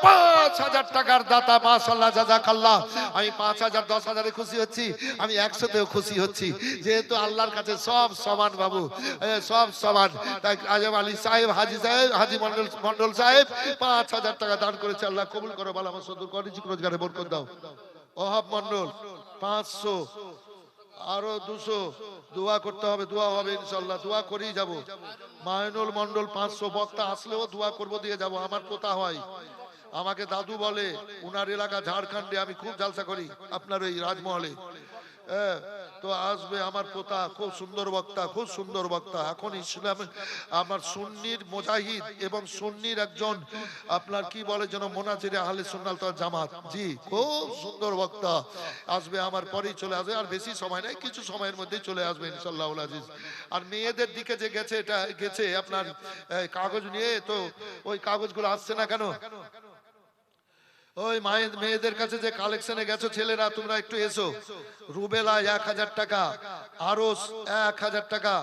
5000 টাকার দাতা মাশাআল্লাহ জাযাকাল্লাহ আমি 5000 10000 এ খুশি হচ্ছি আমি 100 তেও খুশি হচ্ছি যেহেতু আল্লাহর কাছে সব সমান বাবু সব সমান তাই আজম আলী সাহেব হাজী মন্ডল সাহেব 5000 টাকা দান করেছে আল্লাহ কবুল করো ভালো আমার সদর করে রিজিক রোজগারে বরকত দাও ওহাব মন্ডল 500 আরো 200 দোয়া করতে হবে দোয়া হবে ইনশাআল্লাহ দোয়া করেই যাব মাইনুল মন্ডল 500 বক্তা আসলেও দোয়া করব দিয়ে যাব আমার কথা হয় আমাকে দাদু বলে উনার এলাকা ঝাড়খণ্ডে আমি খুব জলসা করি আপনার ওই রাজমহলে তো আসবে আমার পোতা খুব সুন্দর বক্তা এখন ইসলাম আমার সুন্নির মুজাহিদ এবং সুন্নির একজন আপনার কি বলে যেন মুনাজিরে আহলে সুন্নাত ওয়াল জামাত জি খুব সুন্দর বক্তা আসবে আমার পরেই চলে আসবে আর বেশি সময় নাই কিছু সময়ের মধ্যেই চলে আসবে ইনশাআল্লাহুল আজিজ আর মেয়েদের দিকে যে গেছে আপনার কাগজ নিয়ে তো ওই কাগজগুলো আসছে না কেন ওই মেয়েদের কাছে যে কালেকশনে গেছো ছেলেরা তোমরা একটু এসো রুবেলা 1000 টাকা আরস 1000 টাকা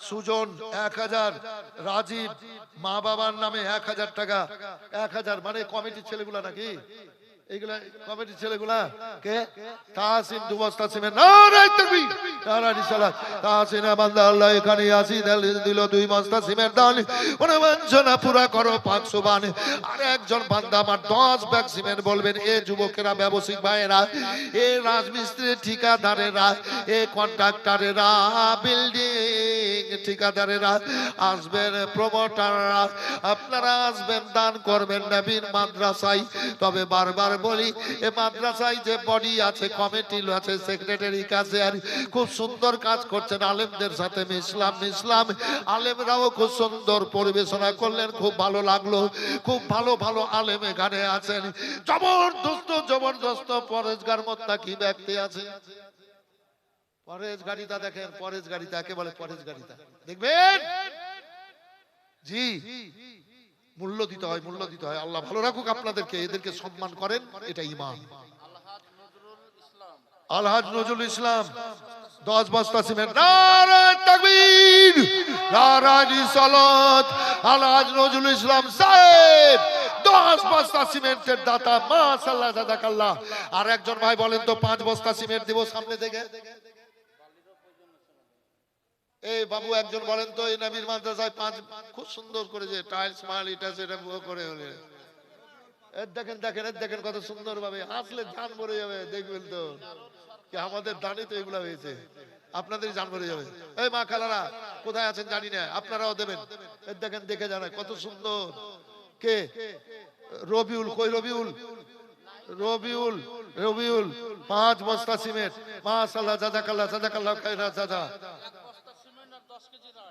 সুজন 1000 রাজীব মা বাবার নামে 1000 টাকা 1000 মানে কমিটির ছেলেগুলা নাকি এইগুলা কমিটির ছেলেগুলা কে তাসিম 2 বস্তা সিমেন্ট নারায়ে তাকবীর নারায়ে রিসালাত তাসিম বান্দা আল্লাহ এখানে আসি দিল 2 বস্তা সিমেন্ট দান ওরে বঞ্চনা পুরা করো 500 বান আর একজন বান্দা আমার 10 ব্যাগ সিমেন্ট বলবেন এ যুবকেরা ব্যবসায়িক ভাইরা এ রাজমিস্ত্রি ঠিকাদারেরা এ কন্ট্রাক্টরেরা বিল্ডিং ঠিকাদারেরা আসবেন প্রমোটাররা আপনারা আসবেন দান করবেন নবীর মাদ্রাসায় তবে বারবার বলি এই মাদ্রাসায় যে বডি আছে কমিটি আছে সেক্রেটারি কাছে আর খুব সুন্দর কাজ করছেন আলেমদের সাথে মিশলাম আলেমরাও খুব সুন্দর পরিবেশনা করলেন খুব ভালো লাগলো খুব ভালো ভালো আলেম এখানে আছেন জবরদস্ত পরেশগার মুত্তাকি ব্যক্তি আছে পরেশগারিতা দেখেন পরেশগারিতা কে বলে পরেশগারিতা দেখবেন জি মূল্য দিতে হয় আল্লাহ ভালো রাখুক আপনাদেরকে এদেরকে সম্মান করেন এটা ঈমান আলহাজ নজরুল ইসলাম 10 বস্তা সিমেন্ট। নারায়ে তাকবীর, নারায়ে রিসালাত, আলহাজ নজরুল ইসলাম সাহেব 10 বস্তা সিমেন্টের দাতা, মাশাআল্লাহ জাযাকাল্লাহ। আর একজন ভাই বলেন তো 5 বস্তা সিমেন্ট দিব সামনে থেকে। এই বাবু একজন বলেন তো এই নবীর মাদ্রাসায় 5 খুব সুন্দর করে যে টাইলস মাল এটা সেটা করে হলে দেখেন দেখেন দেখেন কত সুন্দর ভাবে আসলে জান ভরে যাবে। দেখবেন তো কি আমাদের দানে তো এগুলা হয়েছে, আপনাদের জান ভরে যাবে। এই মা খালারা কোথায় আছেন জানি না, আপনারাও দেবেন। দেখেন দেখে জানায় কত সুন্দর। কে? রবিউল। কই রবিউল? রবিউল, রবিউল 5 বস্তা সিমেন্ট, মাশাআল্লাহ জাযাকাল্লাহ জাযাকাল্লাহ খায়রাত জাযা।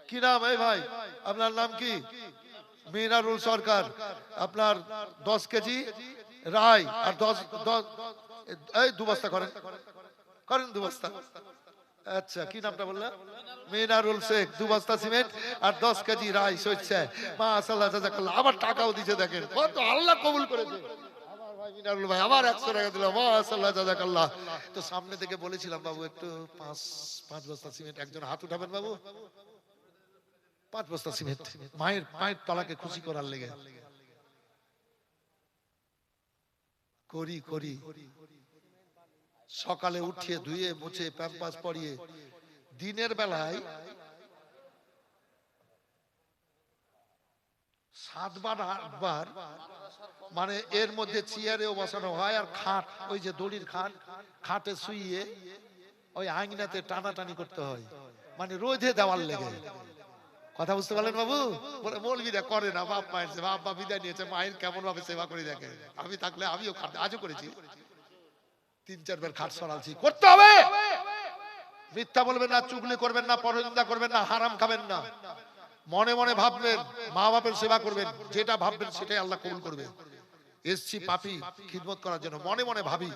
কি নাম এই ভাই? আপনার নাম কি? মিনারুল সরকার। আপনার 10 কেজি রাই আর 10 এই 2 বস্তা করেন, করেন 2 বস্তা। আচ্ছা কি নামটা বললেন? মিনারুল শেখ। 2 বস্তা সিমেন্ট আর 10 কেজি রাই সইছে, মাশাআল্লাহ জাযাকাল্লাহ। আবার টাকাও দিয়েছে, দেখেন কত আল্লাহ কবুল করেছে। আমার ভাই মিনারুল ভাই আবার 100 টাকা দিল, মাশাআল্লাহ জাযাকাল্লাহ। তো সামনে থেকে বলেছিলাম বাবু একটু 5 বস্তা সিমেন্ট, একজন হাত উঠাবেন বাবু। 5 বস্তা সিমেন্ট মায়ের পায়ের তলাকে খুশি করার লেগে করি করি। সকালে উঠিয়ে ধুয়ে মুছে প্যাম্পাস পরিয়ে দিনের বেলায় 7 বার 8 বার, মানে এর মধ্যে চেয়ারেও বসানো হয় আর খাট, ওই যে দড়ির খাট, খাটে শুইয়ে ওই আঙিনাতে টানাটানি করতে হয়, মানে রোদে দেওয়ার লেগে। কথা বুঝতে পারলেন বাবু? মৌলবীরা করে না, বাপ মায়ের সেবা, আব্বা বিদায় নিয়েছে, মায়ের কেমন ভাবে সেবা করে দেখে। আমি থাকলে আমিও আজও করেছি, 3-4 বার খাট সরালছি। করতে হবে, মিথ্যা বলবেন না, চুগলি করবেন না, পরনিন্দা করবেন না, হারাম খাবেন না। মনে মনে ভাববেন, মা বাপের সেবা করবেন, যেটা ভাববেন সেটাই আল্লাহ কবুল করবে। এসছি পাপী খিদমত করার জন্য, মনে মনে ভাবি।